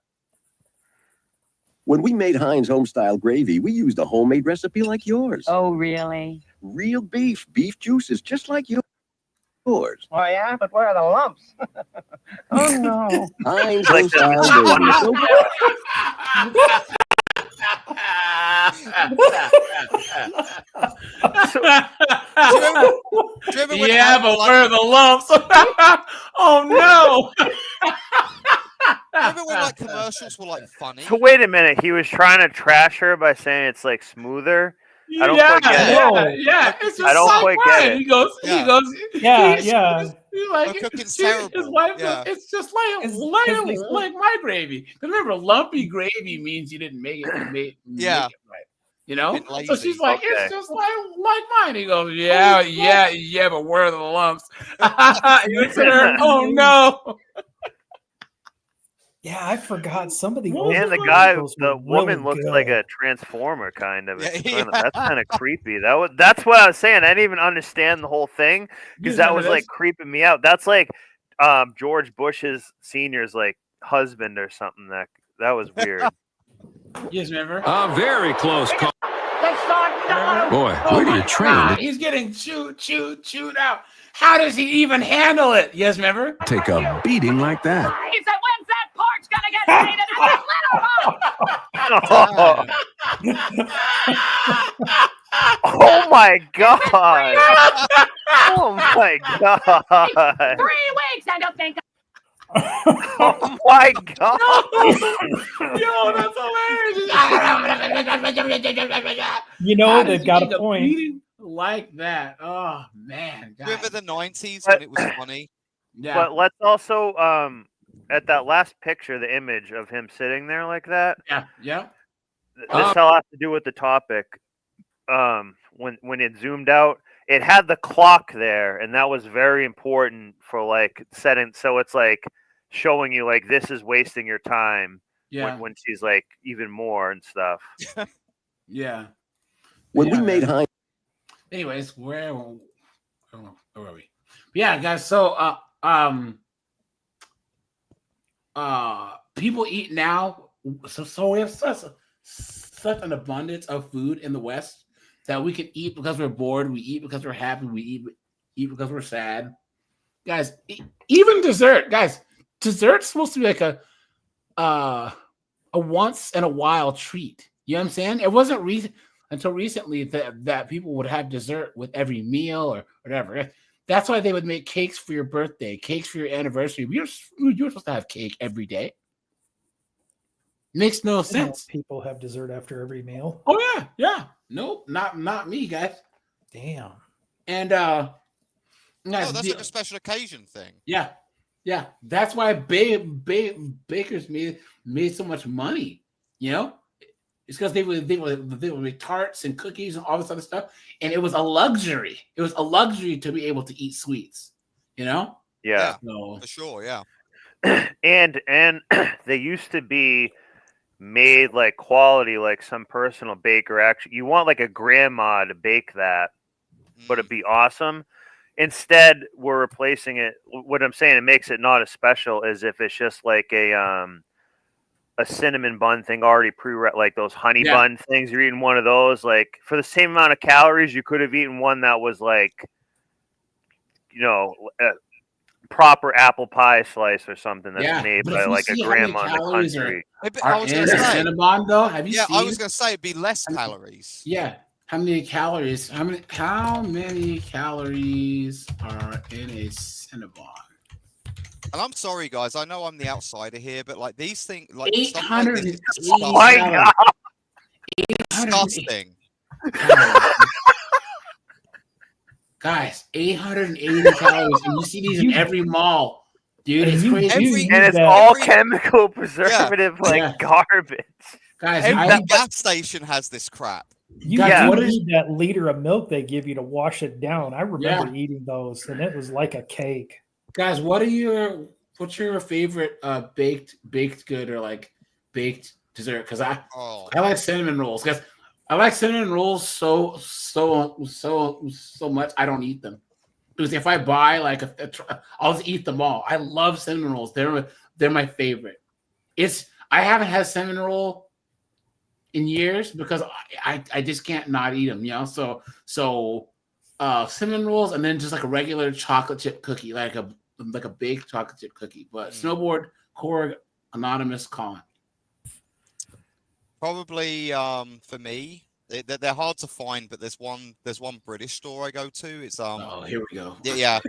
When we made Heinz homestyle gravy, we used a homemade recipe like yours. Oh, really? Real beef juices, just like yours. Oh, yeah? But where are the lumps? Oh, no. Heinz homestyle gravy. So yeah, but where are the lumps? Oh no! Remember when like commercials were like funny? So wait a minute, he was trying to trash her by saying it's like smoother. I don't quite get it. Yeah, it's just I don't quite get it. He goes, yeah. Like, cooking's his terrible. wife Yeah. it's just like my gravy. Remember, lumpy gravy means you didn't make it. You make it right. You know. So she's like, it's just like mine. He goes, yeah, but where are the lumps? You listen to her. Oh no. Yeah, I forgot some of the And the woman looks like a transformer kind of. That's kind of creepy. That's what I was saying. I didn't even understand the whole thing because that was like creeping me out. That's like George Bush's senior's like husband or something. That was weird. Yes, remember? Very close call. Boy, where do you train? He's getting chewed out. How does he even handle it? Yes, remember? Take a beating like that. He said, when's that porch gonna get painted? Oh my god! Oh my god! 3 weeks, I don't think. Oh my god! Yo, that's hilarious. You know, they've got a point. Like that. Oh man. Remember the 90s when it was funny? Yeah. But let's also at that last picture, the image of him sitting there like that. Yeah. This all has to do with the topic. When it zoomed out, it had the clock there, and that was very important for like setting. So it's like showing you like this is wasting your time. Yeah. When she's like even more and stuff. Yeah. When we made high. Anyways, where were we? Yeah, guys. So people eat now. So we have such an abundance of food in the West that we can eat because we're bored. We eat because we're happy. We eat because we're sad. Guys, even dessert. Guys, dessert's supposed to be like a once in a while treat. You know what I'm saying? It wasn't until recently that people would have dessert with every meal or whatever. That's why they would make cakes for your birthday, cakes for your anniversary. You're supposed to have cake every day. Makes no sense. People have dessert after every meal. Oh yeah. Nope, not me, guys. Damn. And no, that's like a special occasion thing. Yeah. That's why bakers made so much money. You know, it's because they would make tarts and cookies and all this other stuff, and it was a luxury. It was a luxury to be able to eat sweets. You know. Yeah. So, for sure. Yeah. And they used to be made like quality, like some personal baker actually. You want like a grandma to bake that, but it'd be awesome. Instead, we're replacing it. What I'm saying, it makes it not as special as if it's just like a cinnamon bun thing already like those honey bun things. You're eating one of those, like for the same amount of calories, you could have eaten one that was like, you know, a proper apple pie slice or something that's made by like a grandma in the country. I was going to say, cinnamon though. Have you seen? I was going to say it'd be less calories. Yeah. How many calories? How many calories are in a Cinnabon? And I'm sorry, guys. I know I'm the outsider here, but like these things, like 880 oh my god, disgusting. Guys, 880 calories, and you see these in every mall, dude. It's crazy, and it's all chemical preservative, garbage. Guys, every gas station has this crap. You need that liter of milk they give you to wash it down. I remember eating those, and it was like a cake. Guys, what's your favorite baked good or like baked dessert? Because I like cinnamon rolls. Because I like cinnamon rolls so much I don't eat them. Because if I buy like I'll just eat them all. I love cinnamon rolls. They're my favorite. I haven't had cinnamon roll in years because I just can't not eat them, you know. So cinnamon rolls and then just like a regular chocolate chip cookie, like a baked chocolate chip cookie. But Snowboard Korg Anonymous Con. Probably for me, they're hard to find, but there's one British store I go to. It's oh, here we go. Yeah.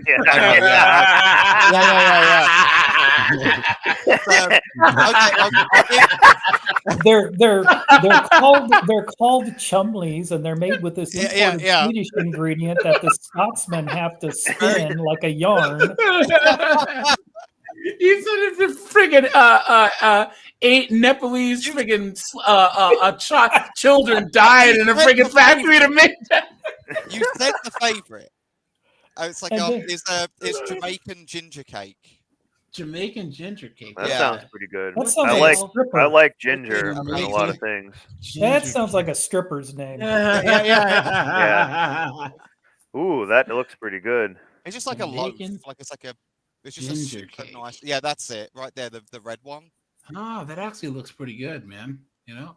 They're called chumleys, and they're made with this imported Swedish ingredient that the Scotsmen have to spin like a yarn. You said it's a friggin' 8 Nepalese friggin' children died in a friggin' factory to make that. You said the favorite. It's like it's Jamaican ginger cake. Jamaican ginger cake. That sounds pretty good. That sounds I like ginger in a lot of things. That sounds like a stripper's name. Yeah. Ooh, that looks pretty good. It's just like a loaf. It's just ginger a super cake. nice. Yeah, that's it right there. The red one. Oh, that actually looks pretty good, man. You know,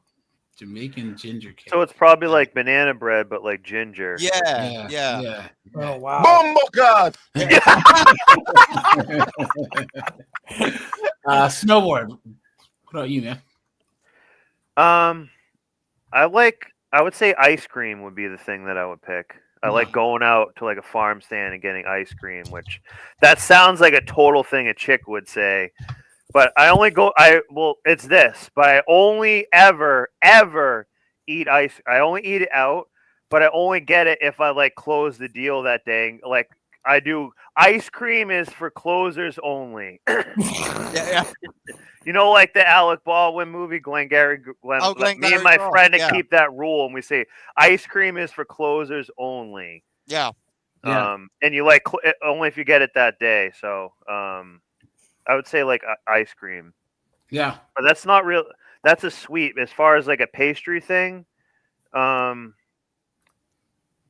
Jamaican ginger cake. So it's probably like banana bread, but like ginger. Yeah. Oh wow. Bumbo God. Snowboard. What about you, man? I would say ice cream would be the thing that I would pick. I like going out to like a farm stand and getting ice cream, which that sounds like a total thing a chick would say. But it's this, but I only ever eat ice. I only eat it out, but I only get it if I like close the deal that day. Like I do, ice cream is for closers only. Yeah. You know, like the Alec Baldwin movie, Glengarry Glen. Me and my friend keep that rule, and we say ice cream is for closers only. Yeah. And you like only if you get it that day. So, I would say like ice cream. Yeah, but that's not real. That's a sweet. As far as like a pastry thing, I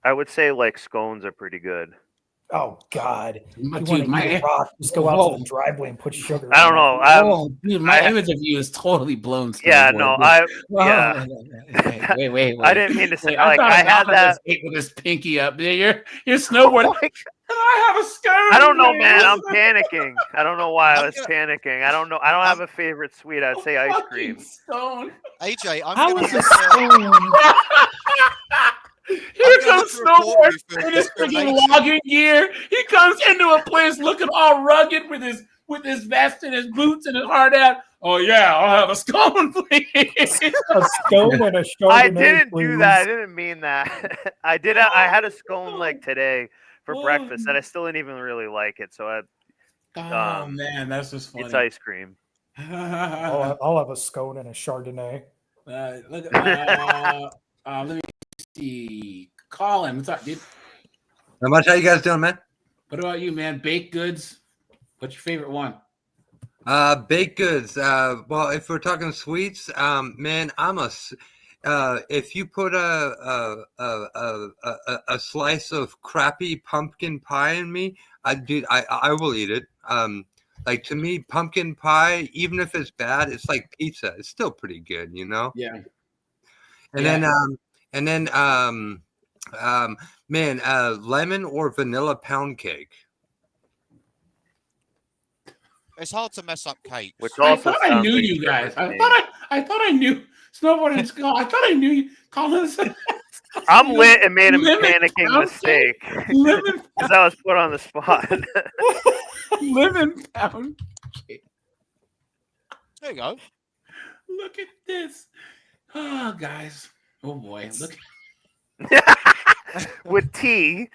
would say like scones are pretty good. Oh God! Dude, just go out to the driveway and put sugar. I don't know. Dude, my image of you is totally blown. Yeah, no, yeah. Wait. I didn't mean to say. I had that with his pinky up. You're snowboarding. I have a scone. I don't know, man. I'm panicking. I don't know why I was panicking. I don't know. I don't have a favorite sweet. I'd say ice cream. Stone. AJ, How is a scone? Here comes Snowboard in his freaking logging gear. He comes into a place looking all rugged with his vest and his boots and his hard hat. Oh yeah, I'll have a scone, please. A scone and a Chardonnay. I didn't please. do that. I didn't mean that. I did. I had a scone like today for breakfast, and I still didn't even really like it. So oh man, that's just funny. It's ice cream. I'll have a scone and a Chardonnay. Let me see. Colin, what's up, dude? Not much. How you guys doing, man? What about you, man? Baked goods. What's your favorite one? Baked goods. Well, if we're talking sweets, man, if you put a slice of crappy pumpkin pie in me, I will eat it. Like to me, pumpkin pie, even if it's bad, it's like pizza. It's still pretty good, you know? Yeah. And then, lemon or vanilla pound cake. It's hard to mess up cake. Which I also thought I knew you guys. I thought I knew snowboarding and skull. I thought I knew you. Colin said, I'm lit and made a panicking pound mistake Lemon because I was put on the spot. lemon pound cake. There you go. Look at this. Oh, guys. Oh boy. Look. With tea.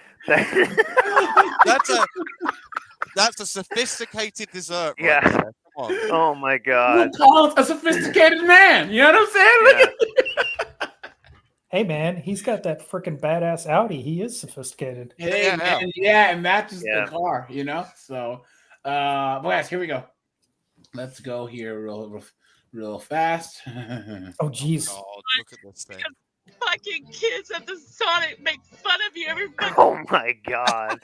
That's a sophisticated dessert. Right Yeah. there. Come on. Oh my God. Colin's a sophisticated man. You know what I'm saying? Look at Hey man, he's got that freaking badass Audi. He is sophisticated. Hey, man, it matches the car, you know. So, guys, here we go. Let's go here real fast. Oh, geez. God, look at this thing. Fucking kids at the Sonic make fun of you. Everybody. Oh my God.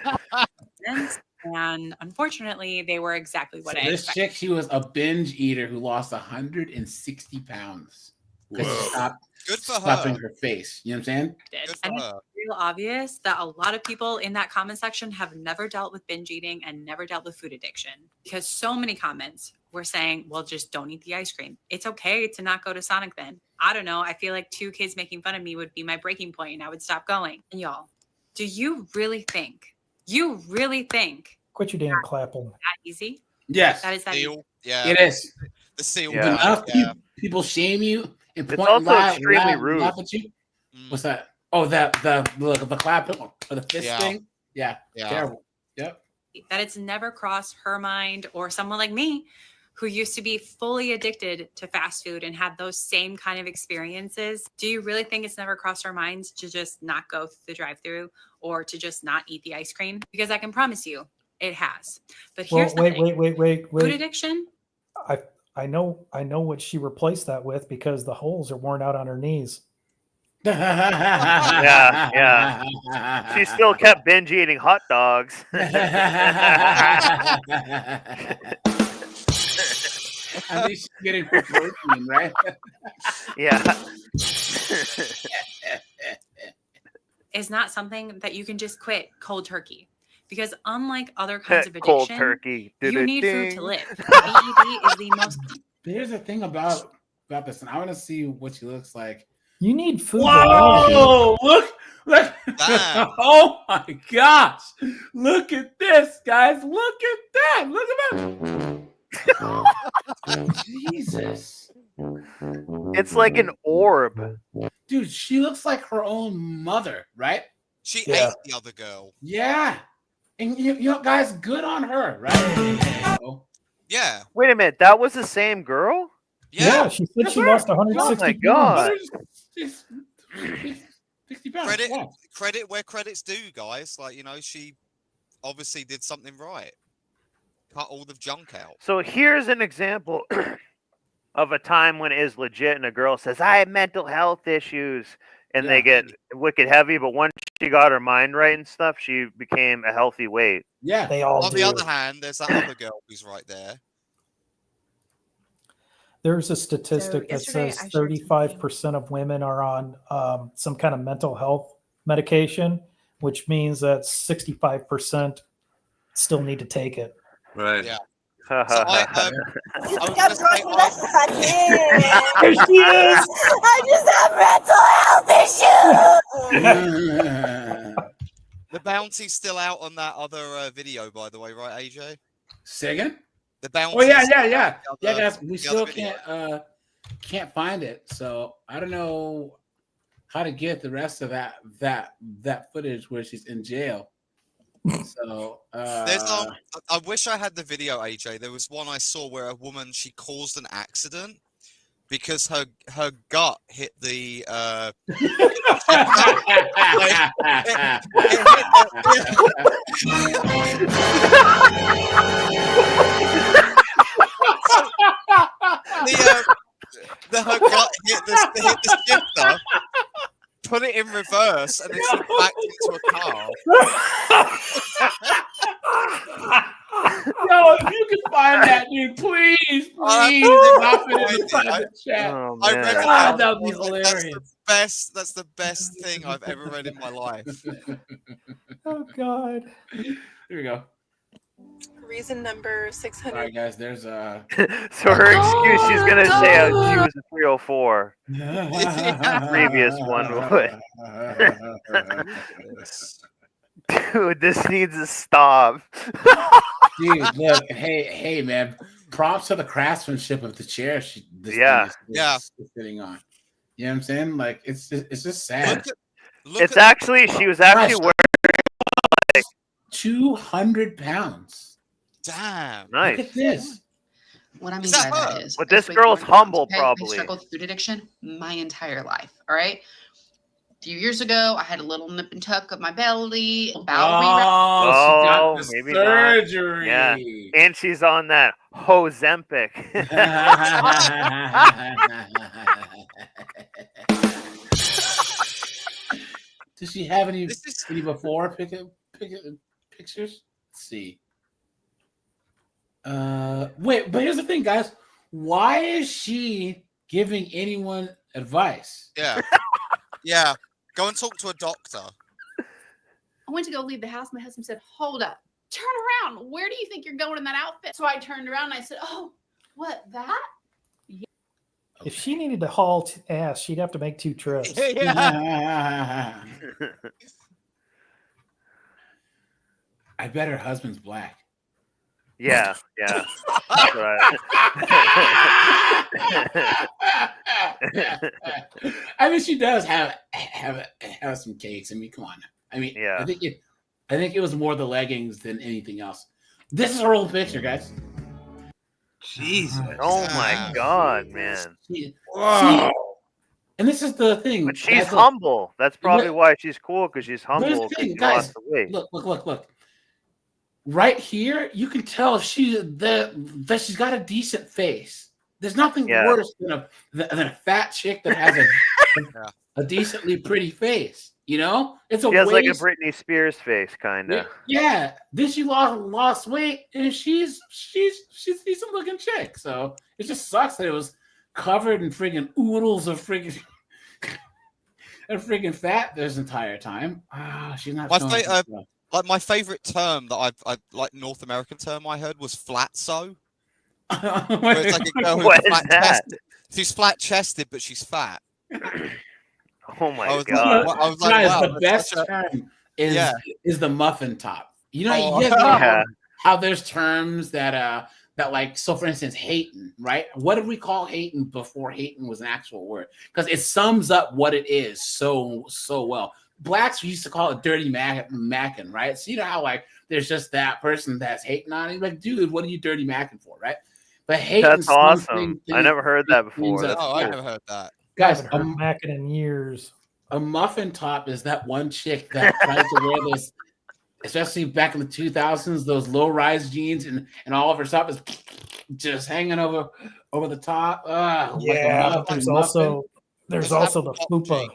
And unfortunately, they were exactly what I This expected. chick, she was a binge eater who lost 160 pounds because she stopped stuffing her face. You know what I'm saying? And it's real obvious that a lot of people in that comment section have never dealt with binge eating and never dealt with food addiction, because so many comments were saying, well, just don't eat the ice cream. It's okay to not go to Sonic then. I don't know. I feel like 2 kids making fun of me would be my breaking point and I would stop going. And y'all, do you really think Quit your damn clapping. that easy? Yes. That is that easy. Yeah, It is. the seal. If Yeah, enough yeah. people shame you and It's point also laugh extremely rude. at you. What's that? Oh, the clap or the fist Yeah. thing. Yeah, Yeah. terrible. Yep. That it's never crossed her mind or someone like me who used to be fully addicted to fast food and had those same kind of experiences. Do you really think it's never crossed our minds to just not go through the drive-through or to just not eat the ice cream? Because I can promise you it has. But here's the thing. Wait. Food addiction? I know what she replaced that with because the holes are worn out on her knees. Yeah. She still kept binge eating hot dogs. At least she's getting protein, right? Yeah. Is not something that you can just quit cold turkey. Because unlike other kinds of Cold addiction, turkey. you need food to live. BED is the most. Here's the thing about this, and I want to see what she looks like. You need food. Whoa! Look! Oh my gosh! Look at this, guys! Look at that! Look at that! Jesus! It's like an orb. Dude, she looks like her own mother, right? She ate the other girl. Yeah. And you know, guys, good on her, right? Yeah. Wait a minute, that was the same girl? Yeah, she said she lost 160 Oh my god. 60 pounds. Credit where credit's due, guys. Like, she obviously did something right. Cut all the junk out. So here's an example of a time when it is legit and a girl says, I have mental health issues. And they get wicked heavy, but once she got her mind right and stuff, she became a healthy weight. Yeah. They all On the other hand, there's that other girl who's right there. There's a statistic that says 35% of women are on some kind of mental health medication, which means that 65% still need to take it. Right. Yeah. There she is. I just have mental health issues. The bounty's still out on that other video, by the way, right, AJ? Say again? The bounty. Oh yeah, guys. We still can't find it, so I don't know how to get the rest of that footage where she's in jail. So I wish I had the video, AJ. There was one I saw where a woman, she caused an accident because her gut hit the her gut hit the shifter, put it in reverse, and then she backed into a car. Yo, if you can find that, dude, please drop it in the private chat. I read that would be hilarious. That's the best thing I've ever read in my life. Oh God. Here we go. Reason number 600. Sorry, guys. There's So her excuse, she's gonna say she was a 304. The previous one would. Dude, this needs to stop. Dude, look, hey, man. Props to the craftsmanship of the chair. This thing is sitting on. You know what I'm saying? Like, it's just sad. She was actually wearing like 200 pounds. Damn. Nice. Look at this. What I mean by that is, but this girl's humble, probably. I struggled with food addiction my entire life. All right. A few years ago, I had a little nip and tuck of my belly. She got the maybe surgery. Not. Yeah, and she's on that Ozempic. Does she have any before pictures? Let's see. Wait, but here's the thing, guys. Why is she giving anyone advice? Yeah. Yeah. Go and talk to a doctor. I went to go leave the house. My husband said, hold up, turn around. Where do you think you're going in that outfit? So I turned around and I said, oh, what, that? Yeah. If she needed to haul ass, she'd have to make 2 trips. I bet her husband's black. Yeah, yeah. That's right. I mean, she does have some cakes. I mean, come on. I mean, Yeah. I think it was more the leggings than anything else. This is her old picture, guys. Jesus. Oh my God, man. See, and this is the thing. But she's guys, look. humble. That's probably why she's cool, because she's But here's humble, the because thing, she guys, lost the weight. Look. Right here, you can tell that she's got a decent face. There's nothing worse than a fat chick that has a decently pretty face. You know, it's She has like a Britney Spears face, kind of. Yeah. Then she lost weight, and she's a decent looking chick. So it just sucks that it was covered in friggin' oodles of friggin' fat this entire time. She's not. Like my favorite term that I like, North American term I heard was flatso. Where it's like a girl who's flat-chested. She's flat-chested, but she's fat. Oh my God! I was like, guys, wow, the best term is the muffin top. You know, you guys know how there's terms that like, so for instance, hating, right? What did we call hating before hating was an actual word? Because it sums up what it is so well. Blacks used to call it dirty macking, right? So you know how like there's just that person that's hating on it. Like, dude, what are you dirty macking for, right? But hating. That's awesome. I never heard that before. I never heard that. Guys, I haven't heard macking in years. A muffin top is that one chick that tries to wear this, especially back in the 2000s, those low-rise jeans and all of her stuff is just hanging over the top. Yeah, like there's also the fupa.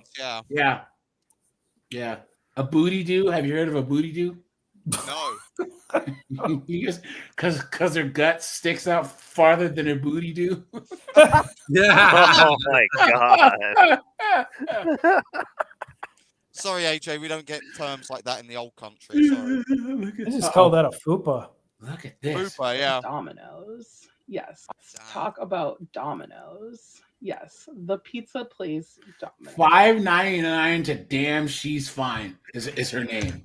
Yeah. A booty do. Have you heard of a booty do? No. Because her gut sticks out farther than her booty do. Yeah. Oh my God. Sorry, AJ, we don't get terms like that in the old country. Sorry. I just call that a fupa. Look at this. Fupa, yeah. Domino's. Yes. Let's talk about Domino's. Yes. The pizza place Domino's. $5.99 to damn she's fine is her name.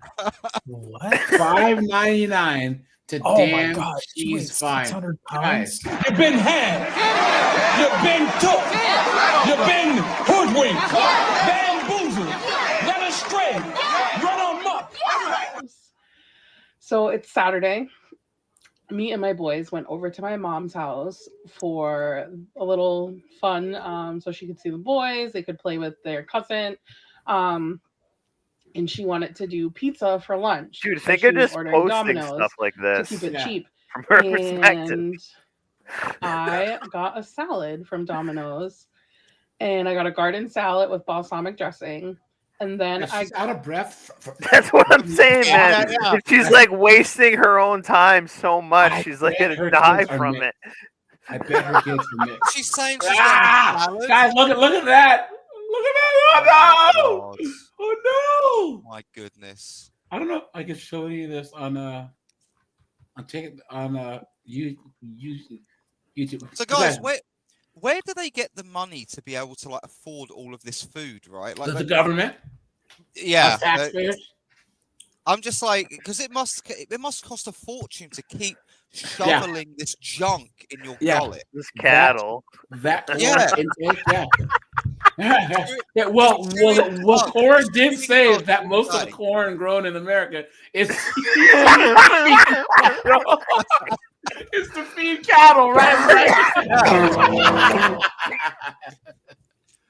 What? $5.99 to damn she's fine. 600 pounds. You've been had. You've been took. You've been hoodwinked. Bamboozled. Led astray. Run amok. So it's Saturday. Me and my boys went over to my mom's house for a little fun, so she could see the boys. They could play with their cousin, and she wanted to do pizza for lunch. Dude, So think she of was just ordering posting Domino's stuff like this. to keep it cheap. From her perspective. And I got a salad from Domino's, and I got a garden salad with balsamic dressing. And then She's out of breath. That's what I'm saying, man. She's like wasting her own time so much. She's like gonna die from it. I bet her kids are mixed. She's saying she's Guys, look at that! Look at that! Oh no! Oh no! My goodness. I don't know. I can show you this on YouTube. So guys, where do they get the money to be able to like afford all of this food, right? Like the government? Yeah. Taxpayers? I'm just like, because it must cost a fortune to keep shoveling this junk in your gullet. This cattle. That intake, yeah. Well, Corn did say that most of the corn grown in America is it's to feed cattle, right?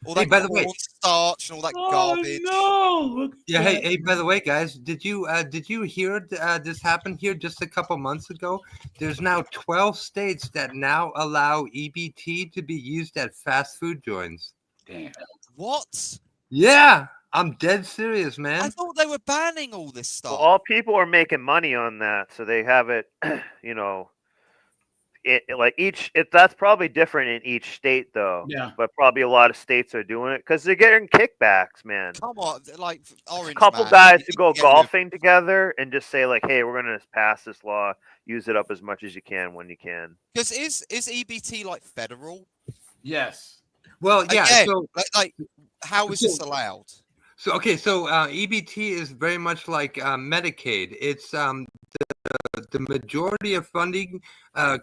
All that by the way, starch and all that garbage. No. Yeah. Hey. By the way, guys, did you hear this happen here just a couple months ago? There's now 12 states that now allow EBT to be used at fast food joints. Damn. What? Yeah, I'm dead serious, man. I thought they were banning all this stuff. Well, all people are making money on that, so they have it. That's probably different in each state, though. Yeah. But probably a lot of states are doing it because they're getting kickbacks, man. Come on, like Orange. A couple Man, guys you to go get golfing together and just say like, "Hey, we're gonna pass this law. Use it up as much as you can when you can." Because is EBT like federal? Yes. Well, yeah. Again, So, how is this allowed? So EBT is very much like Medicaid. It's the the majority of funding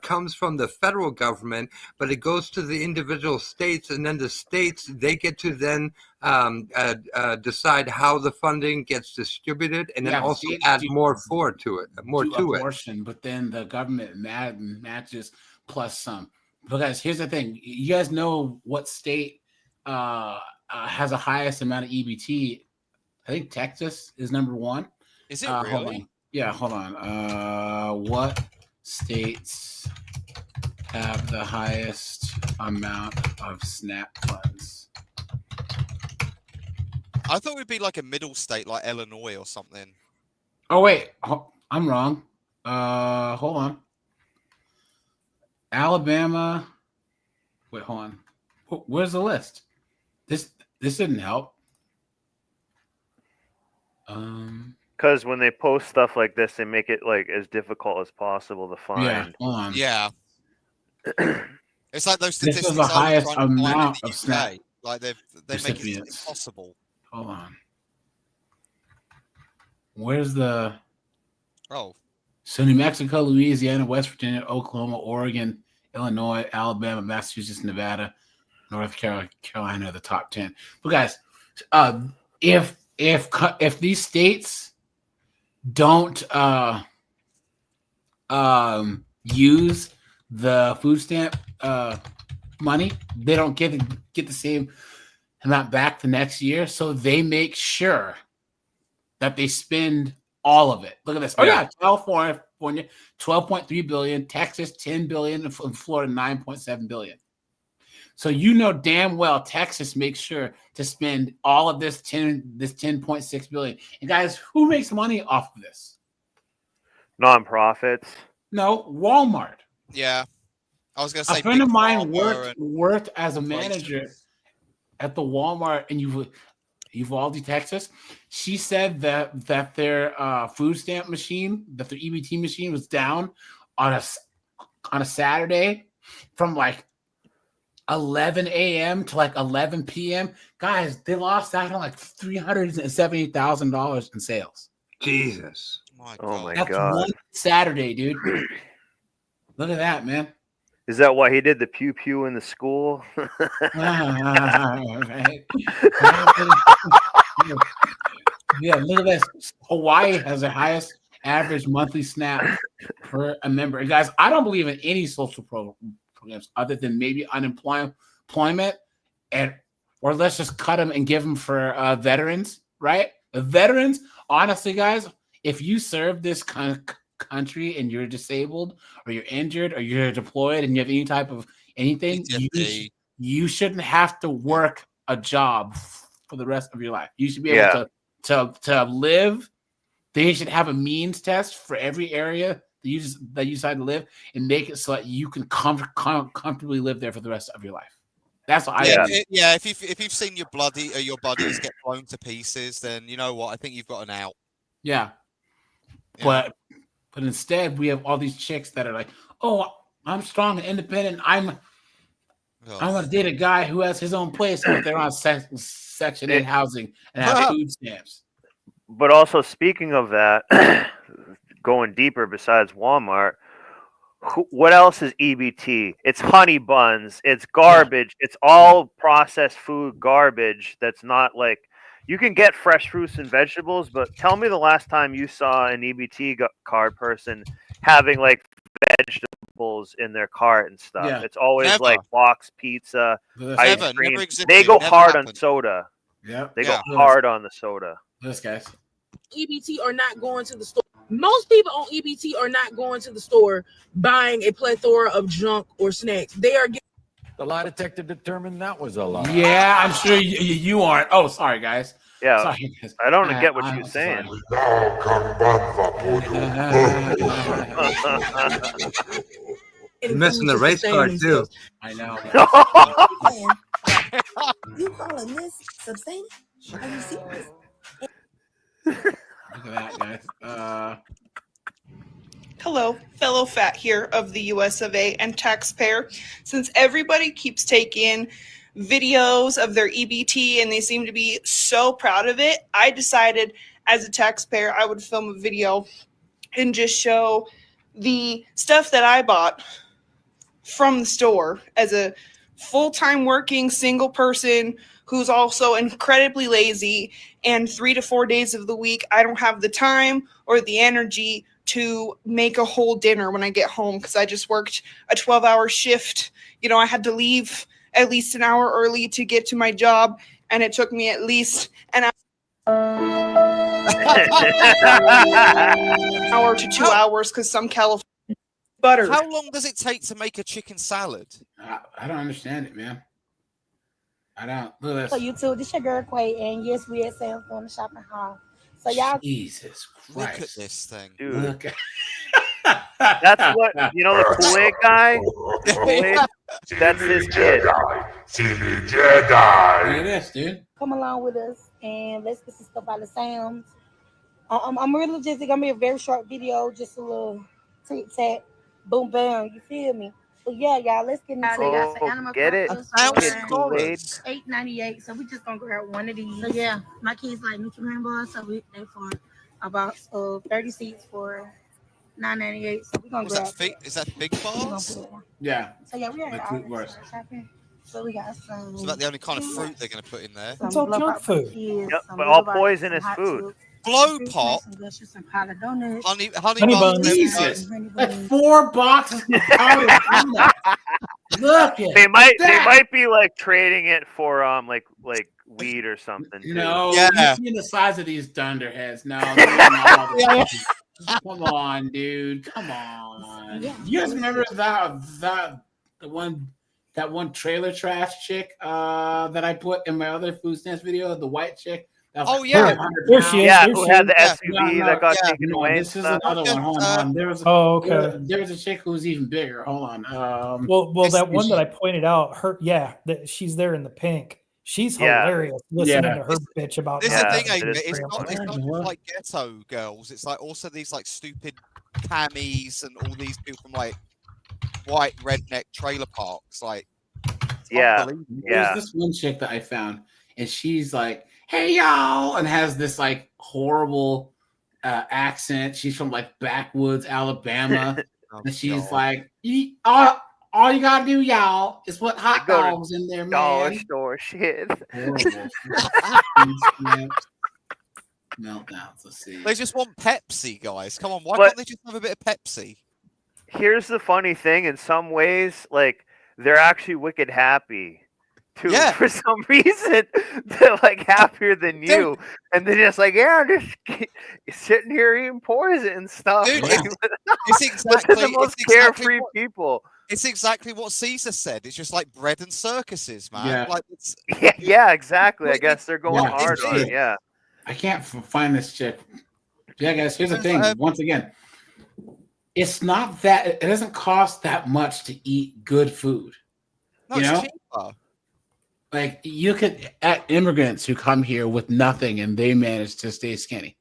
comes from the federal government, but it goes to the individual states, and then the states, they get to then decide how the funding gets distributed, and then also states add do- more to it. a portion, but then the government matches plus some. But guys, here's the thing: you guys know what state has the highest amount of EBT? I think Texas is number one. Is it Hold really? on. Yeah, hold on. What states have the highest amount of SNAP funds? I thought it would be like a middle state, like Illinois or something. Oh wait, I'm wrong. Hold on. Alabama. Wait, hold on. Where's the list? This didn't help. Because when they post stuff like this, they make it like as difficult as possible to find. Yeah, hold on. Yeah. It's like those This statistics. is the I was highest trying to find in amount the of UK. SNAP Like they make it recipients. impossible. Hold on. Where's the? Oh. So New Mexico, Louisiana, West Virginia, Oklahoma, Oregon, Illinois, Alabama, Massachusetts, Nevada, North Carolina are the top 10. But guys, if these states don't use the food stamp money, they don't get the same amount back the next year. So they make sure that they spend all of it. Look at this. Oh yeah, California, 12.3 billion, Texas 10 billion, and Florida 9.7 billion. So you know damn well Texas makes sure to spend all of this 10.6 billion. And guys, who makes money off of this? Nonprofits. No, Walmart. Yeah. I was going to say a friend Big of mine Pharma worked as a manager at the Walmart in Uvalde, Texas. She said that their food stamp machine, that their EBT machine was down on a Saturday from like 11 a.m. to like 11 p.m. Guys, they lost out on like $370,000 in sales. Jesus. Oh my That's God. one Saturday, dude. Look at that, man. Is that why he did the pew pew in the school? Right. Yeah, look at this. Hawaii has the highest average monthly SNAP per a member. And guys, I don't believe in any social programs other than maybe unemployment, or let's just cut them and give them for veterans, right? The veterans, honestly, guys, if you serve this kind of country and you're disabled or you're injured or you're deployed and you have any type of anything, you shouldn't have to work a job for the rest of your life. You should be able to live. They should have a means test for every area that you decide to live and make it so that you can comfortably live there for the rest of your life. That's what if you've seen your buddies get blown to pieces, then you know what? I think you've got an out. Yeah. But instead we have all these chicks that are like, oh, I'm strong and independent. I'm gonna date a guy who has his own place, but they're on Section 8 housing and have food stamps. But also, speaking of that, going deeper besides Walmart, what else is EBT? It's honey buns. It's garbage. It's all processed food garbage. That's not like you can get fresh fruits and vegetables, but tell me the last time you saw an EBT card person having like vegetables in their cart and stuff. Yeah. It's always Never. like box pizza, ice cream. never existed, They go never hard on happened. soda. Yeah, They go hard on the soda. This guys. EBT are not going to the store. Most people on EBT are not going to the store buying a plethora of junk or snacks. They are getting. The lie detector determined that was a lie. Yeah, I'm sure you aren't. Oh, sorry, guys. Yeah, Sorry, guys. I don't get what I'm you're saying. You're missing the race card too. I know. You calling this substandard? Are you serious? Look at that, guys. Hello, fellow fat here of the US of A and taxpayer. Since everybody keeps taking videos of their EBT and they seem to be so proud of it, I decided as a taxpayer I would film a video and just show the stuff that I bought from the store as a full-time working single person who's also incredibly lazy, and 3 to 4 days of the week I don't have the time or the energy to make a whole dinner when I get home because I just worked a 12-hour shift. You know, I had to leave at least an hour early to get to my job, and it took me at least an hour to 2 hours because some California butter. How long does it take to make a chicken salad? I don't understand it, man. I don't. Look at So this. YouTube, this your girl Quay, and yes, we at Sam's going to shopping haul. So y'all, Jesus Christ! Look at this thing, dude. Look at That's what, you know, the Kool-Aid guy? The Kool-Aid, that's his kid. Look at this, dude. come along with us and let's get some stuff out of Sam's. I'm really just gonna be a very short video, just a little tic-tac, boom, bam. You feel me? But yeah, y'all, let's get into it. They got some animal Get it? crackers Kid for Kool-Aid. $8.98. So we just gonna grab one of these. So yeah, my kids like Nutrient bars, so they for about 30 seats for $9.98. So we gonna grab. Is that big bars? Yeah. So yeah, we Like are fruit bars. shopping. So we got some. Is that the only kind of fruit they're going to put in there? It's all junk food. Yep, but all poisonous food. Blow pot. Some powdered donuts. Honey Honey buns. Jesus, like 4 boxes of powdered donuts. Look at They might that. be like trading it for like weed or something. Too. No, Yeah. you see the size of these dunderheads. No, they're not. Come on, dude. Come on. You guys remember that one trailer trash chick that I put in my other food stamps video, the white chick? Oh yeah, there she is. Yeah, There who she had is. the SUV that got taken No, away. this is another one. Hold on. There was a chick who was even bigger. Hold on. Well, that one that I pointed out, that she's there in the pink. She's hilarious listening to her bitch about. This is the thing, that. it's not just like ghetto girls. It's like also these like stupid Cammies and all these people from like white redneck trailer parks. Like, There's this one chick that I found, and she's like, "Hey y'all," and has this like horrible accent. She's from like backwoods Alabama, and she's like, all you gotta do, y'all, is put hot dogs in there, man. Dollar store shit. Meltdowns. Let's see. They just want Pepsi, guys. Come on, why But- can't they just have a bit of Pepsi? Here's the funny thing: in some ways, like they're actually wicked happy. Too, for some reason, they're like happier than you, and they're just like, yeah, I'm just sitting here eating poison and stuff. Dude, Like, it's exactly they're the most carefree people. It's exactly what Caesar said. It's just like bread and circuses, man. Yeah. Like it's Yeah, exactly. I guess they're going hard on it. Yeah. I can't find this chick. Yeah, guys. Here's the thing. Once again, it's not that it doesn't cost that much to eat good food. No, you it's know, cheaper. like you could at immigrants who come here with nothing and they manage to stay skinny.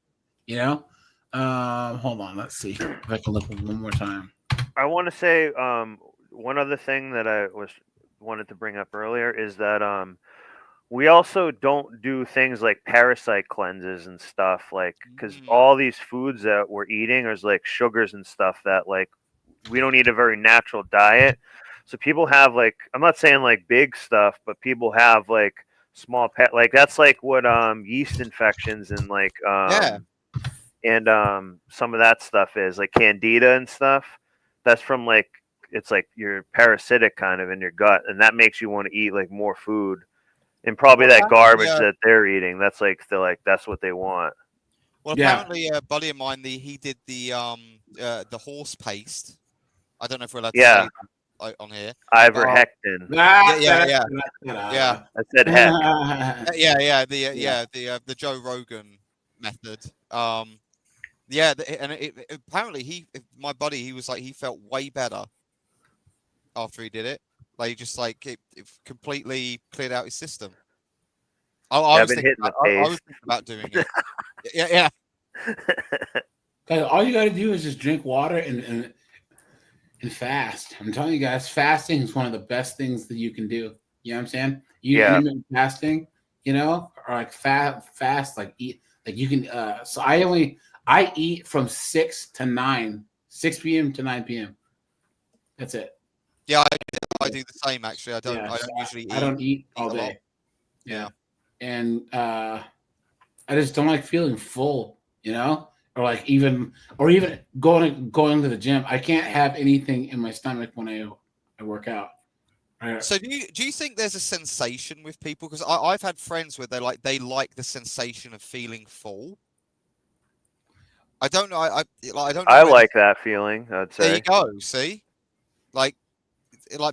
You know, hold on. Let's see if I can look one more time. I want to say one other thing that I wanted to bring up earlier is that we also don't do things like parasite cleanses and stuff, like because all these foods that we're eating is like sugars and stuff that like we don't eat a very natural diet. So people have like, I'm not saying like big stuff, but people have like small like that's like what yeast infections and like and some of that stuff is like candida and stuff. That's from like it's like you're parasitic kind of in your gut, and that makes you want to eat like more food. And probably that garbage that they're eating, that's like that's what they want. Well, apparently, a buddy of mine, he did the horse paste. I don't know if we're allowed to say that on here. Ivermectin. Yeah. I said heck. The Joe Rogan method. Apparently my buddy, he was like he felt way better after he did it. Like just like it completely cleared out his system. I was thinking about doing it. Yeah. Guys, all you got to do is just drink water and fast. I'm telling you guys, fasting is one of the best things that you can do. You know what I'm saying? Intermittent fasting, you know, or like fast, like eat, like you can. So I eat from 6 to 9 6 p.m. to 9 p.m. That's it. Yeah, I do the same actually. I don't Yeah, so usually eat. I don't eat all a lot. day. Yeah. And I just don't like feeling full, you know? Or even going to the gym. I can't have anything in my stomach when I work out. So do you think there's a sensation with people? Because I've had friends where they like the sensation of feeling full. I don't know. I don't know. I like that feeling. I'd say. There you go. See, like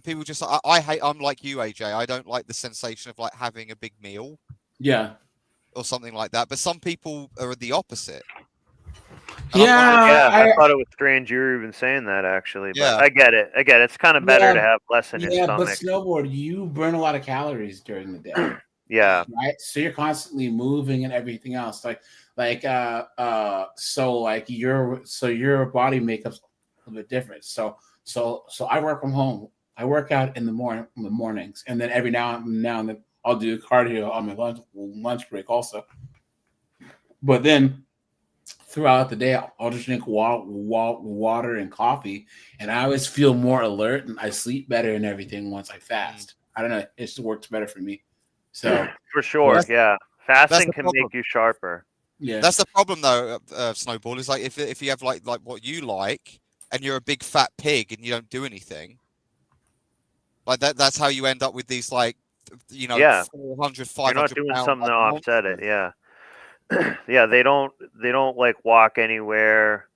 people just. I hate. I'm like you, AJ. I don't like the sensation of like having a big meal. Yeah. Or something like that. But some people are the opposite. I thought it was strange you were even saying that actually. But Yeah. I get it. It's kind of better to have less in your Yeah, stomach. but snowboard, you burn a lot of calories during the day. Yeah. Right. So you're constantly moving and everything else. Your body makeup's a little bit different. So I work from home. I work out in the mornings, and then every now and then I'll do cardio on my lunch break also. But then throughout the day, I'll just drink water and coffee, and I always feel more alert and I sleep better and everything once I fast. I don't know. It just works better for me. So for sure, fasting the can problem. make you sharper. Yeah, that's the problem though. Snowball is like if you have like what you like, and you're a big fat pig and you don't do anything, like that. That's how you end up with these 400, 500. You're not doing pound, something to offset it. Yeah. Yeah, they don't like walk anywhere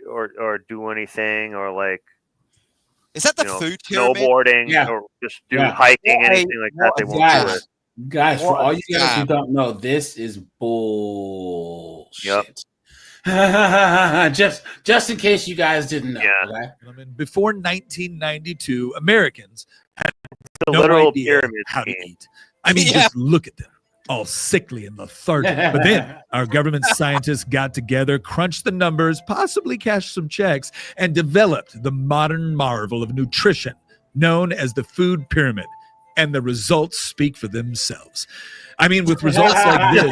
or do anything or like is that the food pyramid? snowboarding or just do hiking, anything like that. They won't do it. Guys, for all you guys who don't know, this is bullshit. just in case you guys didn't know. Okay? Before 1992, Americans had The no literal idea pyramid how to scheme. eat. I mean, just look at them. All sickly and lethargic. But then our government scientists got together, crunched the numbers, possibly cashed some checks, and developed the modern marvel of nutrition known as the food pyramid. And the results speak for themselves. I mean, with results like this,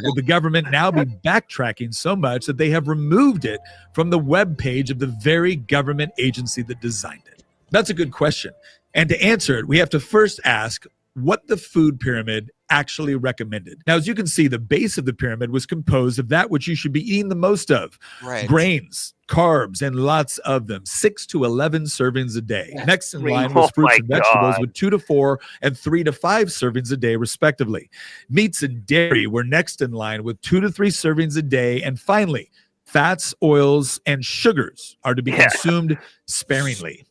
will the government now be backtracking so much that they have removed it from the webpage of the very government agency that designed it? That's a good question. And to answer it, we have to first ask what the food pyramid actually recommended. Now, as you can see, the base of the pyramid was composed of that which you should be eating the most of. Right. Grains, carbs, and lots of them. 6 to 11 servings a day. That's Next in great. line was Oh fruits my and vegetables God. with 2 to 4 and 3 to 5 servings a day, respectively. Meats and dairy were next in line with 2 to 3 servings a day. And finally, fats, oils, and sugars are to be consumed sparingly.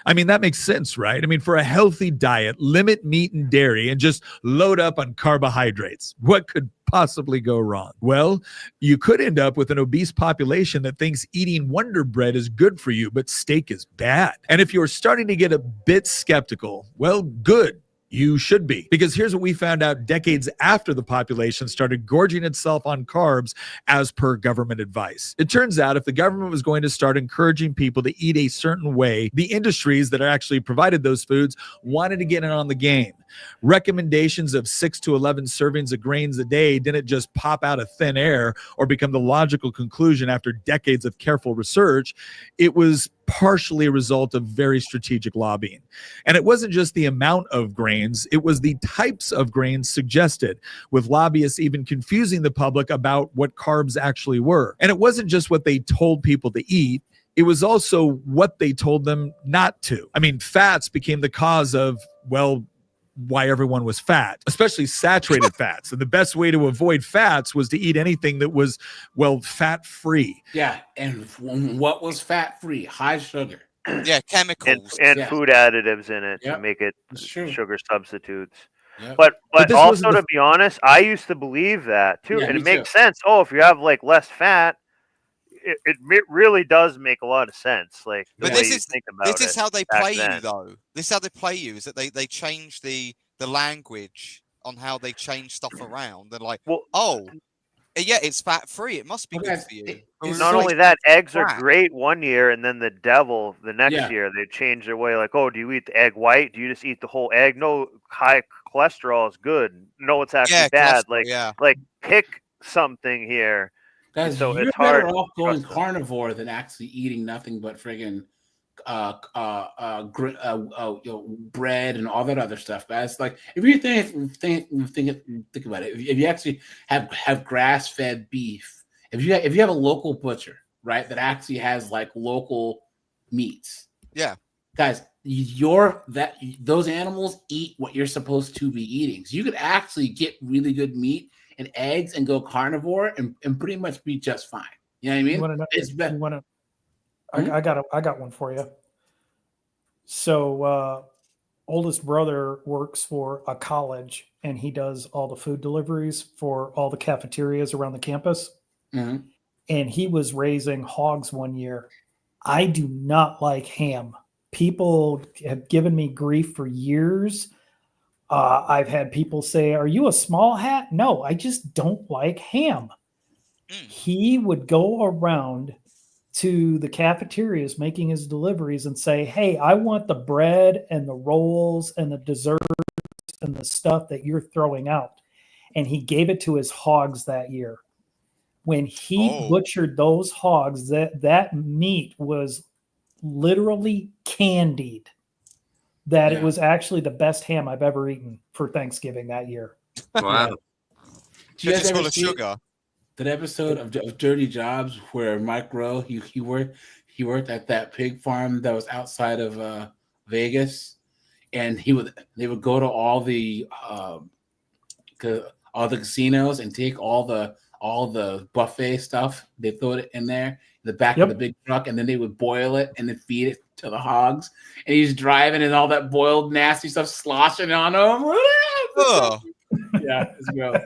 I mean, that makes sense, right? I mean, for a healthy diet, limit meat and dairy and just load up on carbohydrates. What could possibly go wrong? Well, you could end up with an obese population that thinks eating Wonder Bread is good for you, but steak is bad. And if you're starting to get a bit skeptical, well, good. You should be. Because here's what we found out decades after the population started gorging itself on carbs as per government advice. It turns out if the government was going to start encouraging people to eat a certain way, the industries that actually provided those foods wanted to get in on the game. Recommendations of 6 to 11 servings of grains a day didn't just pop out of thin air or become the logical conclusion after decades of careful research. It was partially a result of very strategic lobbying. And it wasn't just the amount of grains, it was the types of grains suggested, with lobbyists even confusing the public about what carbs actually were. And it wasn't just what they told people to eat, it was also what they told them not to. I mean, fats became the cause of, well, why everyone was fat, especially saturated fats. And the best way to avoid fats was to eat anything that was, well, fat-free. Yeah, and what was fat-free? High sugar. Yeah, chemicals. And food additives in it to make it true. sugar substitutes. Yep. But this also, wasn't to be honest, I used to believe that too. Yeah, And me it makes too. sense. Oh, if you have like less fat, it really does make a lot of sense. Like the But way this you is think about this is it how they back play you then. though. This is how they play you is that they change the language on how they change stuff around. They're like, yeah, it's fat free. It must be good for you. Not only that, eggs are crap. great one year, and then the devil the next Yeah. year. They change their way. Like, oh, do you eat the egg white? Do you just eat the whole egg? No, high cholesterol is good. No, it's actually bad. cholesterol, yeah. Like pick something here. Guys, So you're it's better hard off to going trust them. carnivore than actually eating nothing but friggin' bread and all that other stuff, guys. Like if you think about it, if you actually have grass fed beef, if you have a local butcher, right, that actually has like local meats, Yeah. guys, those animals eat what you're supposed to be eating. So you could actually get really good meat and eggs and go carnivore and pretty much be just fine. You know what I mean? You want to know? It's better. You want to? I got one for you. So, oldest brother works for a college, and he does all the food deliveries for all the cafeterias around the campus. Mm-hmm. And he was raising hogs one year. I do not like ham. People have given me grief for years. I've had people say, "Are you a small hat?" No, I just don't like ham. He would go around to the cafeterias making his deliveries and say, "Hey, I want the bread and the rolls and the desserts and the stuff that you're throwing out." And he gave it to his hogs that year. When he butchered those hogs, that meat was literally candied. It was actually the best ham I've ever eaten for Thanksgiving that year. Wow. Do you guys It's ever full of see sugar. that episode of Dirty Jobs where Mike Rowe he worked at that pig farm that was outside of Vegas, and they would go to all the casinos and take all the buffet stuff. They throw it in there in the back of the big truck, and then they would boil it and then feed it to the hogs. And he's driving and all that boiled nasty stuff sloshing on him. Yeah, it's gross.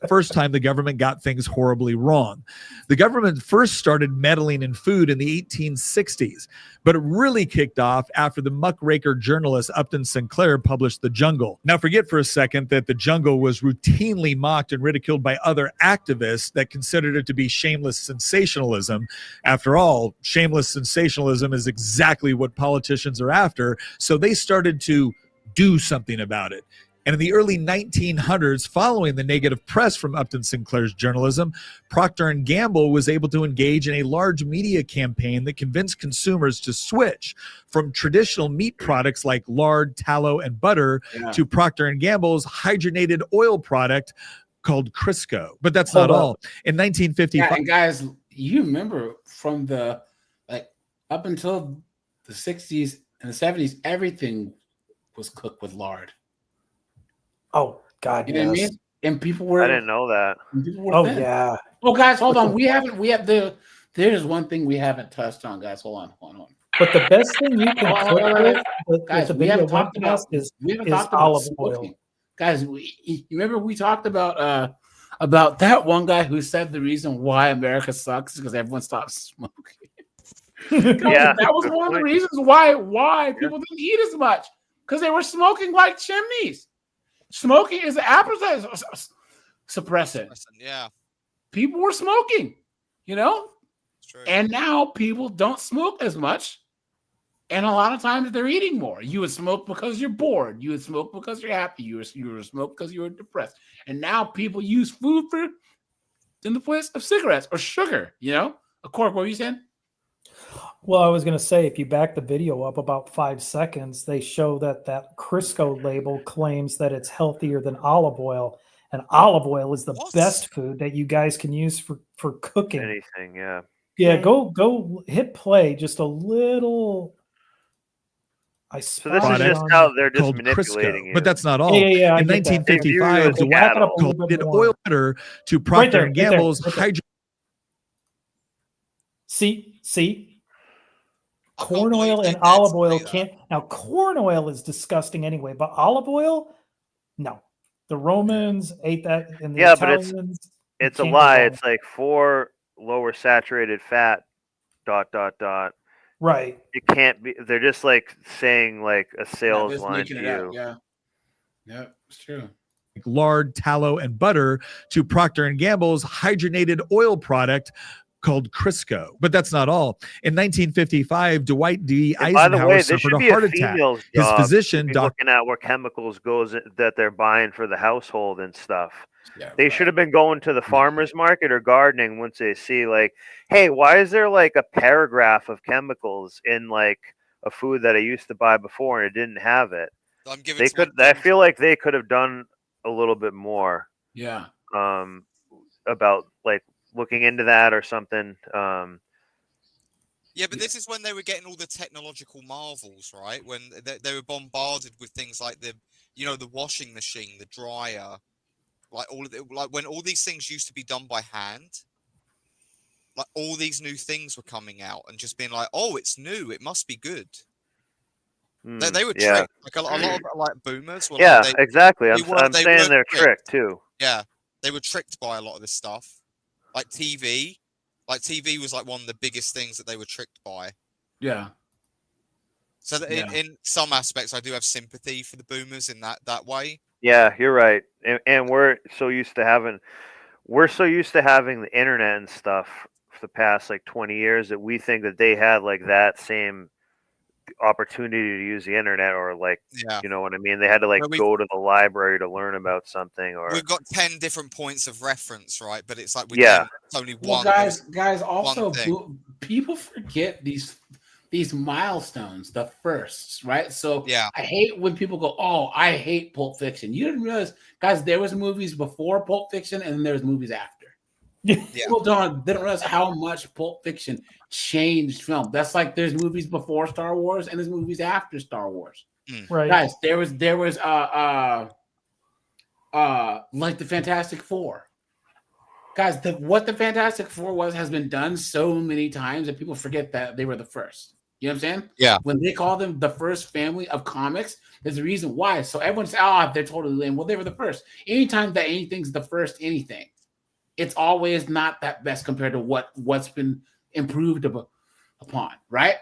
First time the government got things horribly wrong. The government first started meddling in food in the 1860s, but it really kicked off after the muckraker journalist Upton Sinclair published The Jungle. Now forget for a second that The Jungle was routinely mocked and ridiculed by other activists that considered it to be shameless sensationalism. After all, shameless sensationalism is exactly what politicians are after, so they started to do something about it. And in the early 1900s, following the negative press from Upton Sinclair's journalism, Procter & Gamble was able to engage in a large media campaign that convinced consumers to switch from traditional meat products like lard, tallow, and butter to Procter & Gamble's hydrogenated oil product called Crisco. But that's not all. In 1955, and guys, you remember from up until the 60s and the 70s, everything was cooked with lard. Oh God, you know what I mean? And people were. I didn't know that. Thin. Yeah. Oh, guys, hold on. There's one thing we haven't touched on, guys. Hold on. But the best thing you can cook with guys, the we video haven't talked webcast is olive oil. Guys, you remember we talked about that one guy who said the reason why America sucks is because everyone stopped smoking. Yeah, that was one of the reasons why people didn't eat as much, because they were smoking like chimneys. Smoking is an appetite suppressant. Yeah. People were smoking, and now people don't smoke as much. And a lot of times they're eating more. You would smoke because you're bored. You would smoke because you're happy. You would smoke because you were depressed. And now people use food in the place of cigarettes or sugar, Cork, what were you saying? Well, I was going to say, if you back the video up about 5 seconds, they show that Crisco label claims that it's healthier than olive oil. And olive oil is the best food that you guys can use for cooking. Anything, yeah. Yeah, go hit play just a little. So this is just how they're just manipulating you. But that's not all. Yeah, in 1955, Dwight did oil butter to Procter & Gamble's hydrogen. See? Corn oil and olive oil can't. Now, corn oil is disgusting anyway, but olive oil, no. The Romans ate that, and the Italians. But it's a lie. It's like for lower saturated fat. ... Right. It can't be. They're just like saying like a sales line to you. Yeah, it's true. Lard, tallow, and butter to Procter & Gamble's hydrogenated oil product called Crisco. But that's not all. In 1955, Dwight D. Eisenhower suffered a heart attack. His physician, looking at where chemicals goes that they're buying for the household and stuff. They should have been going to the farmer's market or gardening once they see like, hey, why is there like a paragraph of chemicals in like a food that I used to buy before and it didn't have it? They could. I feel like they could have done a little bit more. Yeah. About like looking into that or something. Yeah, but this is when they were getting all the technological marvels, right? When they were bombarded with things like the washing machine, the dryer, like all of it, like when all these things used to be done by hand, like all these new things were coming out and just being like, oh, it's new, it must be good. They were tricked. Like a lot of like boomers were. Yeah, like, exactly. I'm weren't saying they're tricked too. Yeah, they were tricked by a lot of this stuff, like TV. Like TV was like one of the biggest things that they were tricked by. Yeah. So that in some aspects, I do have sympathy for the boomers in that way. Yeah, you're right. And we're so used to having the internet and stuff for the past like 20 years that we think that they had like that same opportunity to use the internet or like, you know what I mean? They had to like go to the library to learn about something, or we've got 10 different points of reference, right? But it's like it's only one. Guys, also people forget these milestones, the firsts, right? So I hate when people go, "Oh, I hate Pulp Fiction." You didn't realize, guys, there was movies before Pulp Fiction and then there was movies after. People don't realize how much Pulp Fiction changed film. That's like there's movies before Star Wars and there's movies after Star Wars. Right. Guys, there was like the Fantastic Four. Guys, what the Fantastic Four has been done so many times that people forget that they were the first. You know what I'm saying? Yeah. When they call them the first family of comics, there's a reason why. So everyone says, they're totally lame. Well, they were the first. Anytime that anything's the first anything, it's always not that best compared to what's been improved upon, right?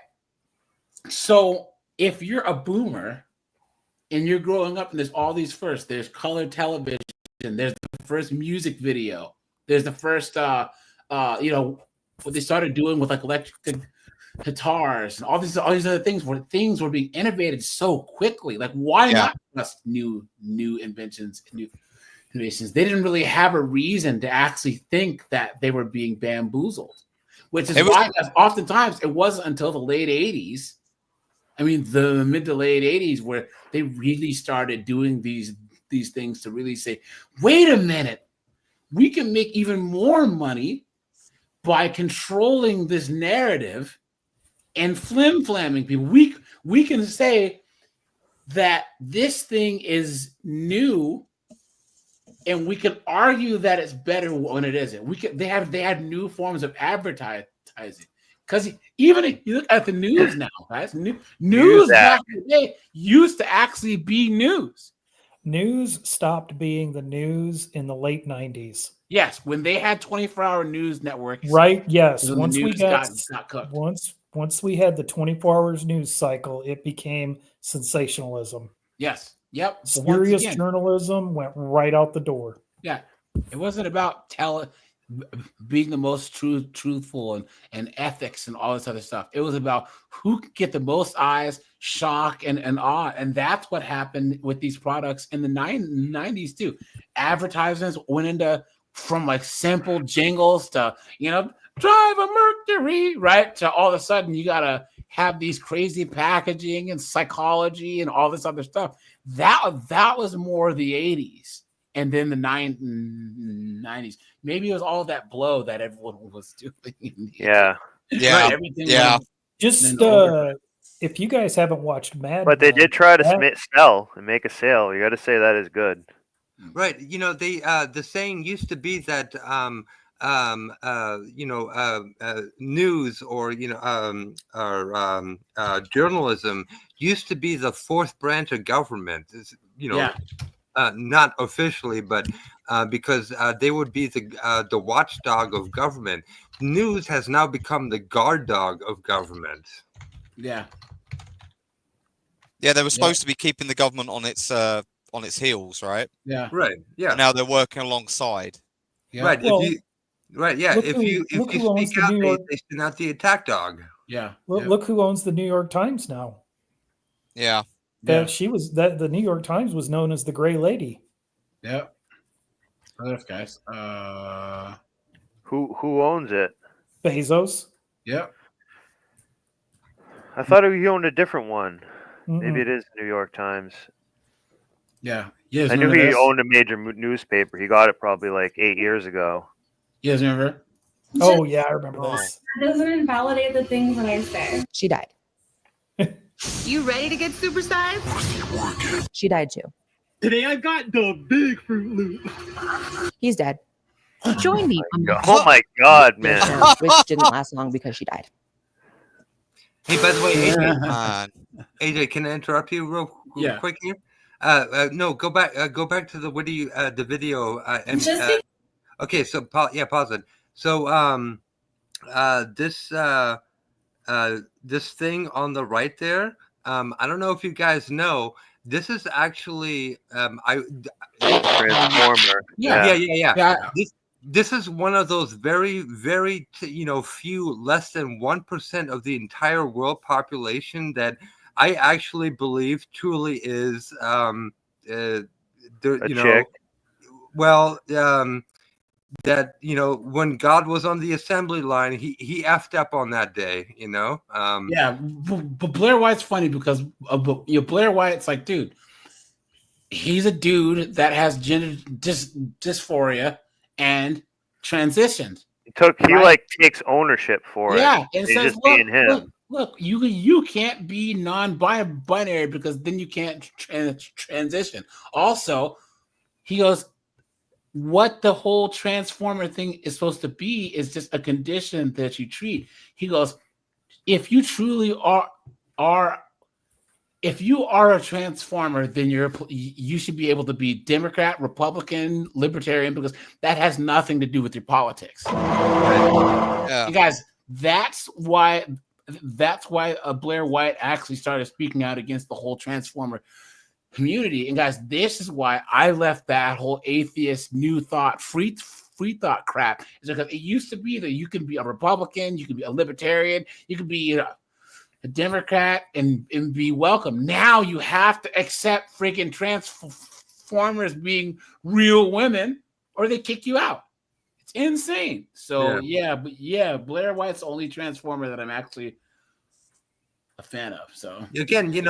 So if you're a boomer and you're growing up and there's all these firsts, there's color television, there's the first music video, there's the first what they started doing with like electric guitars and all these other things where things were being innovated so quickly. Like, why not just new inventions, new innovations? They didn't really have a reason to actually think that they were being bamboozled, which is why oftentimes it wasn't until the late 80s. I mean, the mid to late 80s where they really started doing these things to really say, wait a minute, we can make even more money by controlling this narrative and flim-flamming people. We can say that this thing is new, and we can argue that it's better when it isn't. They had new forms of advertising. Because even if you look at the news now, guys, news back in the day used to actually be news. News stopped being the news in the late 90s. Yes, when they had 24-hour news networks. Right, yes. Once we got cooked. Once we had the 24 hours news cycle, it became sensationalism. Yes. Yep. Serious journalism went right out the door. Yeah. It wasn't about being the most truthful and ethics and all this other stuff. It was about who could get the most eyes, shock, and awe. And that's what happened with these products in the 90s too. Advertisements went into from like simple jingles to, drive a Mercury, right? To all of a sudden you got to have these crazy packaging and psychology and all this other stuff. That was more the 80s. And then the 90s, maybe it was all that blow that everyone was doing. Yeah. Yeah. Right, yeah. Just if you guys haven't watched Mad but they did try to sell and make a sale. You got to say that is good. Right. The saying used to be that news or journalism used to be the fourth branch of government. Not officially, but because they would be the watchdog of government. News has now become the guard dog of government. Yeah. Yeah, they were supposed to be keeping the government on its heels, right? Yeah. Right. Yeah. And now they're working alongside. Yeah. Right. Well, If you speak out, they send out the attack dog. Yeah. Look who owns the New York Times now. Yeah. The New York Times was known as the Gray Lady. Yeah. Other guys. Who owns it? Bezos. Yep. I thought he owned a different one. Maybe Mm-mm. it is New York Times. Yeah. You guys I knew remember he this? owned a major newspaper. He got it probably like 8 years ago. You guys remember? Oh yeah, I remember this. Doesn't invalidate the things that I say. She died. You ready to get supersized? She died too. Today I got the big Fruit Loop. He's dead. Join me on my Oh my God, man! which didn't last long because she died. Hey, by the way, Yeah. AJ, can I interrupt you real Yeah. quick here? No, go back to the the video. Okay, so pause it. So this thing on the right there. I don't know if you guys know. This is actually Transformer. Yeah. This is one of those very, very few, less than 1% of the entire world population that I actually believe truly is chick. Well, that when God was on the assembly line, he effed up on that day. Yeah, but Blair White's funny because Blair White's like, dude, he's a dude that has gender dysphoria and transitioned. He like takes ownership for it. Yeah, and He's says, just being him. Look, you can't be non-binary because then you can't transition. Also, he goes, what the whole transformer thing is supposed to be is just a condition that you treat. He goes, if you truly are if you are a transformer, then you should be able to be Democrat, Republican, Libertarian, because that has nothing to do with your politics. Yeah. And guys, that's why Blair White actually started speaking out against the whole transformer community. And guys, this is why I left that whole atheist, new thought, free thought crap. Is because it used to be that you can be a Republican, you can be a Libertarian, you can be a Democrat and be welcome. Now you have to accept freaking transformers being real women or they kick you out. It's insane. So Blair White's the only transformer that I'm actually a fan of. So again, in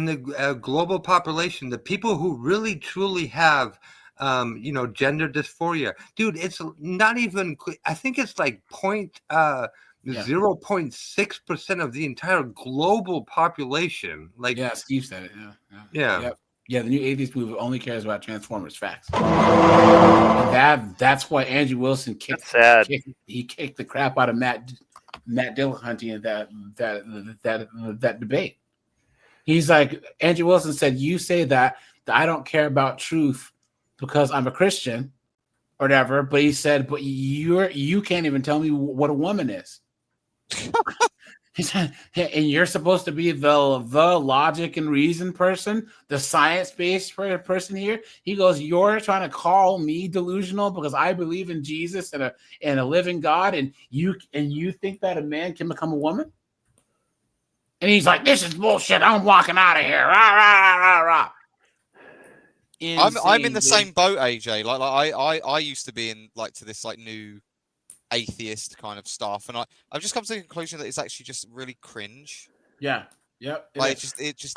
the global population, the people who really truly have gender dysphoria, dude, it's not even, I think it's like 0.6% of the entire global population. Like, yeah, Steve said it. Yeah. The new atheist movement only cares about Transformers. Facts. And that's why Andrew Wilson kicked the crap out of Matt Dillahunty in that debate. He's like, Andrew Wilson said, you say that I don't care about truth because I'm a Christian or whatever, but he said, but you can't even tell me what a woman is. He said, and you're supposed to be the logic and reason person, the science-based person here. He goes, you're trying to call me delusional because I believe in Jesus and a living God, and you think that a man can become a woman? And he's like, this is bullshit. I'm walking out of here. Rah, rah, rah, rah. I'm in the same boat, AJ. Like I used to be in to this new atheist kind of stuff, and I've just come to the conclusion that it's actually just really cringe. Yeah. Yep. It's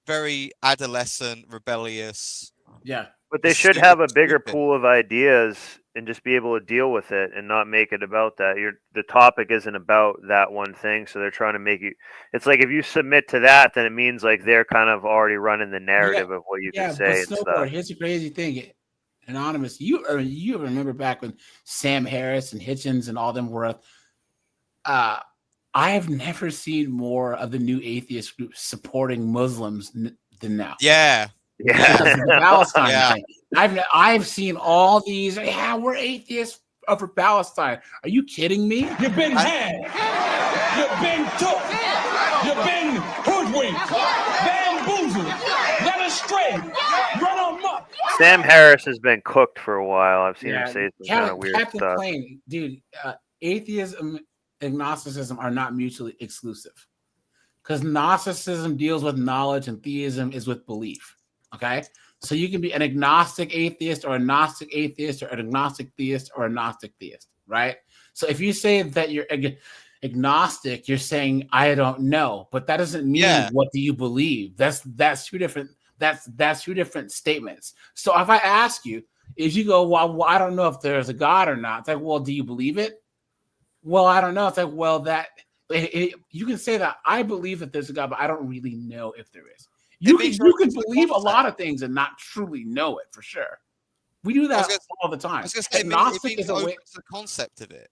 very adolescent, rebellious. Yeah. But they should have a bigger pool of ideas and just be able to deal with it and not make it about that. The topic isn't about that one thing, so they're trying to make you. It's like if you submit to that, then it means like they're kind of already running the narrative of what you can say and stuff. Here's the crazy thing, Anonymous. You remember back when Sam Harris and Hitchens and all them were. I have never seen more of the new atheist group supporting Muslims than now. Yeah. The Palestine thing. I've seen all these. Yeah, we're atheists for Palestine. Are you kidding me? You've been had. You've been took. You've been hoodwinked. Bamboozled. Led astray. Run amok. Sam Harris has been cooked for a while. I've seen him say some kind of weird stuff. Dude, atheism and Gnosticism are not mutually exclusive. Because Gnosticism deals with knowledge and theism is with belief. Okay, so you can be an agnostic atheist or a Gnostic atheist or an agnostic theist or a Gnostic theist, right? So if you say that you're agnostic, you're saying I don't know, but that doesn't mean what do you believe. That's two different. That's two different statements. So if I ask you, if you go, well, I don't know if there's a God or not. It's like, well, do you believe it? Well, I don't know. It's like, well, you can say that I believe that there's a God, but I don't really know if there is. You can believe a lot of things and not truly know it for sure. We do that all the time. I was going to say, Agnostic it is a way. the concept of it.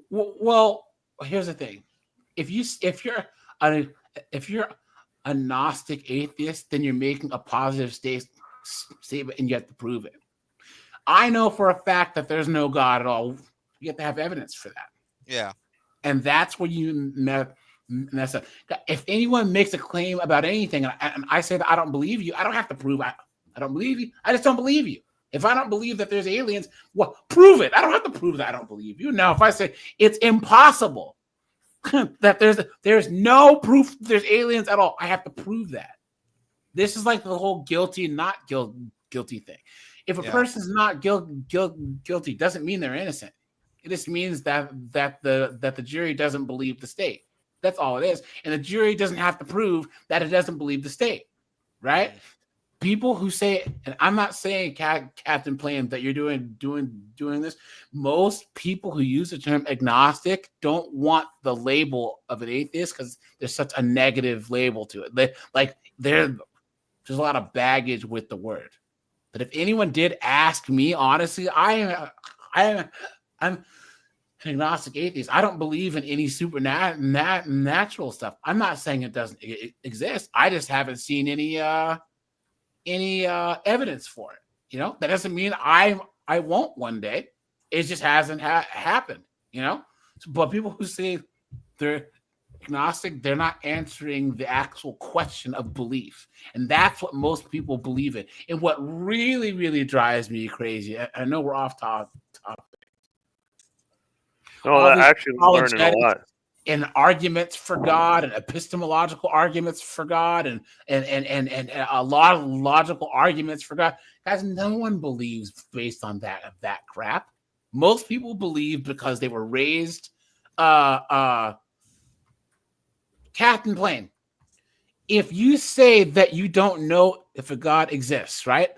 Well, here's the thing: if you're a Gnostic atheist, then you're making a positive statement, and you have to prove it. I know for a fact that there's no God at all. You have to have evidence for that. Yeah, and that's where you mess up. If anyone makes a claim about anything, and I say that I don't believe you, I don't have to prove I don't believe you. I just don't believe you. If I don't believe that there's aliens, well, prove it. I don't have to prove that I don't believe you. Now, if I say it's impossible that there's no proof there's aliens at all, I have to prove that. This is like the whole guilty and not guilty thing. If a person's not guilty, doesn't mean they're innocent. It just means that the jury doesn't believe the state. That's all it is. And the jury doesn't have to prove that it doesn't believe the state, right? People who say, and I'm not saying Captain Plain that you're doing this. Most people who use the term agnostic don't want the label of an atheist because there's such a negative label to it. There's a lot of baggage with the word. But if anyone did ask me, honestly, I'm an agnostic atheist. I don't believe in any supernatural stuff. I'm not saying it doesn't exist. I just haven't seen any evidence for it. You know, that doesn't mean I won't one day. It just hasn't happened. You know, but people who say they're agnostic, they're not answering the actual question of belief, and that's what most people believe in. And what really, really drives me crazy. I know we're off topic. No, that actually learning a lot. And arguments for God, and epistemological arguments for God, and a lot of logical arguments for God. Guys, no one believes based on that crap. Most people believe because they were raised. Captain Plain, if you say that you don't know if a God exists, right?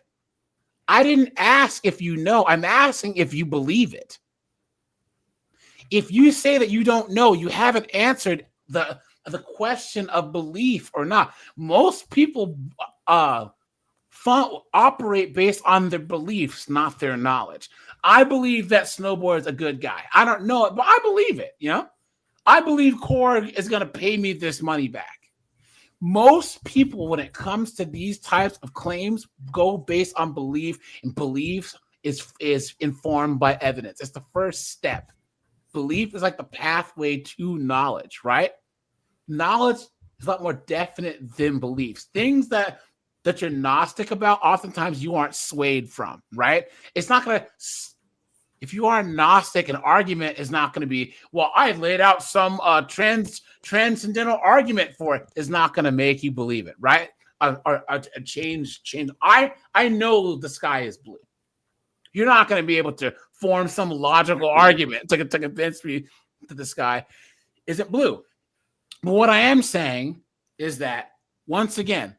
I didn't ask if you know. I'm asking if you believe it. If you say that you don't know, you haven't answered the question of belief or not. Most people operate based on their beliefs, not their knowledge. I believe that Snowboard is a good guy. I don't know it, but I believe it. You know, I believe Korg is going to pay me this money back. Most people, when it comes to these types of claims, go based on belief, and belief is informed by evidence. It's the first step. Belief is like the pathway to knowledge, right? Knowledge is a lot more definite than beliefs. Things that you're Gnostic about, oftentimes you aren't swayed from, right? It's not going to, if you are Gnostic, an argument is not going to be, well, I laid out some transcendental argument for it, is not going to make you believe it, right? A change. I know the sky is blue. You're not going to be able to form some logical argument to convince me that the sky isn't blue. But what I am saying is that, once again,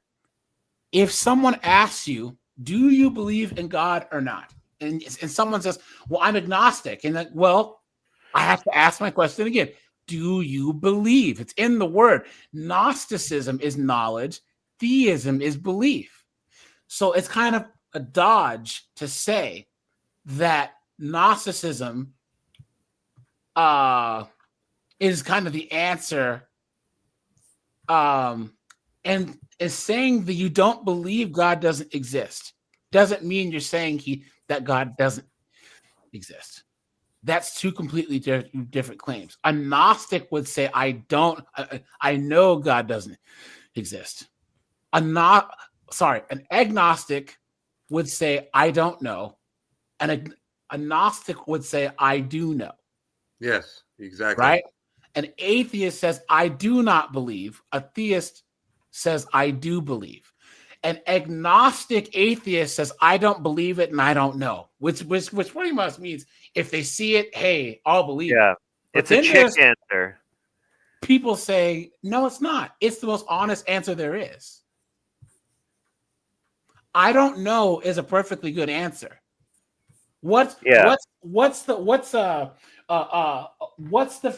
if someone asks you, do you believe in God or not? And someone says, well, I'm agnostic. And well, I have to ask my question again. Do you believe? It's in the word. Gnosticism is knowledge. Theism is belief. So it's kind of a dodge to say that Gnosticism is kind of the answer, and is saying that you don't believe God doesn't exist doesn't mean you're saying that God doesn't exist. That's two completely different claims. A Gnostic would say, I know God doesn't exist. An agnostic would say, I don't know. And a Gnostic would say, I do know. Yes, exactly. Right? An atheist says, I do not believe. A theist says, I do believe. An agnostic atheist says, I don't believe it and I don't know, which pretty much means if they see it, hey, I'll believe it. Yeah, it's a chick answer. People say, no, it's not. It's the most honest answer there is. I don't know is a perfectly good answer. What's the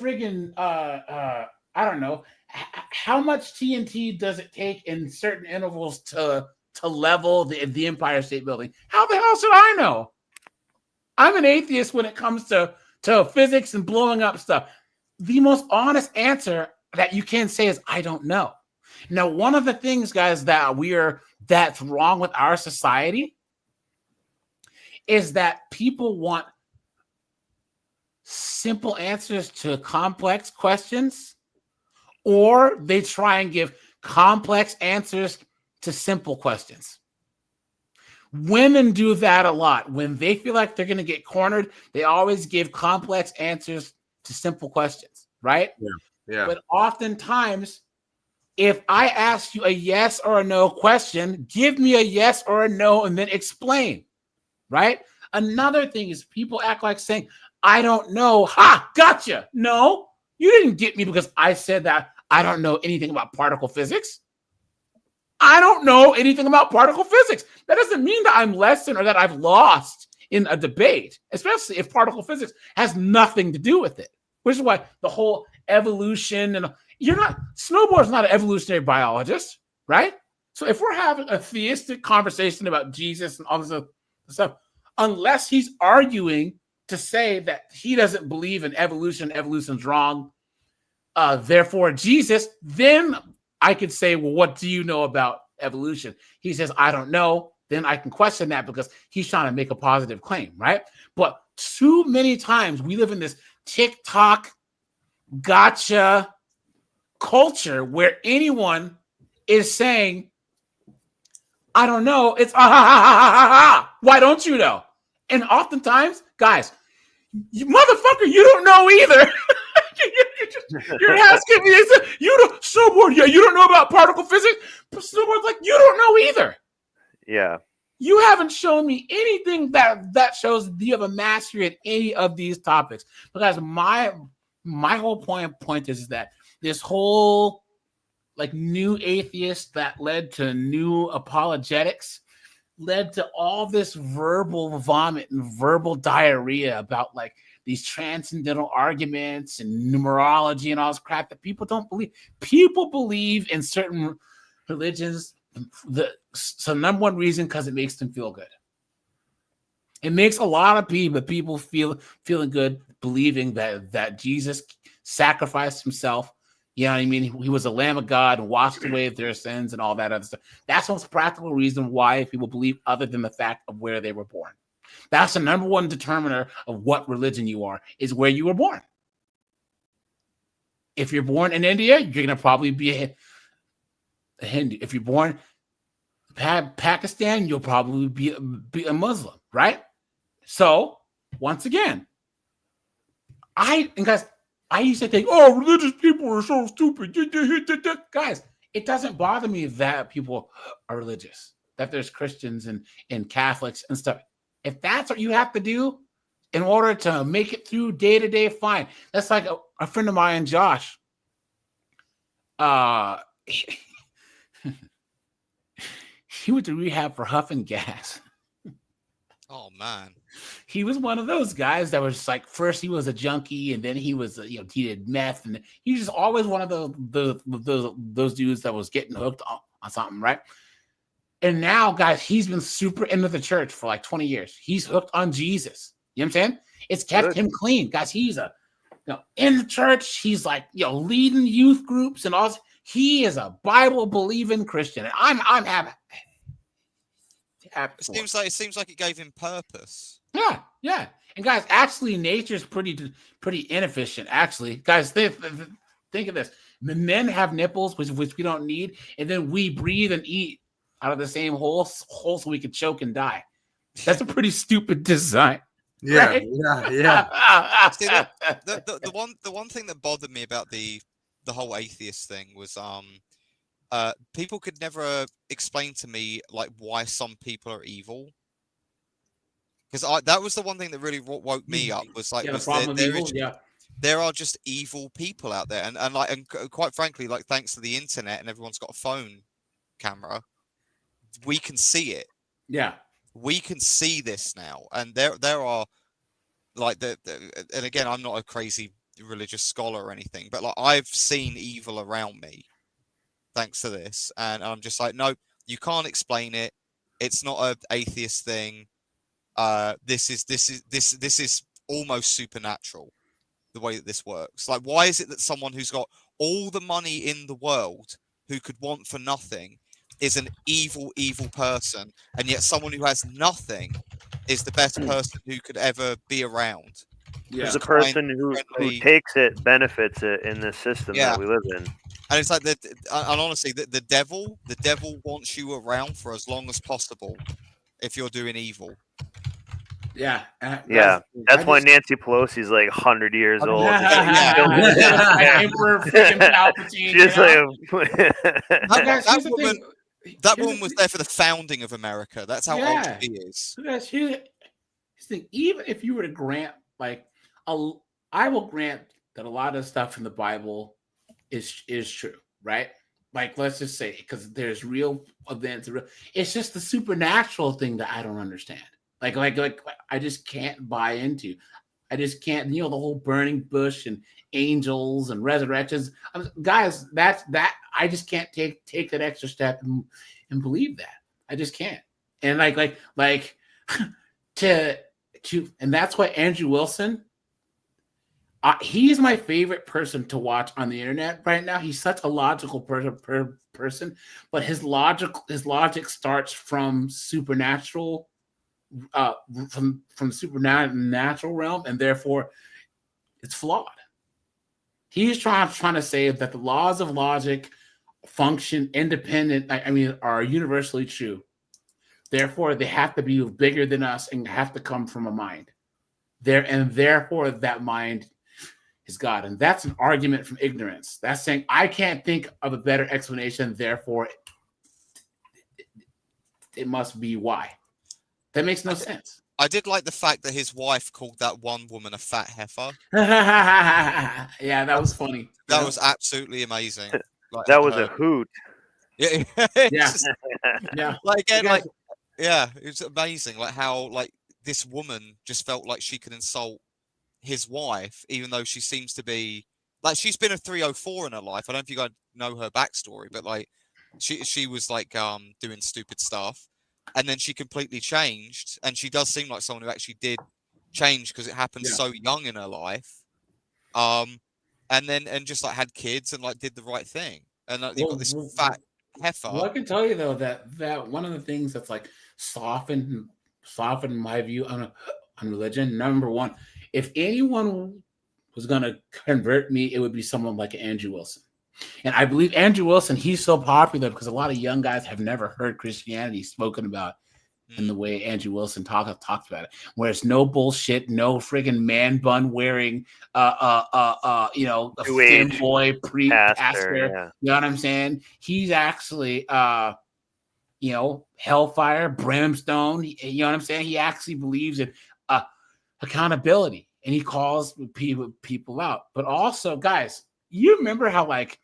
friggin' I don't know. How much TNT does it take in certain intervals to level the Empire State Building? How the hell should I know? I'm an atheist when it comes to physics and blowing up stuff. The most honest answer that you can say is, I don't know. Now, one of the things, guys, that's wrong with our society is that people want simple answers to complex questions, or they try and give complex answers to simple questions. Women do that a lot. When they feel like they're going to get cornered, they always give complex answers to simple questions, right? Yeah. But oftentimes, if I ask you a yes or a no question, give me a yes or a no and then explain, right? Another thing is people act like saying, I don't know. Ha, gotcha. No, you didn't get me because I said that I don't know anything about particle physics. I don't know anything about particle physics. That doesn't mean that I'm less than or that I've lost in a debate, especially if particle physics has nothing to do with it, which is why the whole evolution and Snowboard's not an evolutionary biologist, right? So if we're having a theistic conversation about Jesus and all this other stuff, unless he's arguing to say that he doesn't believe in evolution's wrong, therefore Jesus, then I could say, well, what do you know about evolution? He says, I don't know. Then I can question that because he's trying to make a positive claim, right? But too many times we live in this TikTok gotcha culture where anyone is saying, I don't know. It's why don't you know? And oftentimes, guys, motherfucker, you don't know either. You're asking me, you don't, Snowboard, you don't know about particle physics? Snowboard's like, you don't know either. Yeah. You haven't shown me anything that shows you have a mastery at any of these topics. Because my whole point is that this whole like new atheist that led to new apologetics led to all this verbal vomit and verbal diarrhea about like these transcendental arguments and numerology and all this crap that people don't believe. People believe in certain religions. So number one reason, because it makes them feel good. It makes a lot of people feeling good, believing that Jesus sacrificed himself. You know what I mean? He was a Lamb of God and washed away their sins and all that other stuff. That's the most practical reason why people believe, other than the fact of where they were born. That's the number one determiner of what religion you are, is where you were born. If you're born in India, you're going to probably be a Hindu. If you're born in Pakistan, you'll probably be a Muslim, right? So, once again, I used to think, oh, religious people are so stupid. Guys, it doesn't bother me that people are religious, that there's Christians and Catholics and stuff. If that's what you have to do in order to make it through day to day, fine. That's like a friend of mine, Josh. He went to rehab for huffing gas. Oh man, he was one of those guys that was like, first he was a junkie, and then he was, he did meth, and he's just always one of those dudes that was getting hooked on something, right? And now, guys, he's been super into the church for like 20 years. He's hooked on Jesus. You know what I'm saying? It's kept him clean, guys. He's in the church. He's like, leading youth groups and all. He is a Bible believing Christian, and I'm happy. It seems like it gave him purpose. Yeah. And guys, actually, nature's pretty inefficient. Actually, guys, think of this: men have nipples, which we don't need, and then we breathe and eat out of the same hole so we could choke and die. That's a pretty stupid design. Yeah, right? yeah. See, the one thing that bothered me about the whole atheist thing was people could never explain to me like why some people are evil. Because that was the one thing that really woke me up was like, the problem with evil, there are just evil people out there, and quite frankly, like thanks to the internet and everyone's got a phone camera, we can see it. Yeah, we can see this now, and there are like and again, I'm not a crazy religious scholar or anything, but like I've seen evil around me thanks to this, and I'm just like, no, you can't explain it. It's not an atheist thing. This is almost supernatural, the way that this works. Like, why is it that someone who's got all the money in the world, who could want for nothing, is an evil person, and yet someone who has nothing is the best person who could ever be around? Yeah, the person who takes it benefits it in this system that we live in. And it's like and honestly, the devil wants you around for as long as possible if you're doing evil. Yeah, that's why Nancy Pelosi's like 100 years old. Emperor freaking Palpatine. That woman was there for the founding of America. That's how old she is. Here's the thing. Even if you were to grant, like, I will grant that a lot of stuff in the Bible is true, right? Like, let's just say, because there's real events. It's just the supernatural thing that I don't understand. Like I just can't buy into. I just can't, the whole burning bush and angels and resurrections. Guys, that I just can't take that extra step and believe that. I just can't. And like to and that's why Andrew Wilson, he's my favorite person to watch on the internet right now. He's such a logical person, but his logic starts from supernatural. From supernatural realm, and therefore it's flawed. He's trying to say that the laws of logic function independent, are universally true. Therefore, they have to be bigger than us and have to come from a mind. Therefore that mind is God. And that's an argument from ignorance. That's saying I can't think of a better explanation, therefore it must be why. That makes no sense. I did like the fact that his wife called that one woman a fat heifer. Yeah, that was funny. That was absolutely amazing. Like, that was a hoot. Yeah. Yeah. It's amazing. Like how this woman just felt like she could insult his wife, even though she seems to be like she's been a 304 in her life. I don't know if you guys know her backstory, but like she was like doing stupid stuff. And then she completely changed, and she does seem like someone who actually did change because it happened so young in her life. And just like had kids and like did the right thing, and you've got this fat heifer. Well, I can tell you though that one of the things that's like softened my view on religion. Number one, if anyone was gonna convert me, it would be someone like Andrew Wilson. And I believe Andrew Wilson, he's so popular because a lot of young guys have never heard Christianity spoken about in the way Andrew Wilson talked about it. Where it's no bullshit, no friggin' man bun wearing, a fanboy pastor. You know what I'm saying? He's actually, hellfire, brimstone. You know what I'm saying? He actually believes in accountability, and he calls people out. But also, guys, you remember how like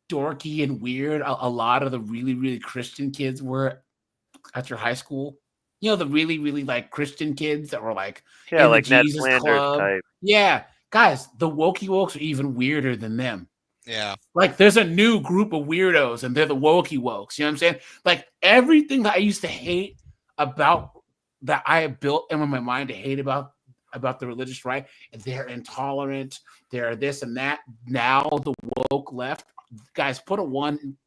dorky and weird a lot of the really, really Christian kids were at your high school? The really, really like Christian kids that were like, like Ned Jesus Flanders Club. type. Yeah, guys, the wokey wokes are even weirder than them. Yeah. Like there's a new group of weirdos and they're the wokey wokes. You know what I'm saying? Like everything that I used to hate about that I built in my mind to hate about the religious right, they're intolerant, they're this and that. Now the woke left, guys, put a 1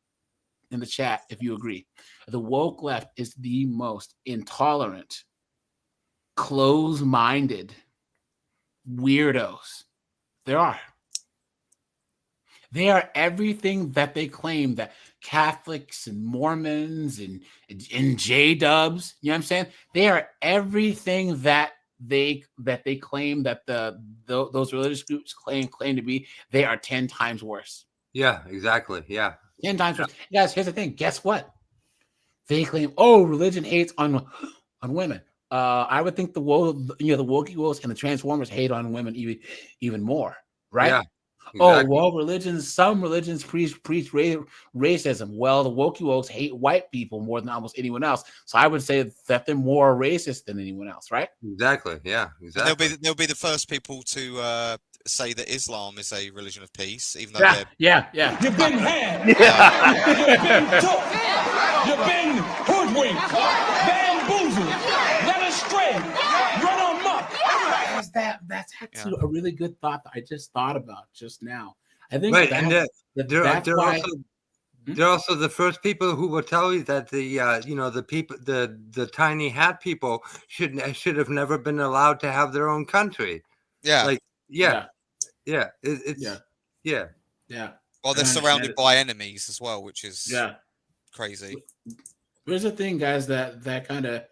in the chat if you agree. The woke left is the most intolerant, closed-minded weirdos there are. They are everything that they claim that Catholics and Mormons and J-dubs, you know what I'm saying? They are everything that they claim that those religious groups claim to be. They are 10 times worse. Yeah, exactly. Yeah. 10 times worse. Guys, here's the thing. Guess what? They claim, oh, religion hates on women. I would think the Wookiee wolves and the Transformers hate on women even more, right? Yeah. Oh, well, some religions preach racism. Well, the Wookiee wolves hate white people more than almost anyone else. So I would say that they're more racist than anyone else, right? Exactly. Yeah. Exactly. They'll be the first people to say that Islam is a religion of peace, even though yeah. You've been had. You've been took. You've been hoodwinked, bamboozled, led astray, run amok. That's actually a really good thought that I just thought about just now. I think right, they're also the first people who will tell you that the tiny hat people should have never been allowed to have their own country. Yeah. Yeah. Well, they're surrounded by enemies as well, which is crazy. Here's the thing, guys, that kind of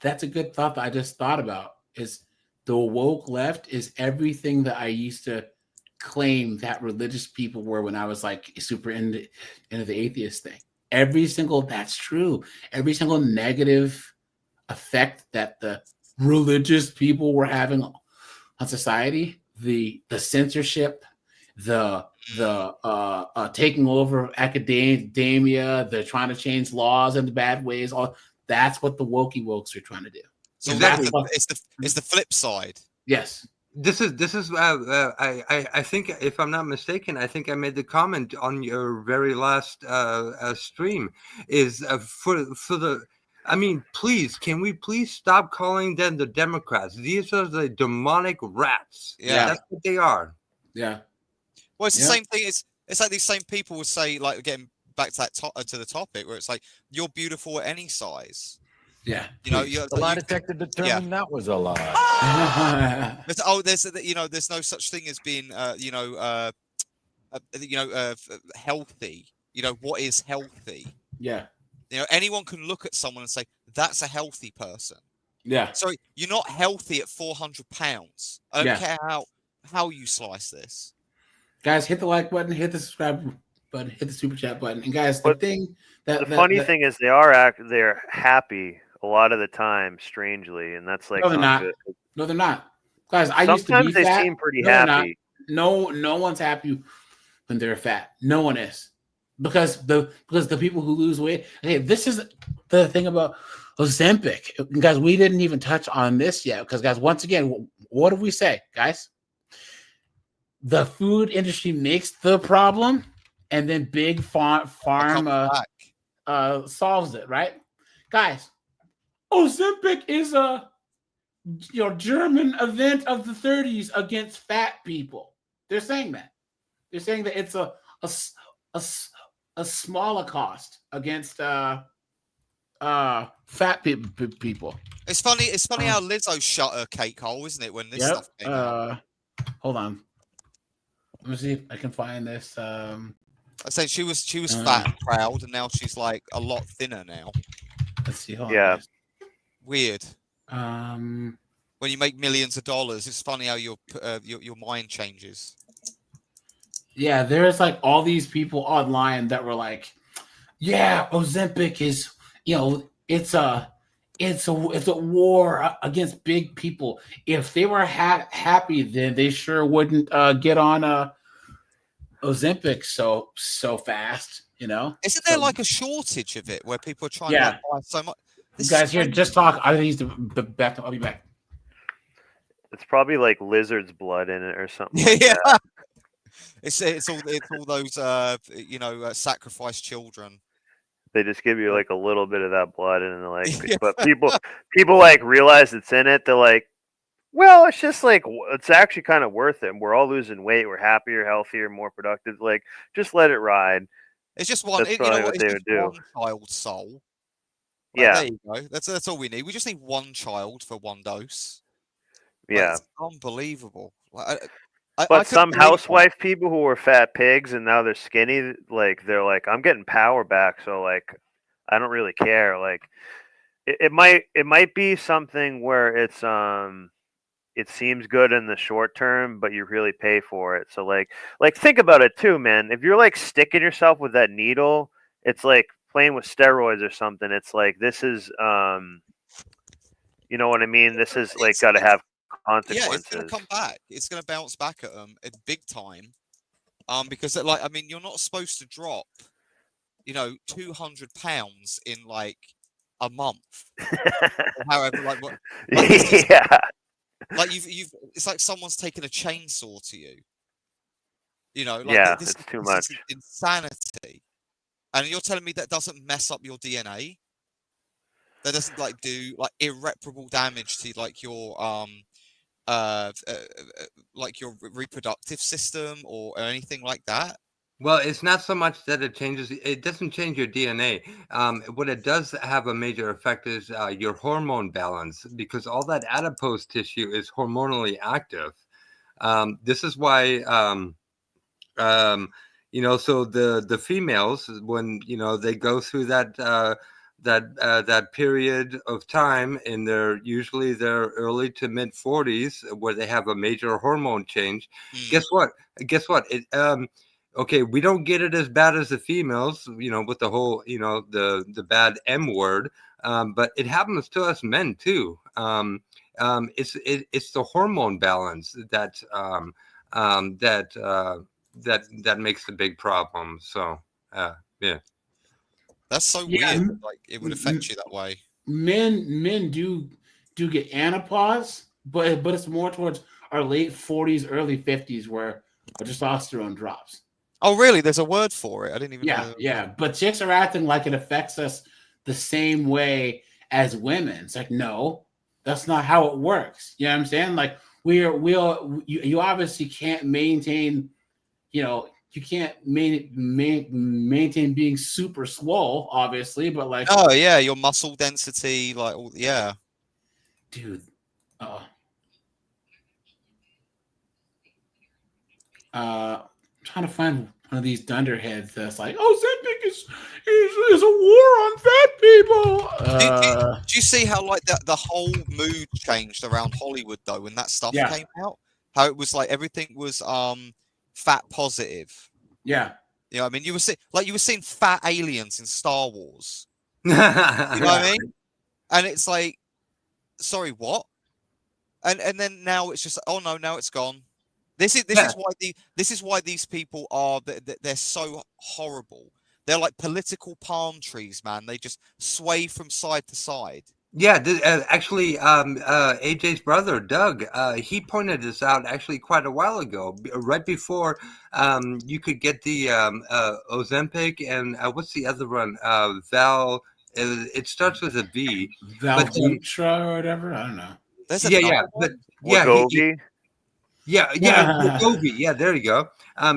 that's a good thought that I just thought about. Is the woke left is everything that I used to claim that religious people were when I was like super into the atheist thing. That's true. Every single negative effect that the religious people were having on society, the censorship, the taking over of academia, the trying to change laws in the bad ways, all that's what the wokey wokes are trying to do. So it's the flip side. Yes. This is I think, if I'm not mistaken, I think I made the comment on your very last stream is for the. I mean, please, can we please stop calling them the Democrats? These are the demonic rats. Yeah, that's what they are. Yeah. Well, it's the same thing. It's like these same people would say, like, getting back to that to the topic, where it's like, you're beautiful at any size. Yeah, you know, the lie detector determined that was a lie. There's no such thing as being, healthy. You know, what is healthy? Yeah. You know, anyone can look at someone and say that's a healthy person. Yeah. So you're not healthy at 400 pounds. I don't care how you slice this. Guys, hit the like button, hit the subscribe button, hit the super chat button, and guys, the funny thing is they're happy a lot of the time, strangely, and that's like no, they're not. Good. No, they're not. Guys, I used to be Sometimes they fat. seem pretty happy. No one's happy when they're fat. No one is. Because the people who lose weight. Hey, this is the thing about Ozempic. Guys, we didn't even touch on this yet. Because, guys, once again, what did we say, guys? The food industry makes the problem, and then big pharma solves it, right? Guys, Ozempic is a German event of the 30s against fat people. They're saying that. They're saying that it's a smaller cost against fat people. It's funny how Lizzo shut her cake hole, isn't it? When this stuff came out. Hold on. Let me see if I can find this. I say she was fat and proud, and now she's like a lot thinner now. Let's see. Hold on. Weird. When you make millions of dollars, it's funny how your mind changes. Yeah, there's like all these people online that were like, "Yeah, Ozempic is, it's a war against big people. If they were happy, then they sure wouldn't get on Ozempic so fast, Isn't there like a shortage of it where people are trying to buy so much? Guys, here, just talk. I need to back. I'll be back. It's probably like lizard's blood in it or something. Yeah. Like It's all those sacrificed children. They just give you like a little bit of that blood, and they're like, but people like realize it's in it. They're like, well, it's just like it's actually kind of worth it. We're all losing weight. We're happier, healthier, more productive. Like, just let it ride. It's just one. That's probably what they would do. One child's soul. Yeah, there you go. That's all we need. We just need one child for one dose. Yeah, it's unbelievable. But some housewife people who were fat pigs and now they're skinny, like they're like, I'm getting power back, so like I don't really care. Like it might be something where it's it seems good in the short term, but you really pay for it. So like think about it too, man. If you're like sticking yourself with that needle, it's like playing with steroids or something. It's like this is you know what I mean? This is like got to have consequences. Yeah, it's going to come back. It's going to bounce back at them at big time. Because like, I mean, you're not supposed to drop, 200 pounds in like a month. However, like what? Like, yeah. Like you've. It's like someone's taken a chainsaw to you. Like yeah, this, it's too this much. is insanity. And you're telling me that doesn't mess up your DNA? That doesn't like do like irreparable damage to like your reproductive system or anything like that? Well, it's not so much that it doesn't change your DNA. What it does have a major effect is your hormone balance, because all that adipose tissue is hormonally active. This is why, so the females, when, they go through that period of time in usually their early to mid 40s where they have a major hormone change. Guess what? Okay, we don't get it as bad as the females, with the whole, the bad M word, but it happens to us men too. It's the hormone balance that makes the big problem. So yeah. That's so weird. Like it would affect you that way. Men do get anapause, but it's more towards our late 40s, early 50s where our testosterone drops. Oh, really? There's a word for it. I didn't even know. Yeah. But chicks are acting like it affects us the same way as women. It's like, no, that's not how it works. You know what I'm saying? Like you obviously can't maintain, you can't maintain being super swole, obviously, but like, oh yeah, your muscle density, like, yeah, dude. Trying to find one of these dunderheads that's like, Ozempic is a war on fat people. Do you see how like the whole mood changed around Hollywood though when that stuff came out? How it was like everything was fat positive. Yeah. I mean, you were seeing fat aliens in Star Wars. You know what I mean? And it's like, sorry, what? And then now it's just, oh no, now it's gone. This is why these people are they're so horrible. They're like political palm trees, man. They just sway from side to side. Yeah, actually, AJ's brother, Doug, he pointed this out actually quite a while ago, right before you could get the Ozempic and what's the other one? Val, it starts with a V. Valdutra or whatever? I don't know. Wegovy? Wegovy. Yeah, there you go.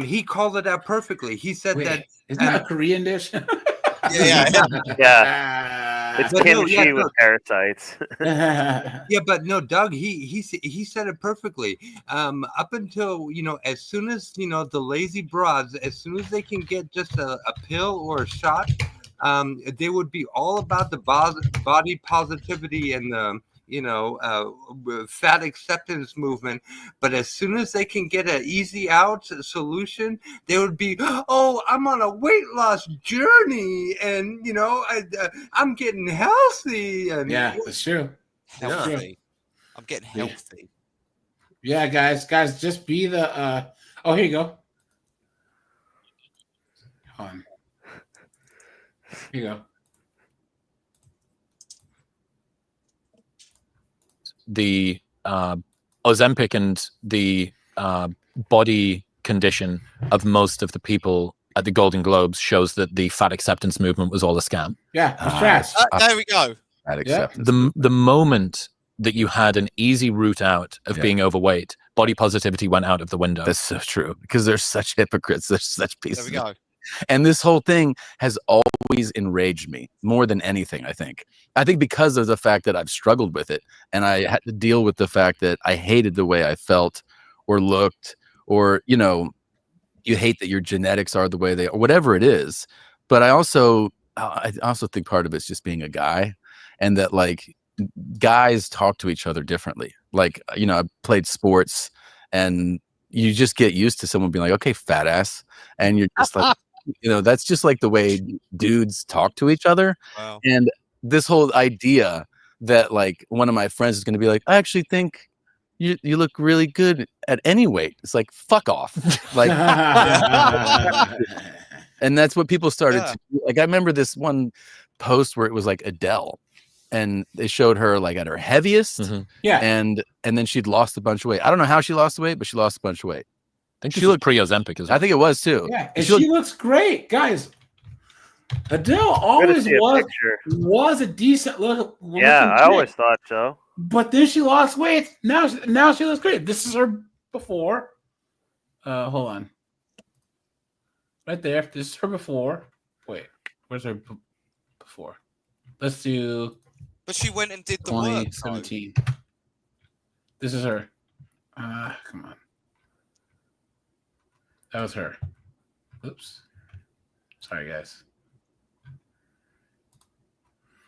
He called it out perfectly. He said that... Isn't that a Korean dish? Yeah. It's kimchi with parasites. Yeah, but no, Doug, he said it perfectly. Up until, as soon as, the lazy broads, as soon as they can get just a pill or a shot, they would be all about the body positivity and the, fat acceptance movement. But as soon as they can get an easy out solution, they would be, oh, I'm on a weight loss journey, and I'm getting healthy. And yeah, that's true. Healthy. Yeah. I'm getting healthy. Yeah, guys, just be the. Oh, here you go. Hold on. Here you go. The Ozempic and the body condition of most of the people at the Golden Globes shows that the fat acceptance movement was all a scam. Yeah, it's trash. There we go. Fat acceptance. The moment that you had an easy route out of being overweight, body positivity went out of the window. That's so true, because they're such hypocrites. They're such pieces. There we go. And this whole thing has always enraged me more than anything, I think. I think because of the fact that I've struggled with it, and I had to deal with the fact that I hated the way I felt or looked, or, you hate that your genetics are the way they are, whatever it is. But I also think part of it's just being a guy, and that, like, guys talk to each other differently. Like, you know, I played sports, and you just get used to someone being like, okay, fat ass. And you're just like, you know, that's just like the way dudes talk to each other. Wow. And this whole idea that like one of my friends is going to be like, I actually think you look really good at any weight. It's like, fuck off. Like, and that's what people started to do. Like, I remember this one post where it was like Adele, and they showed her like at her heaviest. Yeah. And then she'd lost a bunch of weight. I don't know how she lost the weight, but she lost a bunch of weight. I think she looked pre-Ozempic as well. I think it was too. Yeah, and she looks great, guys. Adele always was a decent look. Yeah, I always thought so. But then she lost weight. Now she looks great. This is her before. Hold on. Right there. This is her before. Wait, where's her before? Let's do. But she went and did the work. 2017. This is her. Come on. That was her. Oops. Sorry, guys.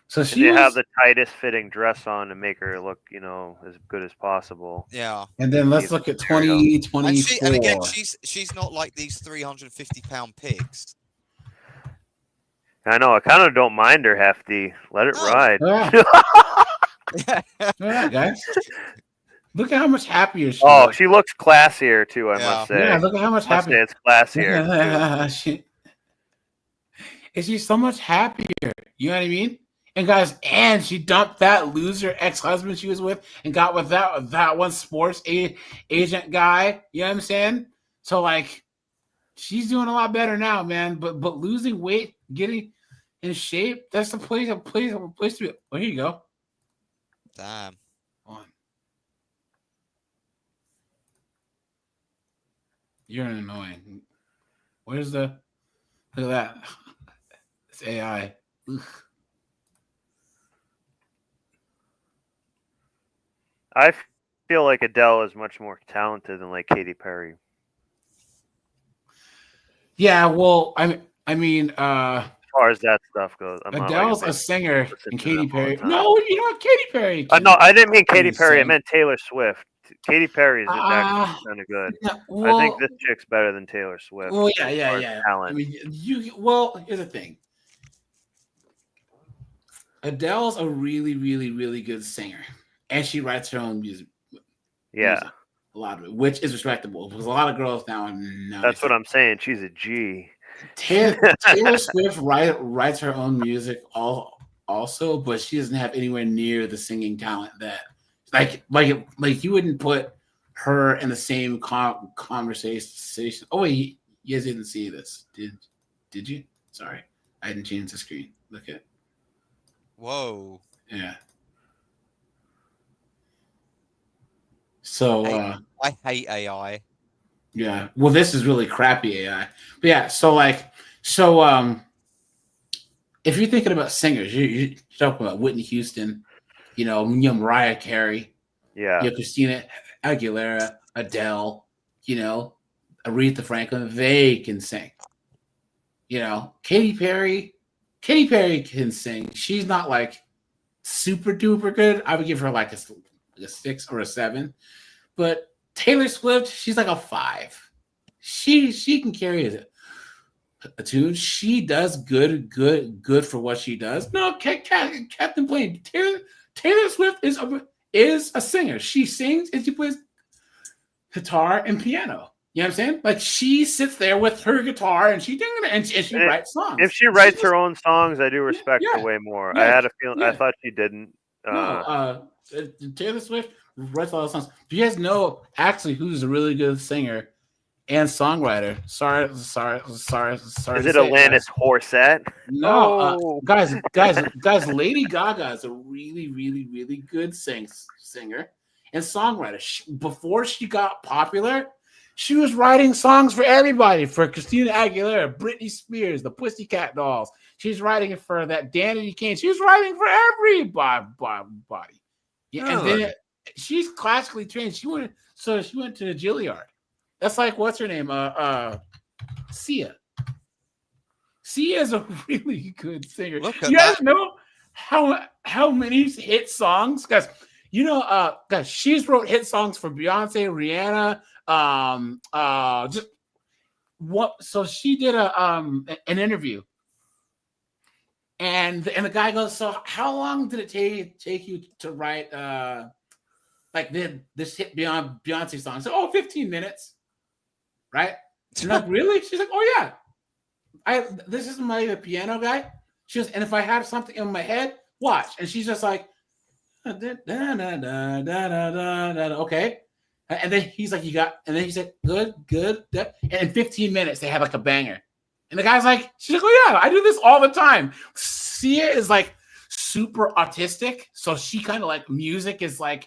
So she have the tightest fitting dress on to make her look, you know, as good as possible. Yeah. And then let's look at 2024. And again, she's not like these 350-pound pigs. I know. I kind of don't mind her hefty. Let it ride. Yeah, guys. Look at how much happier she looks. She looks classier too, I must say. Yeah, look at how much happier. It's classier. She's so much happier. You know what I mean? And guys, and she dumped that loser ex-husband she was with and got with that one sports agent guy. You know what I'm saying? So like, she's doing a lot better now, man. But losing weight, getting in shape, that's the place to be. Well, here you go. Damn. You're annoying. Where's the? Look at that. It's AI. Ugh. I feel like Adele is much more talented than like Katy Perry. Yeah, well, I mean, as far as that stuff goes, Adele's a singer, and Katy Perry. No, you know Katy Perry. No, I didn't mean Katy Perry. I meant Taylor Swift. Katy Perry is actually kind of good. Yeah, well, I think this chick's better than Taylor Swift. Well, yeah. Talent. I mean, here's the thing. Adele's a really, really, really good singer, and she writes her own music. Yeah, a lot of it, which is respectable because a lot of girls now. That's what I'm saying. She's a G. Taylor Swift writes her own music also, but she doesn't have anywhere near the singing talent that. Like you wouldn't put her in the same conversation. Oh wait, you guys didn't see this, did you? Sorry, I didn't change the screen. Look at. Whoa. Yeah. So I hate AI. Yeah. Well, this is really crappy AI. But yeah. So if you're thinking about singers, you're talking about Whitney Houston. You know, Mariah Carey, Christina Aguilera, Adele, you know, Aretha Franklin, they can sing. You know, Katy Perry can sing. She's not like super duper good. I would give her like a 6 or a 7. But Taylor Swift, she's like a 5. She can carry a tune. She does good for what she does. No, Captain Blaine, Taylor Swift is a singer. She sings and she plays guitar and piano. You know what I'm saying? Like she sits there with her guitar and she writes songs. If she writes her own songs, I do respect her way more. Yeah, I had a feeling. I thought she didn't. Taylor Swift writes a lot of songs. Do you guys know actually who's a really good singer and songwriter? Sorry. Is it Alanis Morissette? No, guys. Lady Gaga is a really, really, really good singer and songwriter. Before she got popular, she was writing songs for everybody, for Christina Aguilera, Britney Spears, the Pussycat Dolls. She's writing for that Danity Kane. She was writing for everybody. Yeah, and then she's classically trained. She went to the Juilliard. That's like, what's her name? Sia. Sia is a really good singer. You guys know how many hit songs? Guys, guys, she's wrote hit songs for Beyonce, Rihanna, just what? So she did an interview, and the guy goes, "So how long did it take you to write like this hit beyond Beyonce song?" So 15 minutes, right? She's like, really? She's like, oh yeah. This is the piano guy. She goes, and if I have something in my head, watch. And she's just like, okay. And then he's like, and then he said, good. And in 15 minutes, they have like a banger. And the guy's like, she's like, oh yeah, I do this all the time. Sia is like super autistic. So she kind of like music is like,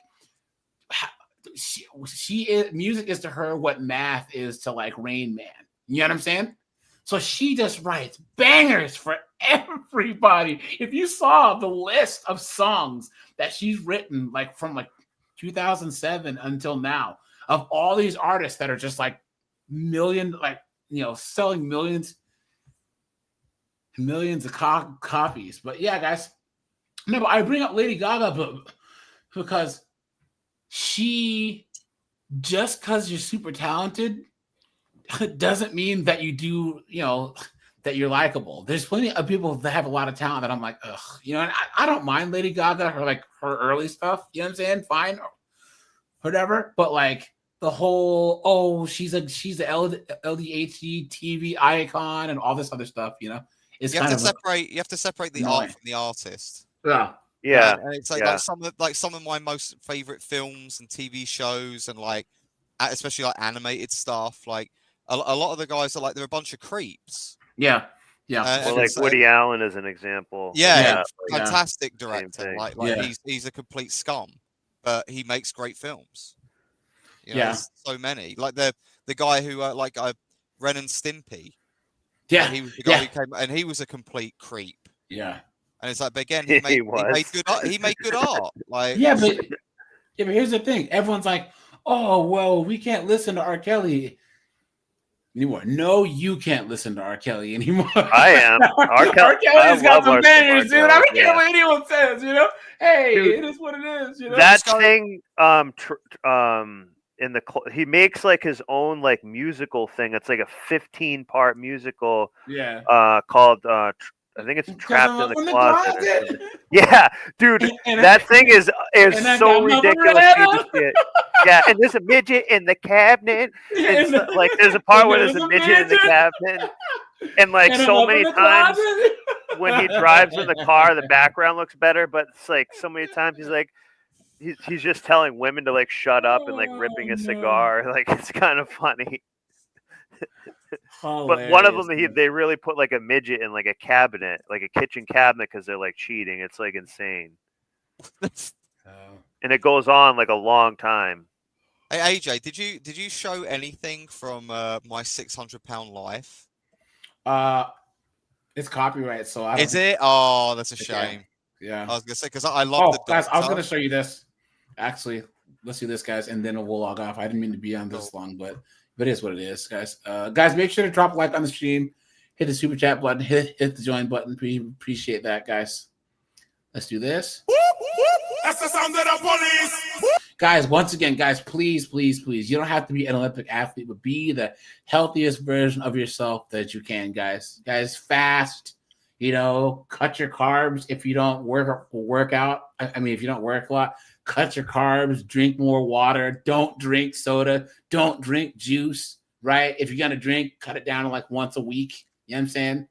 music is to her what math is to like Rain Man. You know what I'm saying? So she just writes bangers for everybody. If you saw the list of songs that she's written, like from like 2007 until now, of all these artists that are just like selling millions of copies. But yeah, guys, no, but I bring up Lady Gaga because she, just because you're super talented, doesn't mean that you do, that you're likable. There's plenty of people that have a lot of talent that I'm like, ugh, and I don't mind Lady Gaga, her early stuff, you know what I'm saying? Fine, whatever. But like the whole, she's the LDHD TV icon and all this other stuff, it's you kind have of you have to separate the art from the artist. Yeah. Yeah. And it's like some of my most favorite films and TV shows and like especially like animated stuff, like a lot of the guys are like, they're a bunch of creeps. Yeah. Well, like Woody Allen is an example. Yeah, fantastic director. Like he's a complete scum, but he makes great films. There's so many. Like the guy who Ren and Stimpy. Yeah, he was the guy who came, and he was a complete creep. Yeah, and it's like, but again, he made good art. He made good art. Like but here's the thing: everyone's like, "Oh, well, we can't listen to R. Kelly anymore." No, you can't listen to R. Kelly anymore. I am. R. Kelly's got some bangers, dude. I don't care what anyone says. Hey, dude, it is what it is. That thing, he makes like his own like musical thing. It's like a 15-part musical. Yeah. Called I think it's Trapped in the Closet. Yeah, dude, that thing is so ridiculous. Yeah, and there's a midget in the cabinet. It's like there's a part where there's a midget in the cabinet, and like so many times when he drives in the car, the background looks better. But it's like so many times he's like. He's just telling women to like shut up and like ripping a cigar. Like it's kind of funny. But one of them, they really put like a midget in like a cabinet, like a kitchen cabinet, because they're like cheating. It's like insane. And it goes on like a long time. Hey AJ, did you show anything from My 600 Pound Life? It's copyright, so I don't. Is it? Oh, that's a shame. Yeah. I was gonna say because I love the guys. I was gonna show you this. Actually, let's do this, guys, and then we'll log off. I didn't mean to be on this long, but it is what it is, guys. Guys, make sure to drop a like on the stream, hit the super chat button, hit the join button. Appreciate that, guys. Let's do this. That's the sound of the police. Guys, once again, guys, please, you don't have to be an Olympic athlete, but be the healthiest version of yourself that you can, guys. Guys, fast. Cut your carbs if you don't work out. I mean, if you don't work a lot, cut your carbs, drink more water. Don't drink soda. Don't drink juice, right? If you're going to drink, cut it down to like once a week. You know what I'm saying?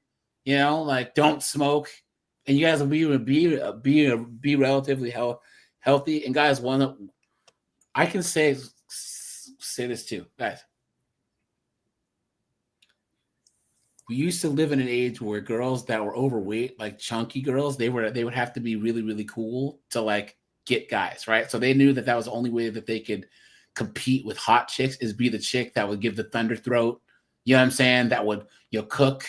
Like don't smoke. And you guys will be relatively healthy. And guys, I can say this too, guys. We used to live in an age where girls that were overweight, like chunky girls, they would have to be really, really cool to like get guys, right? So they knew that was the only way that they could compete with hot chicks is be the chick that would give the thunder throat. You know what I'm saying? That would, cook,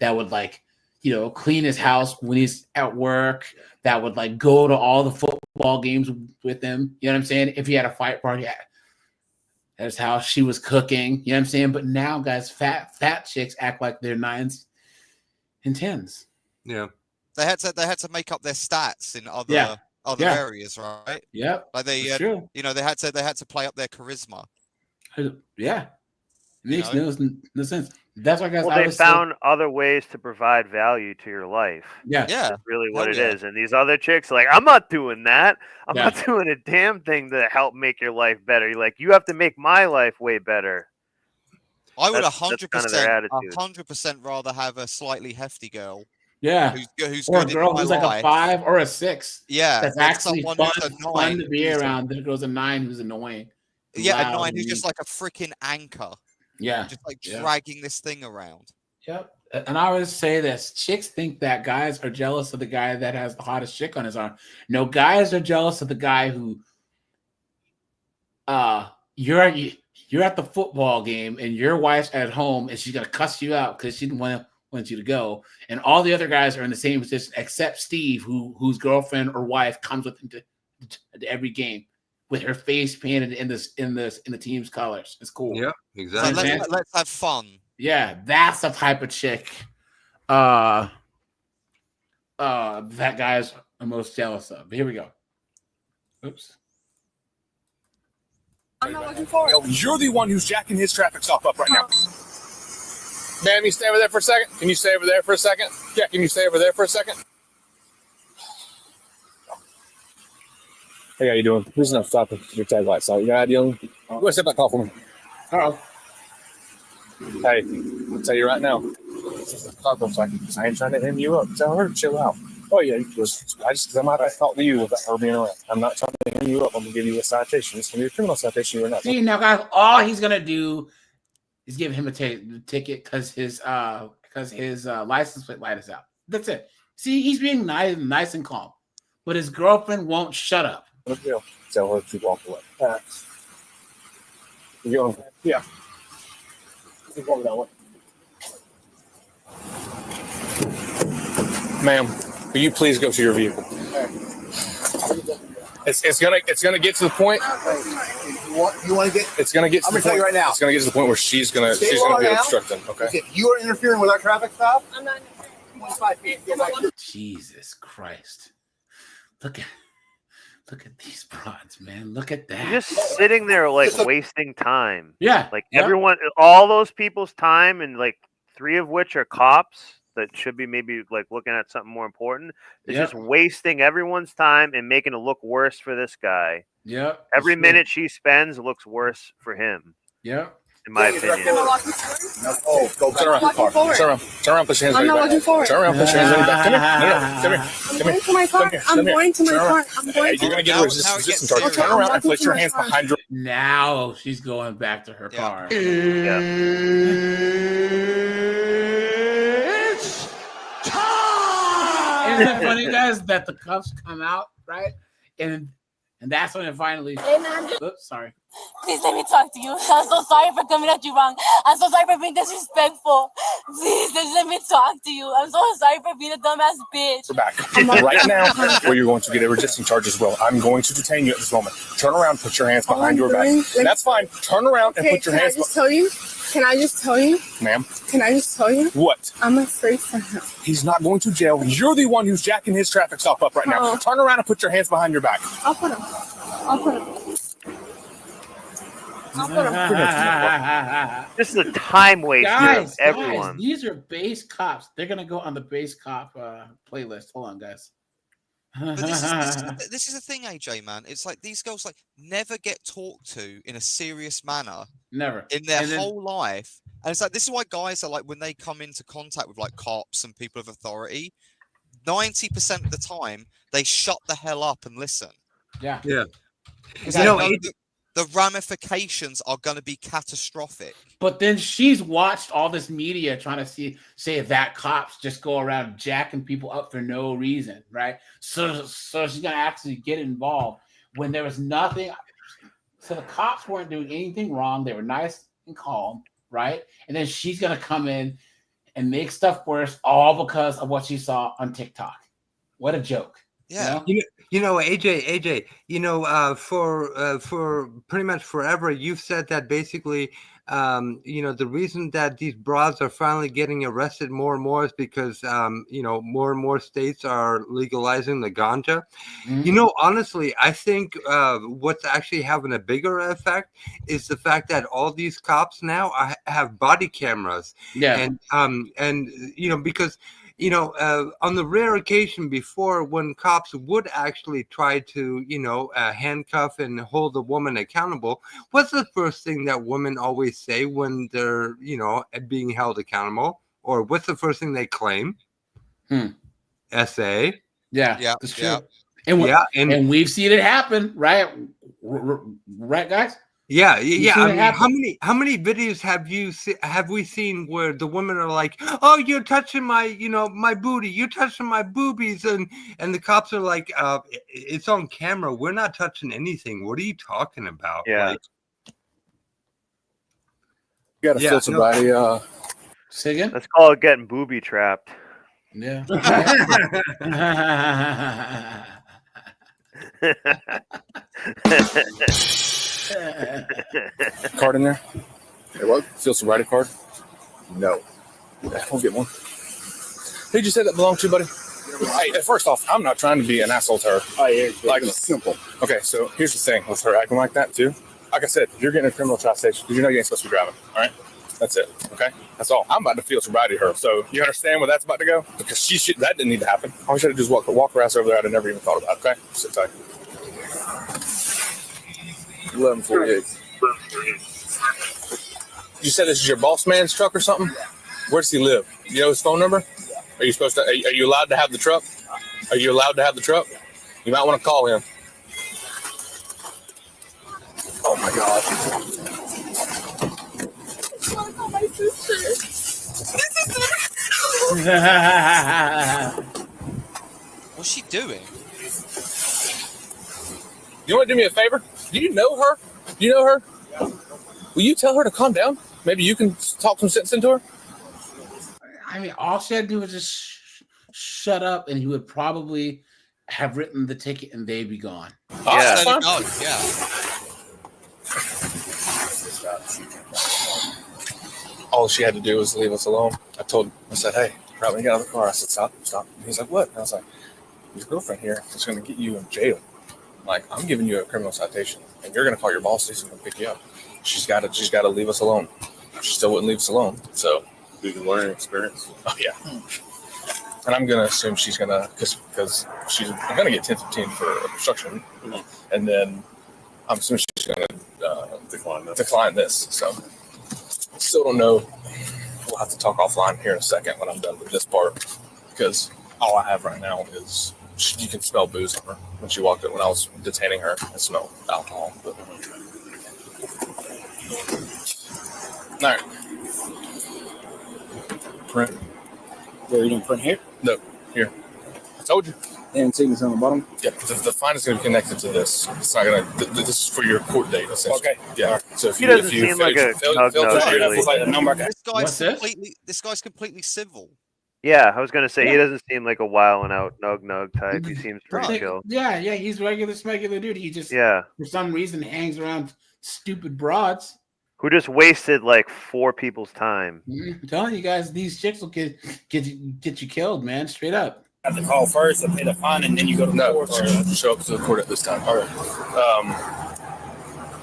that would like, clean his house when he's at work, that would like go to all the football games with him. You know what I'm saying? If he had a fight party, that's how she was cooking. You know what I'm saying? But now, guys, fat chicks act like they're 9s and 10s. Yeah. They had to make up their stats in other Yeah. areas, right? Yep. Like they, That's true. you know, they had to play up their charisma. Yeah. It makes no sense. That's why, guys. Well, I they was found other ways to provide value to your life. Yeah. That's really what Hell it yeah. is. And these other chicks, like, I'm not doing that. I'm Yeah. not doing a damn thing to help make your life better. You're like, you have to make my life way better. I would That's kind of their attitude. 100% rather have a slightly hefty girl. Yeah. Who's or a good girl in my who's like life. a 5 or a 6. Yeah, That's than actually someone fun, who's a fun 9 to be who's a- around. Then it goes a 9 who's annoying. Yeah, a loud, 9 who's and just like a freaking anchor. Yeah. Just like Yeah. dragging this thing around. Yep. And I always say this: chicks think that guys are jealous of the guy that has the hottest chick on his arm. No, guys are jealous of the guy who, you're at the football game and your wife's at home and she's gonna cuss you out because she didn't want you to go, and all the other guys are in the same position except Steve, whose girlfriend or wife comes with him to every game with her face painted in the team's colors. It's cool. Yeah, So exactly. let's have fun. Yeah, that's the type of chick that guys are most jealous of. But here we go. Oops. I'm not looking for it. You're the one who's jacking his traffic stop up right now. Ma'am, you stay over there for a second? Can you stay over there for a second? Yeah, can you stay over there for a second? Hey, how you doing? There's enough stopping your tag lights out. You got dealing? Go ahead and step that call for me. Hello. Hey, I'll tell you right now. Talk for a second. I ain't trying to end you up. Tell her to chill out. Oh, yeah, I'm not going to talk to you without her being around. I'm not trying to end you up. I'm going to give you a citation. It's going to be a criminal citation. You're not. See, now, guys, all he's going to do is give him a ticket because his license plate light is out. That's it. See, he's being nice and calm. But his girlfriend won't shut up. Tell her to walk away. You're going, yeah. Keep going that way. Ma'am, will you please go to your vehicle? It's gonna get to the point. You want to get? It's gonna get. To I'm the gonna tell you point, right now. It's gonna get to the point where she's gonna Stay be low now. obstructing. Okay. If you are interfering with our traffic stop, I'm not. 25 feet. Get back. Jesus Christ! Look at these broads, man. Look at that. You're just sitting there like wasting time. Yeah. Like everyone, all those people's time, and like 3 of which are cops that should be maybe like looking at something more important. It's just wasting everyone's time and making it look worse for this guy. Yeah. Every minute she spends looks worse for him. Yeah. In my opinion. Oh, go turn around. Turn around. Put your hands on I'm your not back. looking for it. Turn around. Put your hands on your back. Come here. I'm going to my car. I'm going to my car. I'm going You're gonna get a resistance charge. Turn around and put your hands behind your. Now she's going back to her car. It's time. Isn't it funny, guys, that the cuffs come out, right? And that's when it finally. Oops, sorry. Please let me talk to you. I'm so sorry for coming at you wrong. I'm so sorry for being disrespectful. Please just let me talk to you. I'm so sorry for being a dumbass bitch. We're back. Right now, where you're going to get a resisting charge as well. I'm going to detain you at this moment. Turn around, put your hands behind your back. That's fine. Turn around and put your hands. Can I just tell you? Ma'am. Can I just tell you? What? I'm afraid for him. He's not going to jail. You're the one who's jacking his traffic stop up right now. Turn around and put your hands behind your back. I'll put him. This is a time waster Guys, of everyone. these are base cops. They're gonna go on the base cop playlist. Hold on, guys. But this is the thing, AJ, man. It's like these girls like never get talked to in a serious manner. Never. In their whole life. And it's like this is why guys are like when they come into contact with like cops and people of authority, 90% of the time they shut the hell up and listen. Yeah. Yeah. Because they know the ramifications are going to be catastrophic. But then she's watched all this media trying to say that cops just go around jacking people up for no reason, right? So she's gonna actually get involved when there was nothing. So the cops weren't doing anything wrong. They were nice and calm, right? And then she's gonna come in and make stuff worse, all because of what she saw on TikTok. What a joke! Yeah. You know, AJ, you know, for pretty much forever, you've said that basically, you know, the reason that these broads are finally getting arrested more and more is because, you know, more and more states are legalizing the ganja. You know, honestly, I think what's actually having a bigger effect is the fact that all these cops now have body cameras. Yeah. And you know, because you know, on the rare occasion before when cops would actually try to, you know, handcuff and hold the woman accountable, what's the first thing that women always say when they're, you know, being held accountable? Or what's the first thing they claim? SA. Yeah, Yeah, that's true. yeah. And Yeah, and we've seen it happen, right? Right, guys? Yeah, We've yeah. seen I it mean, happen. how many videos have we seen where the women are like, "Oh, you're touching my, you know, my booty. You're touching my boobies," and the cops are like, "It's on camera. We're not touching anything. What are you talking about?" Yeah. Like, You got to feel sobriety. Say again? Let's call it getting booby trapped. Yeah. Card in there? Hey, what? Feel sobriety card? No. Yeah, we'll get one. Who'd you say that belonged to, buddy? Hey, first off, I'm not trying to be an asshole to her. Oh, yeah. Like, it's simple. Okay, so here's the thing with her acting like that, too. Like I said, you're getting a criminal citation because you know you ain't supposed to be driving, all right? That's it, okay? That's all. I'm about to feel sobriety to her. So you understand where that's about to go? Because that didn't need to happen. All you should have just walk her ass over there. I'd have never even thought about it, okay? Sit tight. 11:48. You said this is your boss man's truck or something? Where does he live? You know his phone number? Are you supposed to? Are you allowed to have the truck? Are you allowed to have the truck? You might want to call him. Oh my God. What's she doing? You want to do me a favor? Do you know her? Do you know her? Will you tell her to calm down? Maybe you can talk some sense into her? I mean, all she had to do was just shut up, and he would probably have written the ticket, and they'd be gone. Yeah. All she had to do was leave us alone. I said, hey, right when you get out of the car, I said, stop. And he's like, what? And I was like, your girlfriend here is going to get you in jail. Like, I'm giving you a criminal citation, and you're going to call your boss to come pick you up. She's got to leave us alone. She still wouldn't leave us alone. So, we can learn experience. Oh yeah. And I'm going to assume she's going to, because she's going to get 10-15 for obstruction, and then I'm assuming she's going to decline this. So, still don't know. We'll have to talk offline here in a second when I'm done with this part, because all I have right now is you can smell booze on her. When she walked in, when I was detaining her, I smelled alcohol. But... All right. Print. Where you didn't print here? No, here. I told you. And signatures on the bottom? Yeah, the fine is going to be connected to this. It's not going to. This is for your court date, essentially. Okay. Yeah. Right. So if He doesn't seem like a This guy's completely civil. Yeah, I was gonna say he doesn't seem like a wilding out nug type. He seems pretty chill. Yeah, he's regular dude. He just for some reason hangs around stupid broads who just wasted like 4 people's time. I'm telling you guys, these chicks will get you killed, man. Straight up. Have to call first and pay the fine, and then you go to the court. Show up to the court at this time. All right.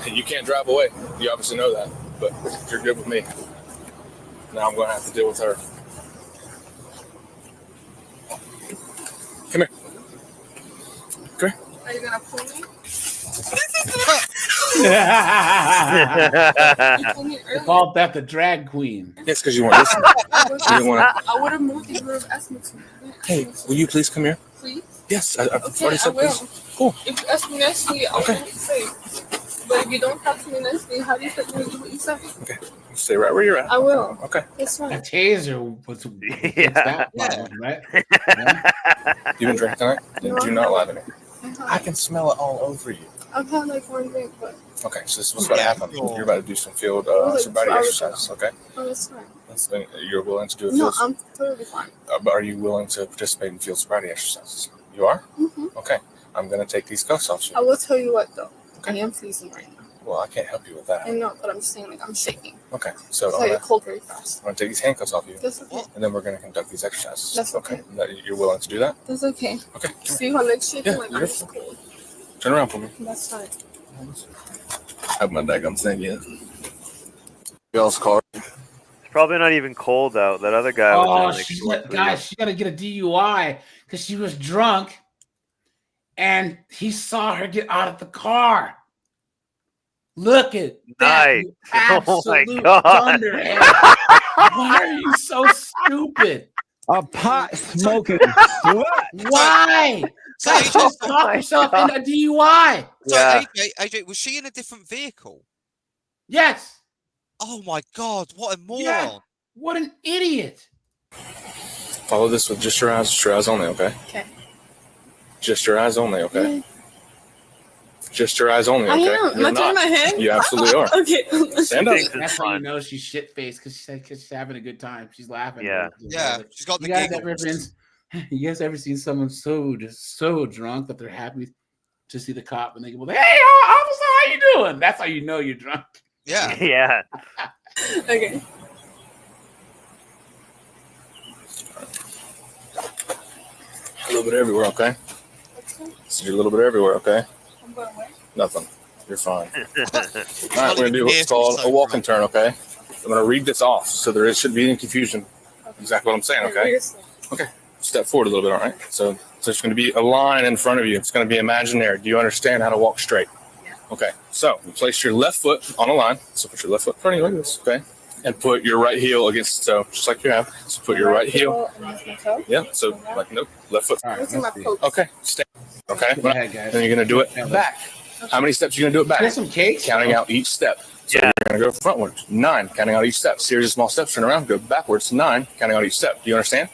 You can't drive away. You obviously know that, but you're good with me. Now I'm going to have to deal with her. Come here. Come here. Are you gonna pull me? They called that the drag queen. Yes, because you want this. I would have moved if you would have asked me to. Hey, will you please come here? Please? Yes, I've Okay, already I said will. please. Cool. If you ask me nicely, I will say. But if you don't talk to me nicely, how do you expect me to do what you say? Okay. Stay right where you're at. I will. Okay. That's fine. A taser was that one, right? You been drinking tonight? No, Do not lie to me. Uh-huh. I can smell it all over you. I've had like one drink, but Okay, so this is what's about to happen. You're about to do some field like sobriety 2 hours exercises, okay? oh, that's fine. You're willing to do a No, field I'm totally fine. but are you willing to participate in field sobriety exercises? You are? Mhm. Okay. I'm going to take these cuffs off you. I will tell you what though. I am freezing right now. Well, I can't help you with that. I know, but I'm just saying, like, I'm shaking. Okay. So So I get cold very fast. I'm going to take these handcuffs off you. That's okay. And then we're going to conduct these exercises. That's okay. You're willing to do that? That's okay. Okay. See my legs shaking? Yeah, Like, you're I'm just cold. Turn around for me. That's fine. I have my daggum thing yet. Y'all's car. It's probably not even cold out. That other guy was in like short guys, she got to get a DUI because she was drunk, and he saw her get out of the car. Look at that, Nice. you Oh my absolute God. dunderhead. Why are you so stupid? A pot smoking slut. Why? So Guys, don't AJ, talk yourself in a DUI. So Yeah. AJ, was she in a different vehicle? Yes. Oh my God! What a moron! Yeah. What an idiot. Follow this with just your eyes only, okay? Okay. Just your eyes only, okay? Just your eyes only, I okay? am. Am You're I turning not. my head? You absolutely are. Okay. Stand up. That's how you know she's shit faced because she's having a good time. She's laughing. Yeah. Yeah, she's got the You guys giggles. you guys ever seen someone so drunk that they're happy to see the cop and they go, "Hey, officer, how you doing?" That's how you know you're drunk. Yeah. Yeah. Okay. A little bit everywhere, okay? So you're a little bit everywhere, okay? I'm going away. Nothing. You're fine. All right, we're going to do what's called a walk and turn, okay? I'm going to read this off so there shouldn't be any confusion. Exactly what I'm saying, okay? Okay. Step forward a little bit, all right? So there's going to be a line in front of you. It's going to be imaginary. Do you understand how to walk straight? Okay. So you place your left foot on a line. So put your left foot in front of you like this, okay? And put your right heel against the toe, just like you have. So put your right heel. Yeah. So like nope, left foot. All right, Okay. Stand. Okay. Go ahead, guys. Then you're going to do it back. How many steps are you going to do it back? Here's some cakes. Counting out each step. So you're going to go frontwards. 9, counting out each step. Series of small steps. Turn around. Go backwards. 9, counting out each step. Do you understand?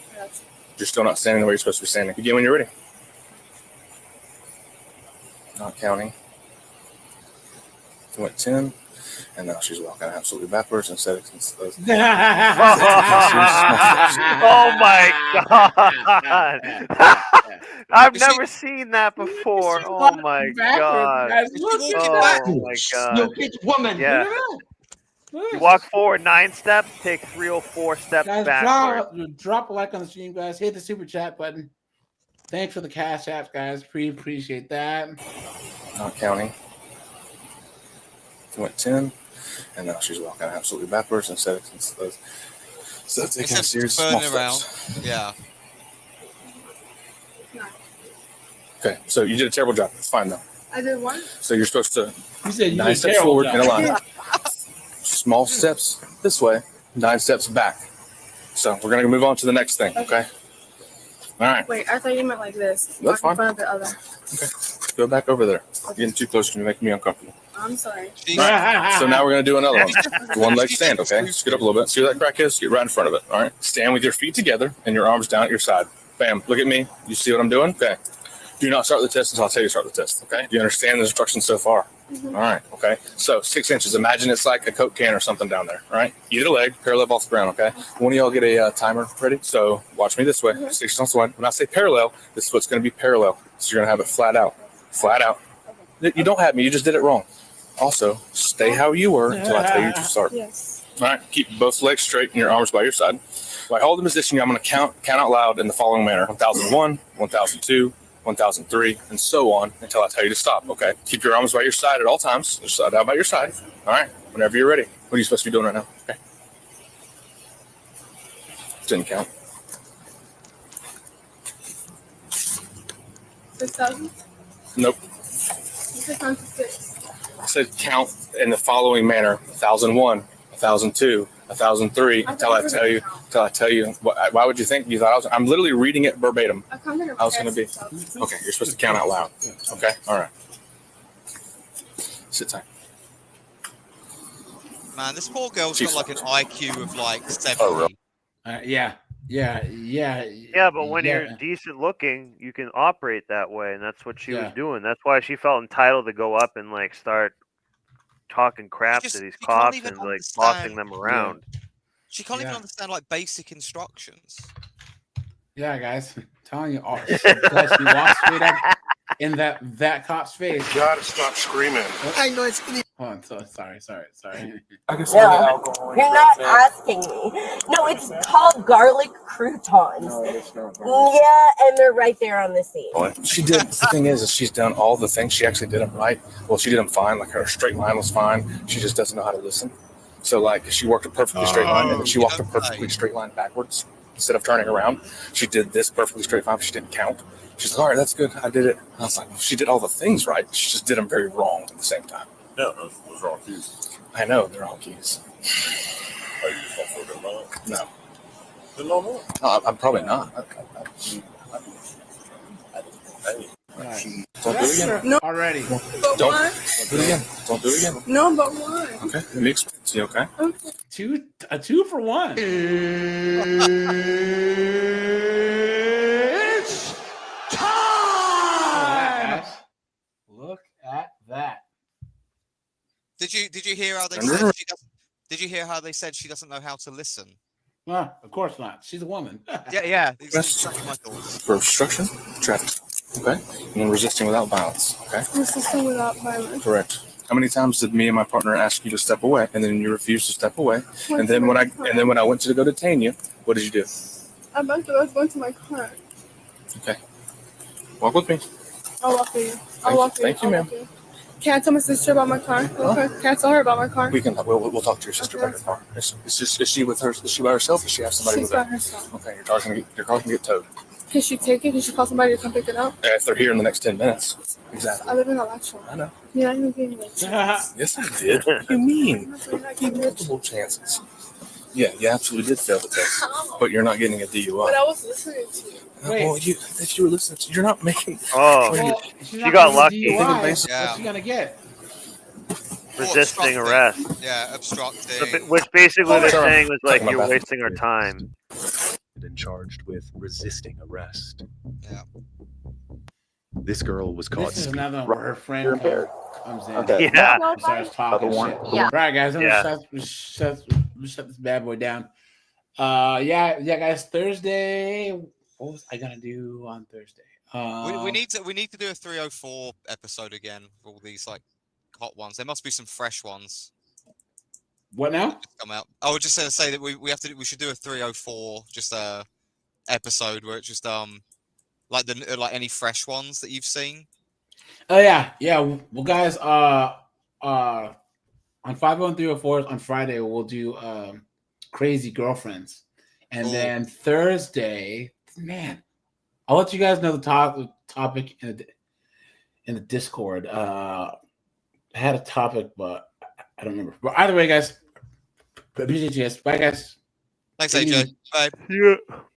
You're still not standing where you're supposed to be standing. Begin when you're ready. Not counting. Went 10. And now she's walking absolutely backwards instead of Oh my God. I've never seen that before. Oh my God. Oh my God. Woman. Yeah. You walk forward 9 steps, take 3 or 4 steps Guys, backward. drop a like on the stream, guys. Hit the super chat button. Thanks for the cash apps, guys. Appreciate that. not counting. Went 10. And now she's walking absolutely backwards instead of taking a series of small steps. Yeah. Okay, so you did a terrible job. It's fine though. I did one. So you're supposed to You said you 9 did a steps terrible forward job. in a line. Small steps this way, 9 steps back. So we're gonna move on to the next thing. Okay. All right. Wait, I thought you meant like this. That's Walk fine. in front of the other. Okay. Go back over there. Getting too close to make me uncomfortable. I'm sorry. All right. So now we're gonna do another one. One leg stand. Okay. Scoot up a little bit. See where that crack is? Get right in front of it. All right. Stand with your feet together and your arms down at your side. Bam. Look at me. You see what I'm doing? Okay. Do not start the test until I tell you to start the test. Okay. Do you understand the instructions so far? Mm-hmm. All right. Okay. So 6 inches. Imagine it's like a Coke can or something down there. All right. Either leg, parallel off the ground. Okay. One of y'all get a timer ready. So watch me this way. 6 inches on the one. When I say parallel, this is what's going to be parallel. So you're going to have it flat out. Flat out. You don't have me. You just did it wrong. Also, stay how you were until I tell you to start. Yes. All right. Keep both legs straight and your arms by your side. While I hold the position, I'm going to count out loud in the following manner: 1001, 1002. 1003, and so on until I tell you to stop. Okay. Keep your arms by your side at all times. Just side out by your side. All right. Whenever you're ready. What are you supposed to be doing right now? Okay. Didn't count. 6,000. Nope. You said count to 6. I said count in the following manner: 1001, 1002, 1003 until I tell you. Why would you think you thought I was? I'm literally reading it verbatim. I was going to be. Okay, you're supposed to count out loud. Okay, all right. Sit tight. Man, this poor girl's got like an IQ of like 70. Oh, really? Yeah, but when you're decent looking, you can operate that way, and that's what she was Yeah. doing. That's why she felt entitled to go up and like start talking crap to these cops and like bossing them around. She can't even understand like basic instructions. Yeah, guys, I'm telling you, she walks straight up in that cop's face. You gotta stop screaming. I know it's gonna. Oh, sorry. I can No, you're not asking me. No, it's called garlic croutons. Yeah, and they're right there on the seat. She did. The thing is she's done all the things. She actually did them right. Well, she did them fine. Like her straight line was fine. She just doesn't know how to listen. So like she worked a perfectly straight line, and then she walked a perfectly straight line backwards instead of turning around. She did this perfectly straight line. She didn't count. She's like, all right, that's good. I did it. I was like, well, she did all the things right. She just did them very wrong at the same time. Yeah, those are all keys. I know they're all keys. Are you just gonna throw them out? No. Then no more. No, I'm probably not. Don't do it again. No. Already. But Don't why? do it again. Don't do it again. No, but why? Okay. Let me explain to you, okay? A 2 for 1. It's time. Look at that. Did you hear how they said she doesn't? Did you hear how they said she doesn't know how to listen? Well, of course not. She's a woman. Yeah. Exactly my thoughts. For obstruction, traffic. Okay. And then resisting without violence. Okay. Resisting without violence. Correct. How many times did me and my partner ask you to step away, and then you refused to step away? And then when I went to go detain you, what did you do? I was going to my car. Okay. Walk with me. I'll walk with you. I'll walk with you. Thank you, ma'am. Can I tell my sister about my car? Okay. Can I tell her about my car? We'll talk to your sister about your car. Is she by herself? Or does she have somebody She's with her? by herself. Okay. Your car can get towed. Can she take it? Can she call somebody to come pick it up? If they're here in the next 10 minutes. Exactly. I live in Alaska. I know. Yeah, I'm getting it. Yes, I did. What do you mean? I gave you multiple chances. Yeah, you absolutely did fail the test, but you're not getting a DUI. But I was listening to you. Well, if you were listening, you're not making. Well, she got lucky. What's she gonna get? Resisting arrest. Yeah, obstructing. Which basically they're saying was like you're wasting our time. And charged with resisting arrest. Yeah. This girl was caught. This is another one where her friend comes in. Okay. Yeah. And starts talking shit. Yeah. All right, guys. I'm Yeah. gonna shut this bad boy down. Yeah, guys. Thursday. What was I gonna do on Thursday? We need to do a 304 episode again for all these like hot ones. There must be some fresh ones. What now? Come out. I was just going to say that we should do a 304 just episode where it's just like any fresh ones that you've seen. Oh yeah. Well, guys, on 50304 on Friday we'll do Crazy Girlfriends, and then Thursday, man, I'll let you guys know the topic in the Discord. I had a topic, but I don't remember. But either way, guys, appreciate you guys. Bye, guys. Thanks, AJ. Bye. Yeah.